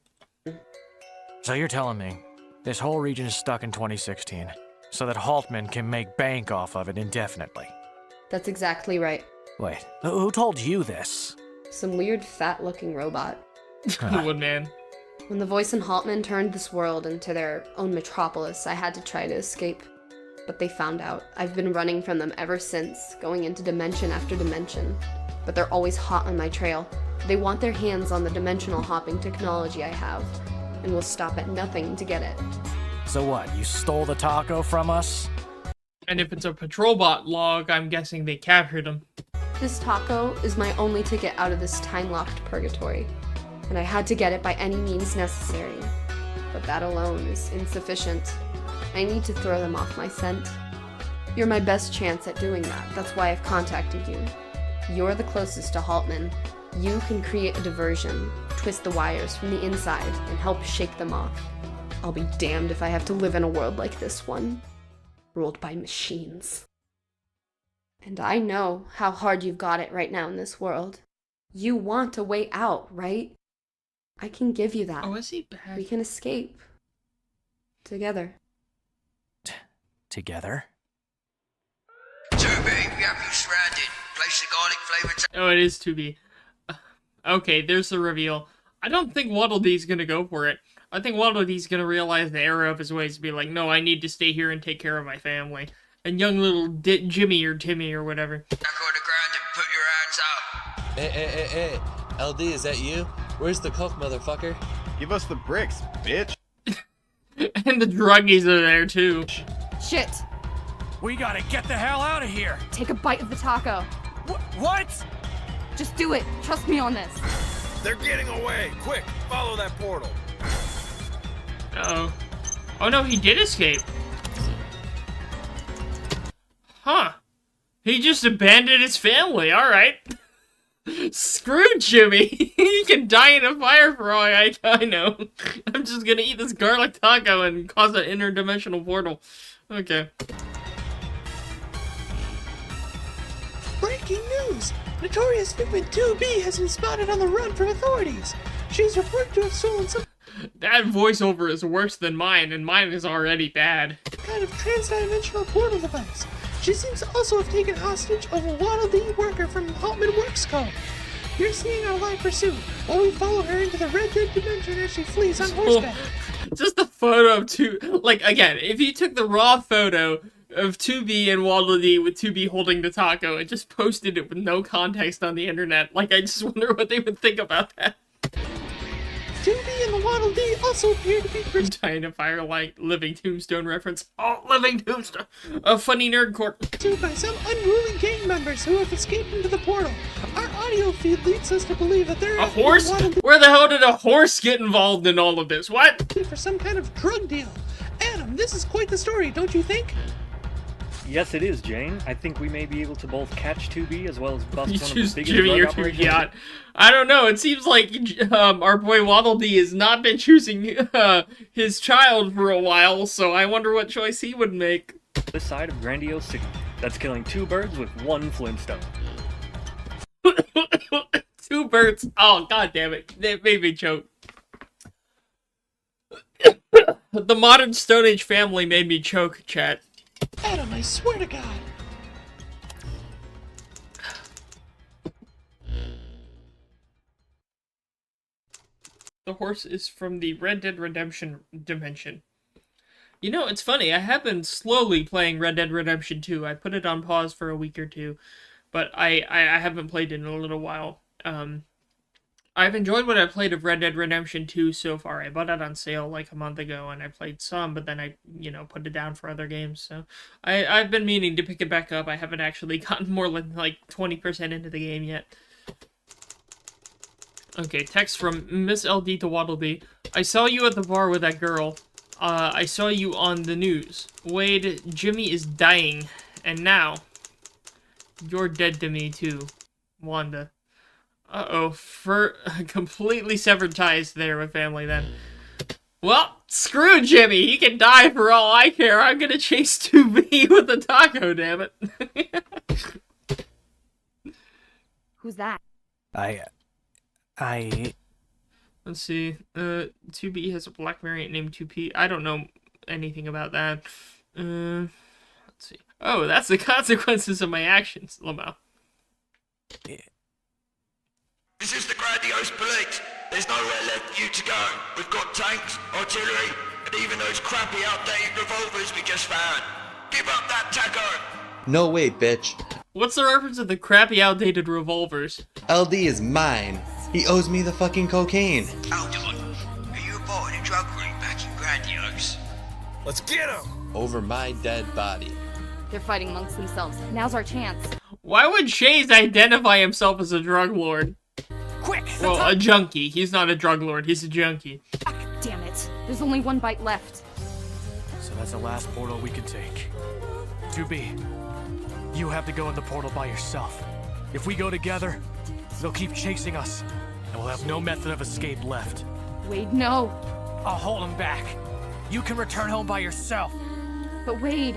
So you're telling me this whole region is stuck in 2016 so that Haltman can make bank off of it indefinitely? That's exactly right. Wait, who told you this? Some weird fat-looking robot. The Woodman. When the voice in Haltman turned this world into their own metropolis, I had to try to escape. But they found out. I've been running from them ever since, going into dimension after dimension. But they're always hot on my trail. They want their hands on the dimensional hopping technology I have, and will stop at nothing to get it. So what, you stole the taco from us? And if it's a patrolbot log, I'm guessing they captured him. This taco is my only ticket out of this time-locked purgatory, and I had to get it by any means necessary. But that alone is insufficient. I need to throw them off my scent. You're my best chance at doing that. That's why I've contacted you. You're the closest to Haltman. You can create a diversion, twist the wires from the inside, and help shake them off. I'll be damned if I have to live in a world like this one, ruled by machines. And I know how hard you've got it right now in this world. You want a way out, right? I can give you that. Oh, is he bad? We can escape. Together. Together? Oh, it is 2B. Okay, there's the reveal. I don't think Waddle Dee's gonna go for it. I think Waddle Dee's gonna realize the error of his ways to be like, no, I need to stay here and take care of my family. And young little Jimmy or Timmy or whatever. Hey, LD, is that you? Where's the coke, motherfucker? Give us the bricks, bitch. And the druggies are there too. Shit. We gotta get the hell out of here. Take a bite of the taco. What? Just do it. Trust me on this. They're getting away. Quick, follow that portal. Uh-oh. Oh no, he did escape. Huh. He just abandoned his family, alright. Screw Jimmy. He can die in a fire for all I know. I'm just gonna eat this garlic taco and cause an interdimensional portal. Okay. Breaking news! Notorious Figment 2B has been spotted on the run from authorities. She's reported to have stolen some That voiceover is worse than mine, and mine is already bad. kind of transdimensional portal device. She seems to also have taken hostage of a Waddle Dee worker from Altman Works Co. You're seeing our live pursuit while we follow her into the Red Dead dimension as she flees on horseback. Just a photo of two, like, again, if you took the raw photo of 2B and Waddle Dee with 2B holding the taco and just posted it with no context on the internet, like, I just wonder what they would think about that. 2B and the Waddle Dee also appear to be Dying of Firelight, Living Tombstone reference. Oh, Living Tombstone! A funny nerd court. pursued by some unruly gang members who have escaped into the portal. Our audio feed leads us to believe that they're A horse? Where the hell did a horse get involved in all of this? What? for some kind of drug deal. Adam, this is quite the story, don't you think? Yes, it is, Jane. I think we may be able to both catch 2B as well as bust You one of choose the biggest Jimmy or drug operations. yacht. I don't know. It seems like our boy Waddle Dee has not been choosing his child for a while, so I wonder what choice he would make. This side of Grandiose City. That's killing two birds with one Flintstone. Two birds. Oh, god damn it. That made me choke. The modern Stone Age family made me choke, chat. Adam, I swear to God. The horse is from the Red Dead Redemption dimension. You know, it's funny, I have been slowly playing Red Dead Redemption 2. I put it on pause for a week or two, but I haven't played it in a little while. I've enjoyed what I've played of Red Dead Redemption 2 so far. I bought it on sale like a month ago, and I played some, but then I, put it down for other games, so I've been meaning to pick it back up. I haven't actually gotten more than, 20% into the game yet. Okay, text from Miss LD to Waddle Dee. I saw you at the bar with that girl. I saw you on the news. Wade, Jimmy is dying, and now you're dead to me too, Wanda. Uh-oh, for completely severed ties there with family then. Well, screw Jimmy. He can die for all I care. I'm gonna chase 2B with a taco, damn it. Who's that? Let's see. 2B has a black variant named 2P. I don't know anything about that. Let's see. Oh, that's the consequences of my actions, Lamau. This is the Grandiose Police. There's nowhere left for you to go. We've got tanks, artillery, and even those crappy outdated revolvers we just found. Give up that taco! No way, bitch. What's the reference to the crappy outdated revolvers? LD is mine. He owes me the fucking cocaine. Hold on. Are you a part of the drug ring back in Grandiose? Let's get him! Over my dead body. They're fighting amongst themselves. Now's our chance. Why would Shays identify himself as a drug lord? Quick! Well, a junkie. He's not a drug lord, he's a junkie. Damn it. There's only one bite left. So that's the last portal we can take. 2B, you have to go in the portal by yourself. If we go together, they'll keep chasing us, and we'll have no method of escape left. Wade, no. I'll hold him back. You can return home by yourself. But Wade...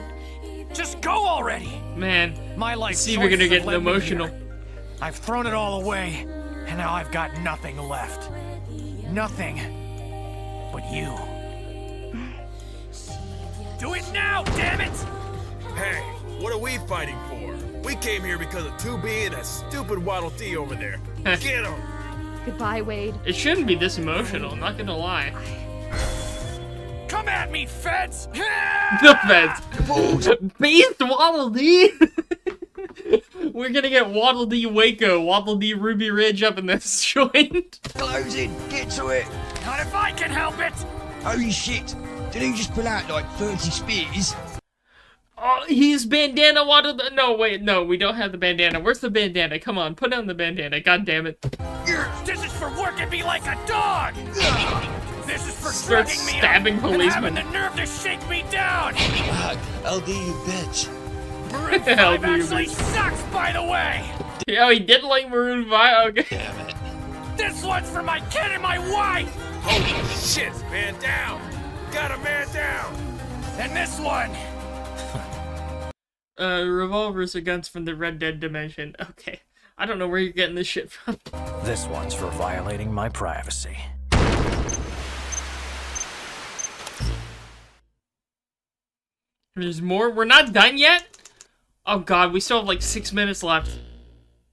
Just go already! Man, my life see if you're gonna choices get have led me emotional. here. I've thrown it all away. And now I've got nothing left. Nothing. But you. Do it now, damn it! Hey, what are we fighting for? We came here because of 2B and that stupid Waddle Dee over there. Get him! Goodbye, Wade. It shouldn't be this emotional, not gonna lie. Come at me, feds! The feds! Beast Waddle Dee! We're gonna get Waddle Dee Waco, Waddle Dee Ruby Ridge up in this joint. Closing, get to it! Not if I can help it! Holy shit! Did he just pull out like 30 spears? Oh, he's bandana Waddle Dee. No, wait, no, we don't have the bandana. Where's the bandana? Come on, put on the bandana, god damn it. This is for working me like a dog! This is for Start drugging me stabbing up and policemen. having the nerve to shake me down! Fuck, LD, you bitch. Maroon 5 LD, you actually bitch. sucks, by the way! Yeah, he did like Maroon 5, okay. Damn it. This one's for my kid and my wife! Holy shit, man down! Got a man down! And this one! Revolvers are guns from the Red Dead dimension. Okay. I don't know where you're getting this shit from. This one's for violating my privacy. There's more? We're not done yet? Oh god, we still have like 6 minutes left.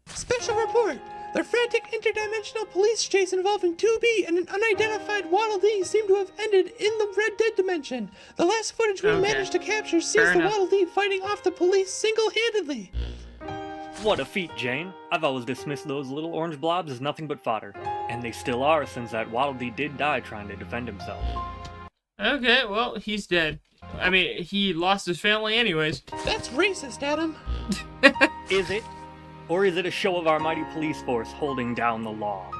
Special report! The frantic interdimensional police chase involving 2B and an unidentified Waddle Dee seem to have ended in the Red Dead dimension. The last footage we managed to capture sees Fair the enough. Waddle Dee fighting off the police single-handedly. What a feat, Jane. I've always dismissed those little orange blobs as nothing but fodder. And they still are, since that Waddle Dee did die trying to defend himself. Okay, well, he's dead. I mean, he lost his family anyways. That's racist, Adam. Is it? Or is it a show of our mighty police force holding down the law?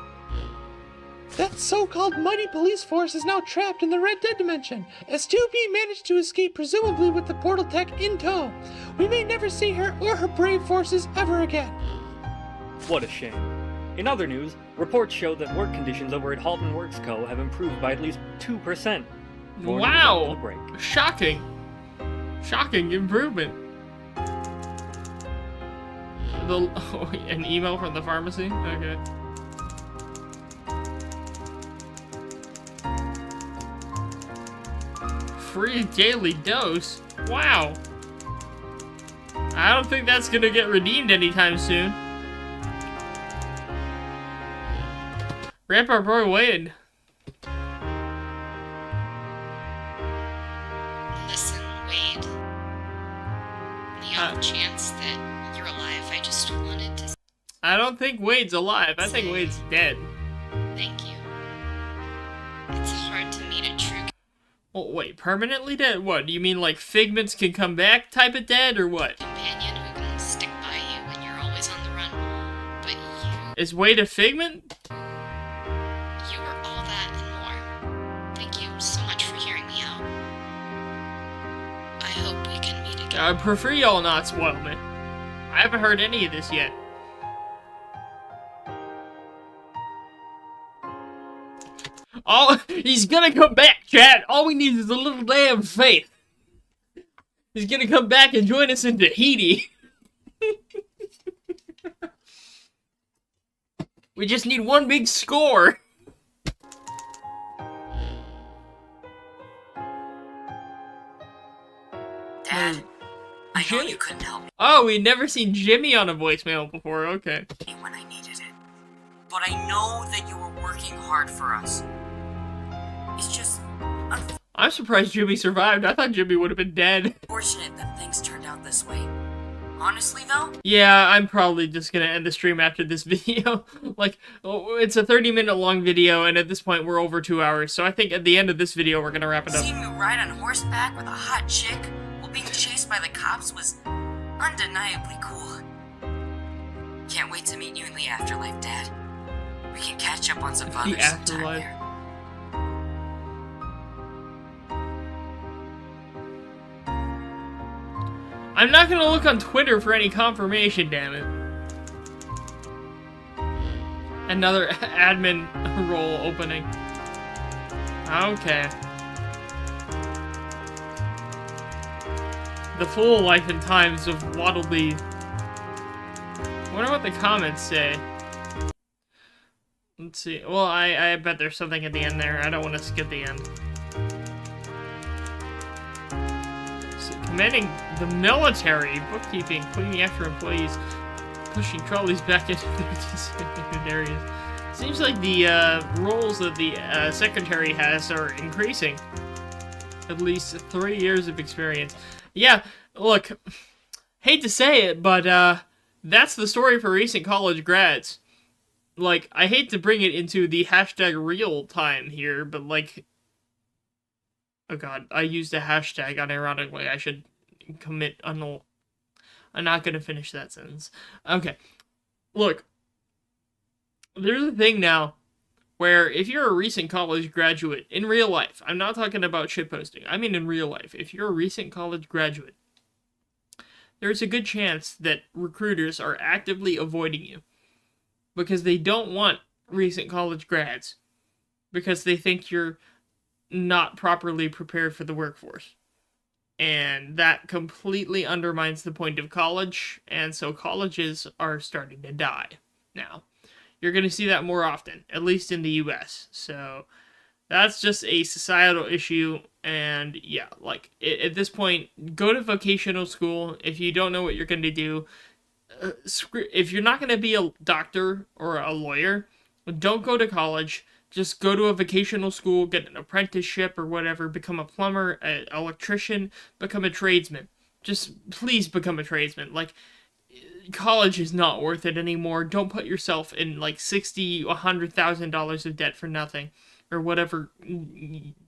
That so-called mighty police force is now trapped in the Red Dead dimension, as 2B managed to escape presumably with the portal tech in tow. We may never see her or her brave forces ever again. What a shame. In other news, reports show that work conditions over at Halton Works Co. have improved by at least 2%. Wow! Shocking. Shocking improvement. An email from the pharmacy? Okay. Free daily dose? Wow. I don't think that's gonna get redeemed anytime soon. Rip our boy Wade. Listen, Wade. The off chance that you're alive, I just wanted to... I don't think Wade's alive. I think Wade's dead. Thank you. It's hard to meet a true... Oh, wait, permanently dead? What, do you mean like Figments can come back type of dead, or what? companion who can stick by you when you're always on the run. But Is Wade a Figment? you were all that and more. Thank you so much for hearing me out. I hope we can meet again. I prefer y'all not spoil me. I haven't heard any of this yet. Oh, he's gonna come back, chat. All we need is a little damn faith. He's gonna come back and join us in Tahiti. We just need one big score. Dad, I know you couldn't help me Oh, we'd never seen Jimmy on a voicemail before. Okay. when I needed it. But I know that you were working hard for us. It's just I'm surprised Jimmy survived. I thought Jimmy would have been dead. unfortunate that things turned out this way. Honestly, though, Yeah, I'm probably just gonna end the stream after this video. Like, it's a 30-minute long video, and at this point, we're over 2 hours. So I think at the end of this video, we're gonna wrap it up. seeing you ride on horseback with a hot chick while being chased by the cops was undeniably cool. Can't wait to meet you in the afterlife, Dad. We can catch up on some fun sometime afterlife. there. I'm not gonna look on Twitter for any confirmation, damn it. Another admin role opening. Okay. The full life and times of Waddle Dee. I wonder what the comments say. Let's see. Well, I bet there's something at the end there. I don't want to skip the end. So, commanding the military, bookkeeping, cleaning after employees, pushing trolleys back into their designated areas. Seems like the roles that the secretary has are increasing. At least 3 years of experience. Yeah, look, hate to say it, but that's the story for recent college grads. Like, I hate to bring it into the hashtag real time here, but like, oh god, I used a hashtag unironically. I should commit annul. I'm not gonna finish that sentence. Okay, look, there's a thing now where if you're a recent college graduate, in real life, I'm not talking about shitposting, I mean in real life, if you're a recent college graduate, there's a good chance that recruiters are actively avoiding you. Because they don't want recent college grads. Because they think you're not properly prepared for the workforce. And that completely undermines the point of college, and so colleges are starting to die now. You're going to see that more often, at least in the US. So that's just a societal issue, and yeah, like, at this point, go to vocational school if you don't know what you're going to do. If you're not going to be a doctor or a lawyer, don't go to college. Just go to a vocational school, get an apprenticeship or whatever, become a plumber, an electrician, become a tradesman. Just please become a tradesman. Like, college is not worth it anymore. Don't put yourself in like $60,000, $100,000 of debt for nothing, or whatever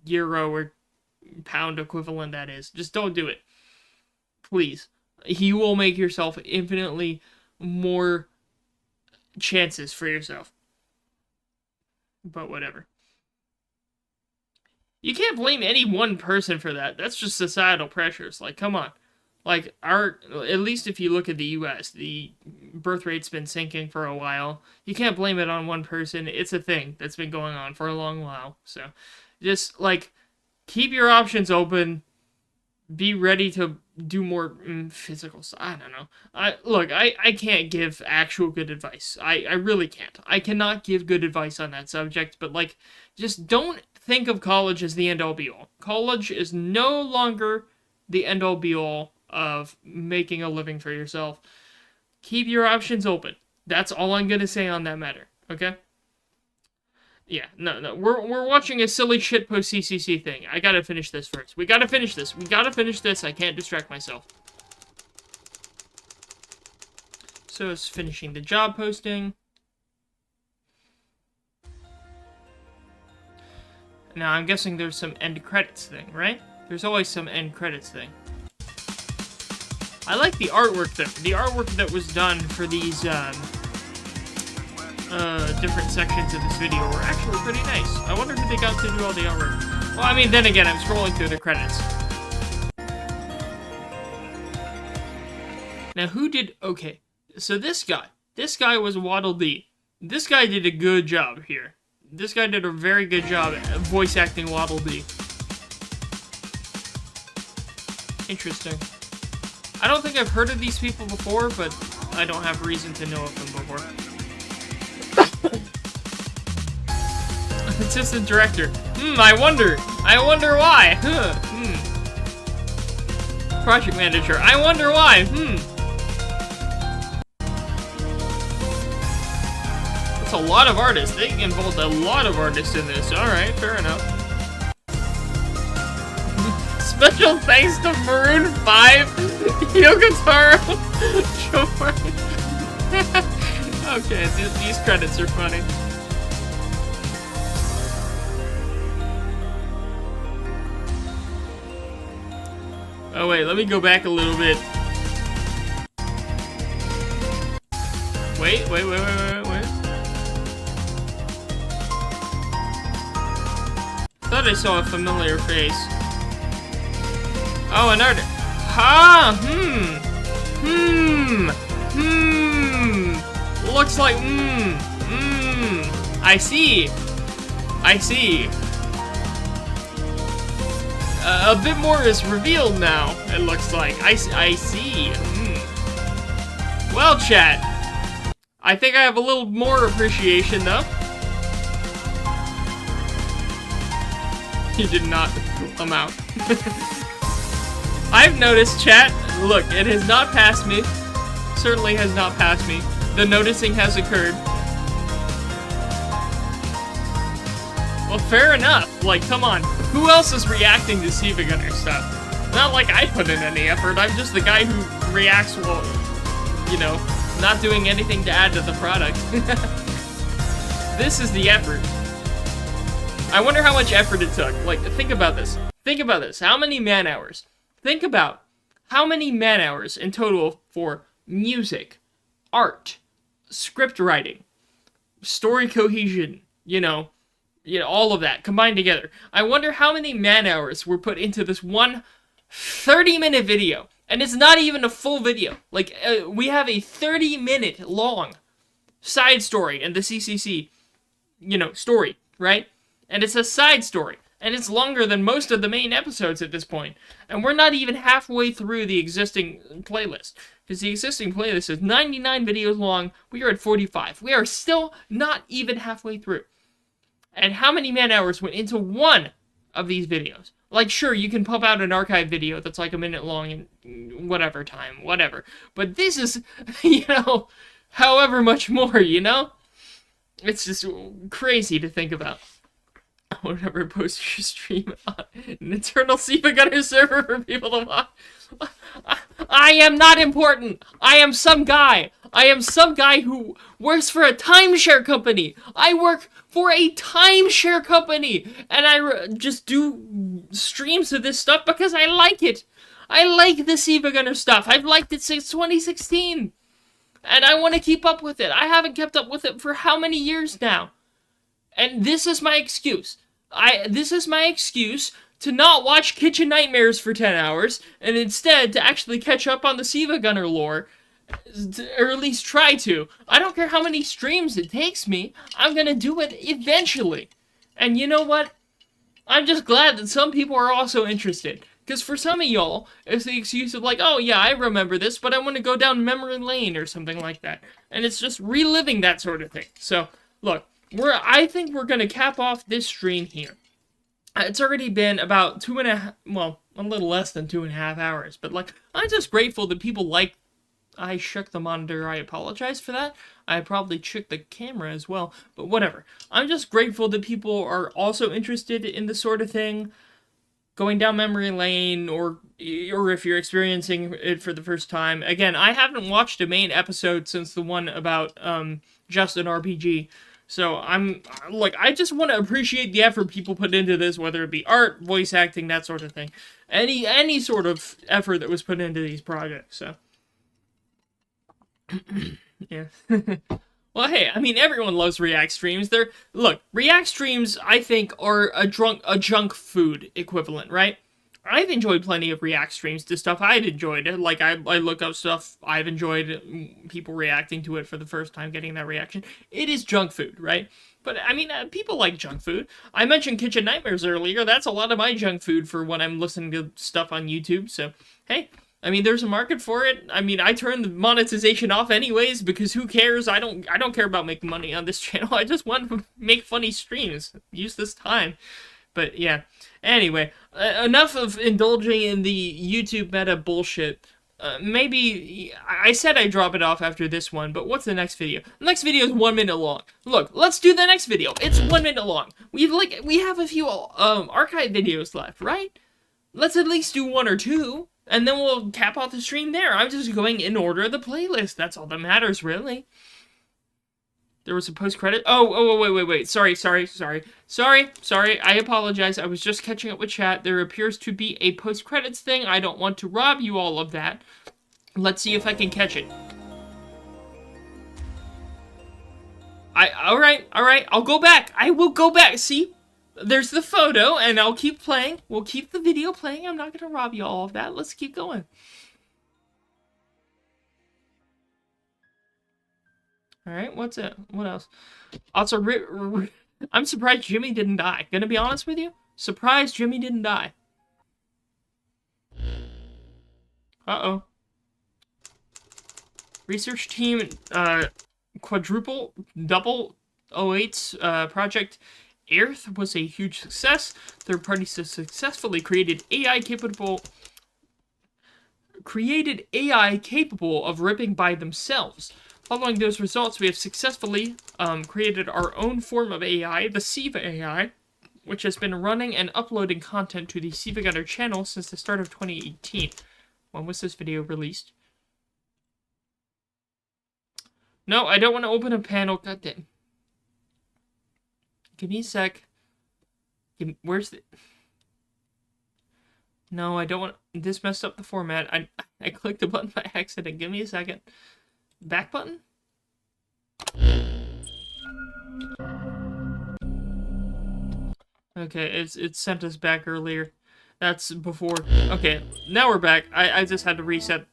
euro or pound equivalent that is. Just don't do it. Please. You will make yourself infinitely more chances for yourself. But whatever. You can't blame any one person for that. That's just societal pressures. Like, come on. Like, at least if you look at the US, the birth rate's been sinking for a while. You can't blame it on one person. It's a thing that's been going on for a long while. So, just, like, keep your options open. Be ready to do more physical stuff. I don't know. I can't give actual good advice. I really can't. I cannot give good advice on that subject, but, like, just don't think of college as the end-all be-all. College is no longer the end-all be-all of making a living for yourself. Keep your options open. That's all I'm gonna say on that matter, okay? Yeah, no, we're watching a silly shitpost CCC thing. I gotta finish this first. We gotta finish this. I can't distract myself. So it's finishing the job posting. Now I'm guessing there's some end credits thing, right? There's always some end credits thing. I like the artwork though. The artwork that was done for these different sections of this video were actually pretty nice. I wonder who they got to do all the artwork. Well, I mean, then again, I'm scrolling through the credits. Now, who did... Okay, so this guy was Waddle Dee. This guy did a good job here. This guy did a very good job at voice acting Waddle Dee. Interesting. I don't think I've heard of these people before, but I don't have reason to know of them before. Assistant director. I wonder why. Project manager. I wonder why. That's a lot of artists. They involved a lot of artists in this. Alright, fair enough. Special thanks to Maroon 5, Yoko Taro, Okay, these credits are funny. Oh wait, let me go back a little bit. Wait. Thought I saw a familiar face. Oh, an artist. Looks like, I see. A bit more is revealed now, it looks like. I see. Well, chat. I think I have a little more appreciation, though. He did not amount. I've noticed, chat. Look, it has not passed me. Certainly has not passed me. The noticing has occurred. Well, fair enough. Like, come on. Who else is reacting to SiIvagunner stuff? Not like I put in any effort. I'm just the guy who reacts while, you know, not doing anything to add to the product. This is the effort. I wonder how much effort it took. Like, think about this. Think about this. How many man hours? Think about how many man hours in total for music, art, script writing, story cohesion, you know, all of that combined together. I wonder how many man hours were put into this one 30-minute video. And it's not even a full video. Like, we have a 30-minute long side story in the CCC, you know, story, right? And it's a side story. And it's longer than most of the main episodes at this point. And we're not even halfway through the existing playlist. Because the existing playlist is 99 videos long. We are at 45. We are still not even halfway through. And how many man hours went into one of these videos? Like, sure, you can pump out an archive video that's like a minute long in whatever time, whatever. But this is, you know, however much more, you know? It's just crazy to think about. I would never post your stream on an eternal SiIvagunner server for people to watch. I am not important. I am some guy. I am some guy who works for a timeshare company. I work for a timeshare company. And I just do streams of this stuff because I like it. I like the SiIvagunner stuff. I've liked it since 2016. And I want to keep up with it. I haven't kept up with it for how many years now? And this is my excuse. This is my excuse to not watch Kitchen Nightmares for 10 hours, and instead to actually catch up on the SiIvagunner lore, or at least try to. I don't care how many streams it takes me, I'm gonna do it eventually. And you know what? I'm just glad that some people are also interested. Because for some of y'all, it's the excuse of like, oh yeah, I remember this, but I want to go down memory lane or something like that. And it's just reliving that sort of thing. So, look, I think we're going to cap off this stream here. It's already been about 2.5, well, a little less than 2.5 hours. But, like, I'm just grateful that people like... I shook the monitor, I apologize for that. I probably shook the camera as well, but whatever. I'm just grateful that people are also interested in this sort of thing. Going down memory lane, or if you're experiencing it for the first time. Again, I haven't watched a main episode since the one about just an RPG. So I just want to appreciate the effort people put into this, whether it be art, voice acting, that sort of thing. Any sort of effort that was put into these projects, so. Yeah. Well, hey, I mean, everyone loves React streams. Look, React streams, I think, are a junk food equivalent, right? I've enjoyed plenty of React streams to stuff I'd enjoyed. Like, I look up stuff I've enjoyed, people reacting to it for the first time, getting that reaction. It is junk food, right? But, I mean, people like junk food. I mentioned Kitchen Nightmares earlier. That's a lot of my junk food for when I'm listening to stuff on YouTube. So, hey, I mean, there's a market for it. I mean, I turn the monetization off anyways, because who cares? I don't care about making money on this channel. I just want to make funny streams. Use this time. But, yeah. Anyway, enough of indulging in the YouTube meta bullshit. Maybe, I said I'd drop it off after this one, but what's the next video? The next video is 1 minute long. Look, let's do the next video. It's 1 minute long. We have a few archive videos left, right? Let's at least do 1 or 2. And then we'll cap off the stream there. I'm just going in order of the playlist. That's all that matters, really. There was a post-credit. Oh, wait. Sorry. I apologize. I was just catching up with chat. There appears to be a post-credits thing. I don't want to rob you all of that. Let's see if I can catch it. All right. I'll go back. I will go back. See? There's the photo, and I'll keep playing. We'll keep the video playing. I'm not going to rob you all of that. Let's keep going. Alright, what's it? What else? Also, I'm surprised Jimmy didn't die. Gonna be honest with you? Surprised Jimmy didn't die. Uh-oh. Research team, double 08's project Earth was a huge success. Third parties have successfully created AI capable of ripping by themselves. Following those results, we have successfully created our own form of AI, the SiIva AI, which has been running and uploading content to the SiIvagunner channel since the start of 2018. When was this video released? No, I don't want to open a panel. God damn. Give me a sec. Where's the... No, I don't want... This messed up the format. I clicked the button by accident. Give me a second. Back button? Okay, it sent us back earlier. That's before... Okay, now we're back. I just had to reset.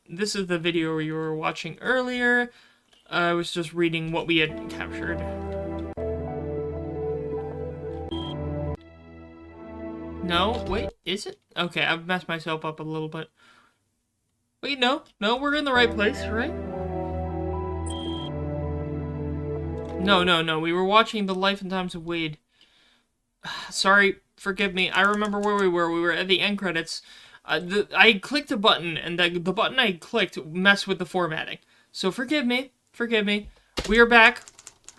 This is the video you were watching earlier. I was just reading what we had captured. No, wait, is it? Okay, I've messed myself up a little bit. Wait, no, we're in the right place, right? No, we were watching The Life and Times of Wade. Sorry, forgive me, I remember where we were. We were at the end credits. I clicked a button, and the button I clicked messed with the formatting. So forgive me. We are back.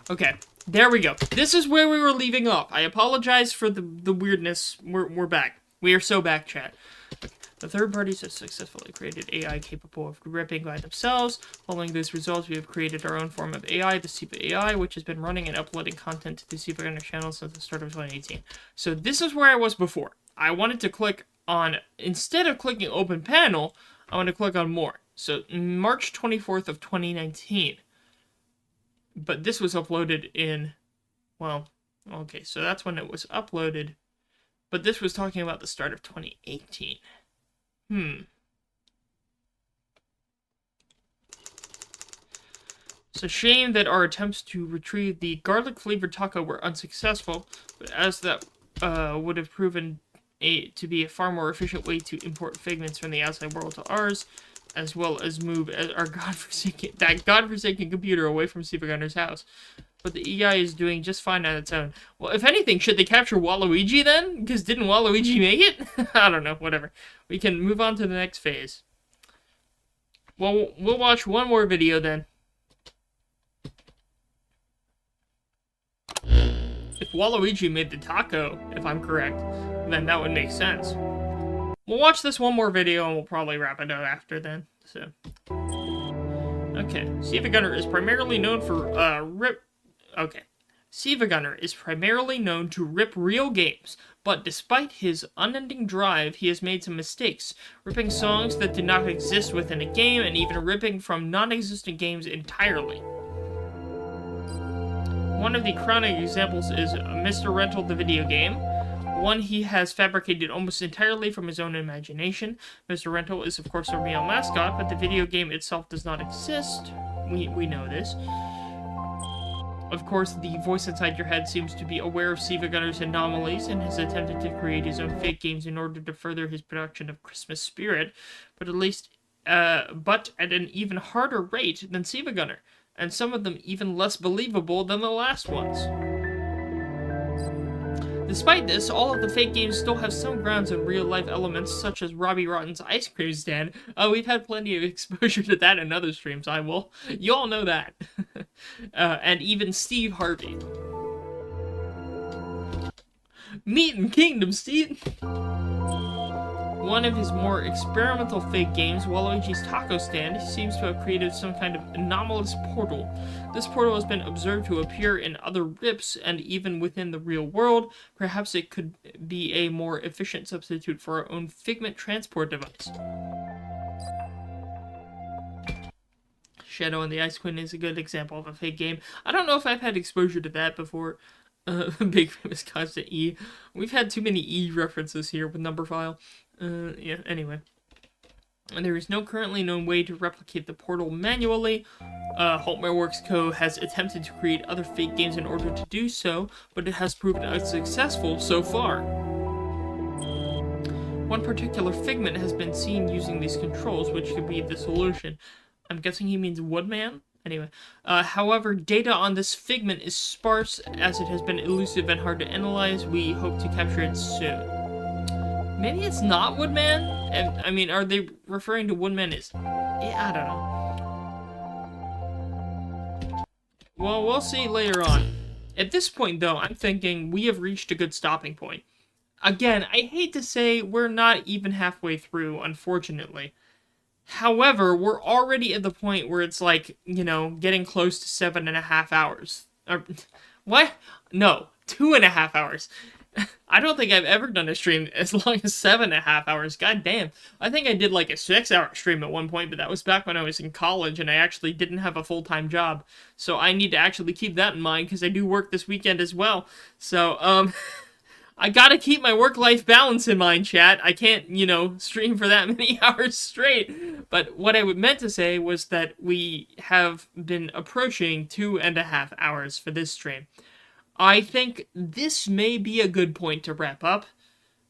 Okay, there we go. This is where we were leaving off. I apologize for the weirdness. We're back. We are so back, chat. The third parties have successfully created AI capable of ripping by themselves. Following those results, we have created our own form of AI, the SiIva AI, which has been running and uploading content to the SiIvagunner channel since the start of 2018. So this is where I was before. I wanted to click on, instead of clicking open panel, I want to click on more. So March 24th of 2019. But this was uploaded in, well, okay, so that's when it was uploaded. But this was talking about the start of 2018. It's a shame that our attempts to retrieve the garlic-flavored taco were unsuccessful, but as that would have proven to be a far more efficient way to import figments from the outside world to ours, as well as move our godforsaken computer away from SiIvagunner's house. But the AI is doing just fine on its own. Well, if anything, should they capture Waluigi then? Because didn't Waluigi make it? I don't know, whatever. We can move on to the next phase. Well, we'll watch one more video then. If Waluigi made the taco, if I'm correct, then that would make sense. We'll watch this one more video and we'll probably wrap it up after then. So, okay. SiIvagunner is primarily known for SiIvagunner is primarily known to rip real games, but despite his unending drive, he has made some mistakes, ripping songs that did not exist within a game and even ripping from non-existent games entirely. One of the crowning examples is Mr. Rental the video game, one he has fabricated almost entirely from his own imagination. Mr. Rental is of course a real mascot, but the video game itself does not exist. We know this. Of course, the voice inside your head seems to be aware of SiIvagunner's anomalies and has attempted to create his own fake games in order to further his production of Christmas spirit, but at an even harder rate than SiIvagunner, and some of them even less believable than the last ones. Despite this, all of the fake games still have some grounds in real-life elements, such as Robbie Rotten's ice cream stand. We've had plenty of exposure to that in other streams, you all know that. And even Steve Harvey. Meat and Kingdom, Steve! One of his more experimental fake games, Waluigi's Taco Stand, seems to have created some kind of anomalous portal. This portal has been observed to appear in other rips and even within the real world. Perhaps it could be a more efficient substitute for our own figment transport device. Shadow and the Ice Queen is a good example of a fake game. I don't know if I've had exposure to that before. Big famous constant E. We've had too many E references here with number file. Yeah, anyway. And there is no currently known way to replicate the portal manually. Haltmere Works Co. has attempted to create other fake games in order to do so, but it has proven unsuccessful so far. One particular figment has been seen using these controls, which could be the solution. I'm guessing he means Woodman? Anyway, however, data on this figment is sparse as it has been elusive and hard to analyze. We hope to capture it soon. Maybe it's not Woodman? And, I mean, are they referring to Woodman as... Yeah, I don't know. Well, we'll see later on. At this point, though, I'm thinking we have reached a good stopping point. Again, I hate to say we're not even halfway through, unfortunately. However, we're already at the point where it's like, you know, getting close to 7.5 hours. What? No, 2.5 hours. I don't think I've ever done a stream as long as 7.5 hours. God damn. I think I did like a 6-hour stream at one point, but that was back when I was in college and I actually didn't have a full-time job. So I need to actually keep that in mind because I do work this weekend as well. So, I gotta keep my work-life balance in mind, chat. I can't, you know, stream for that many hours straight. But what I meant to say was that we have been approaching 2.5 hours for this stream. I think this may be a good point to wrap up,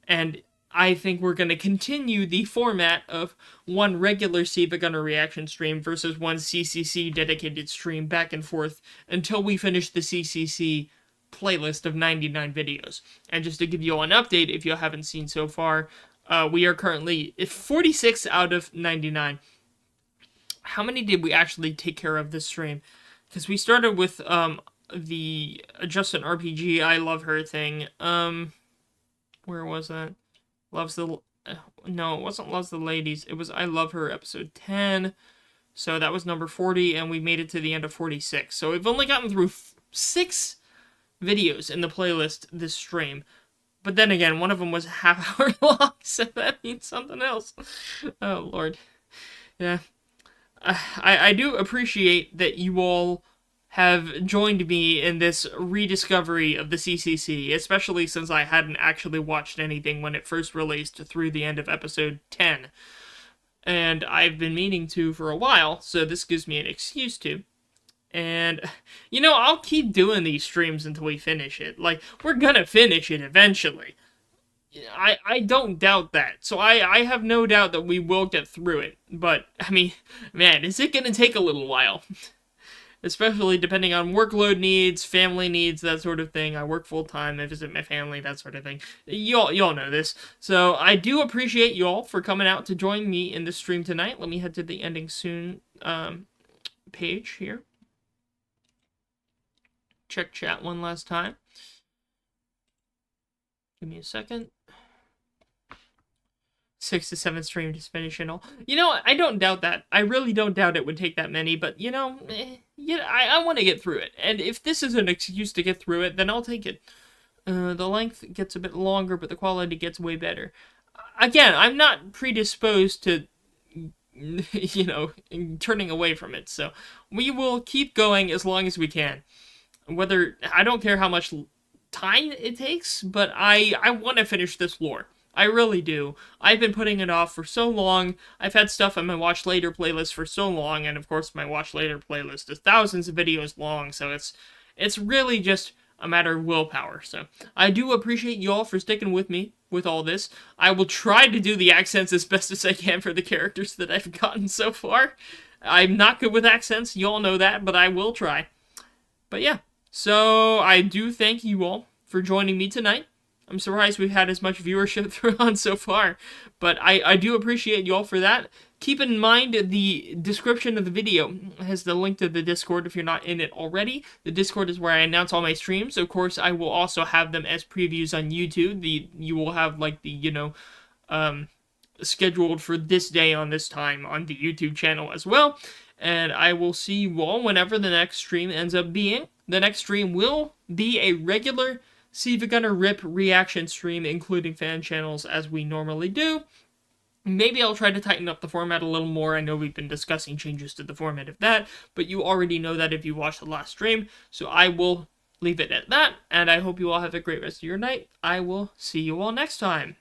and I think we're going to continue the format of one regular SiIvagunner reaction stream versus one CCC dedicated stream back and forth until we finish the CCC playlist of 99 videos. And just to give you all an update, if you haven't seen so far, we are currently 46 out of 99. How many did we actually take care of this stream? Because we started with the Justin RPG I Love Her thing. Where was that? Loves the... no, it wasn't Loves the Ladies. It was I Love Her episode 10. So that was number 40, and we made it to the end of 46. So we've only gotten through 6 videos in the playlist this stream. But then again, one of them was a half hour long, so that means something else. Oh, Lord. Yeah. I do appreciate that you all have joined me in this rediscovery of the CCC, especially since I hadn't actually watched anything when it first released through the end of episode 10. And I've been meaning to for a while, so this gives me an excuse to. And, you know, I'll keep doing these streams until we finish it. Like, we're gonna finish it eventually. I don't doubt that. So I have no doubt that we will get through it. But, I mean, man, is it gonna take a little while? Especially depending on workload needs, family needs, that sort of thing. I work full-time, I visit my family, that sort of thing. Y'all know this. So I do appreciate y'all for coming out to join me in this stream tonight. Let me head to the ending soon page here. Check chat one last time. Give me a second. 6 to 7 streams to finish and all. You know, I don't doubt that. I really don't doubt it would take that many, but, you know, yeah, I want to get through it. And if this is an excuse to get through it, then I'll take it. The length gets a bit longer, but the quality gets way better. Again, I'm not predisposed to, you know, turning away from it, so we will keep going as long as we can. Whether, I don't care how much time it takes, but I want to finish this lore. I really do. I've been putting it off for so long. I've had stuff on my Watch Later playlist for so long, and of course my Watch Later playlist is thousands of videos long, so it's really just a matter of willpower. So I do appreciate you all for sticking with me with all this. I will try to do the accents as best as I can for the characters that I've gotten so far. I'm not good with accents, you all know that, but I will try. But yeah, so I do thank you all for joining me tonight. I'm surprised we've had as much viewership through on so far, but I do appreciate you all for that. Keep in mind the description of the video has the link to the Discord if you're not in it already. The Discord is where I announce all my streams. Of course, I will also have them as previews on YouTube. You will have like the, you know, scheduled for this day on this time on the YouTube channel as well. And I will see you all whenever the next stream ends up being. The next stream will be a regular SiIvagunner RIP reaction stream, including fan channels, as we normally do. Maybe I'll try to tighten up the format a little more. I know we've been discussing changes to the format of that, but you already know that if you watched the last stream, so I will leave it at that, and I hope you all have a great rest of your night. I will see you all next time.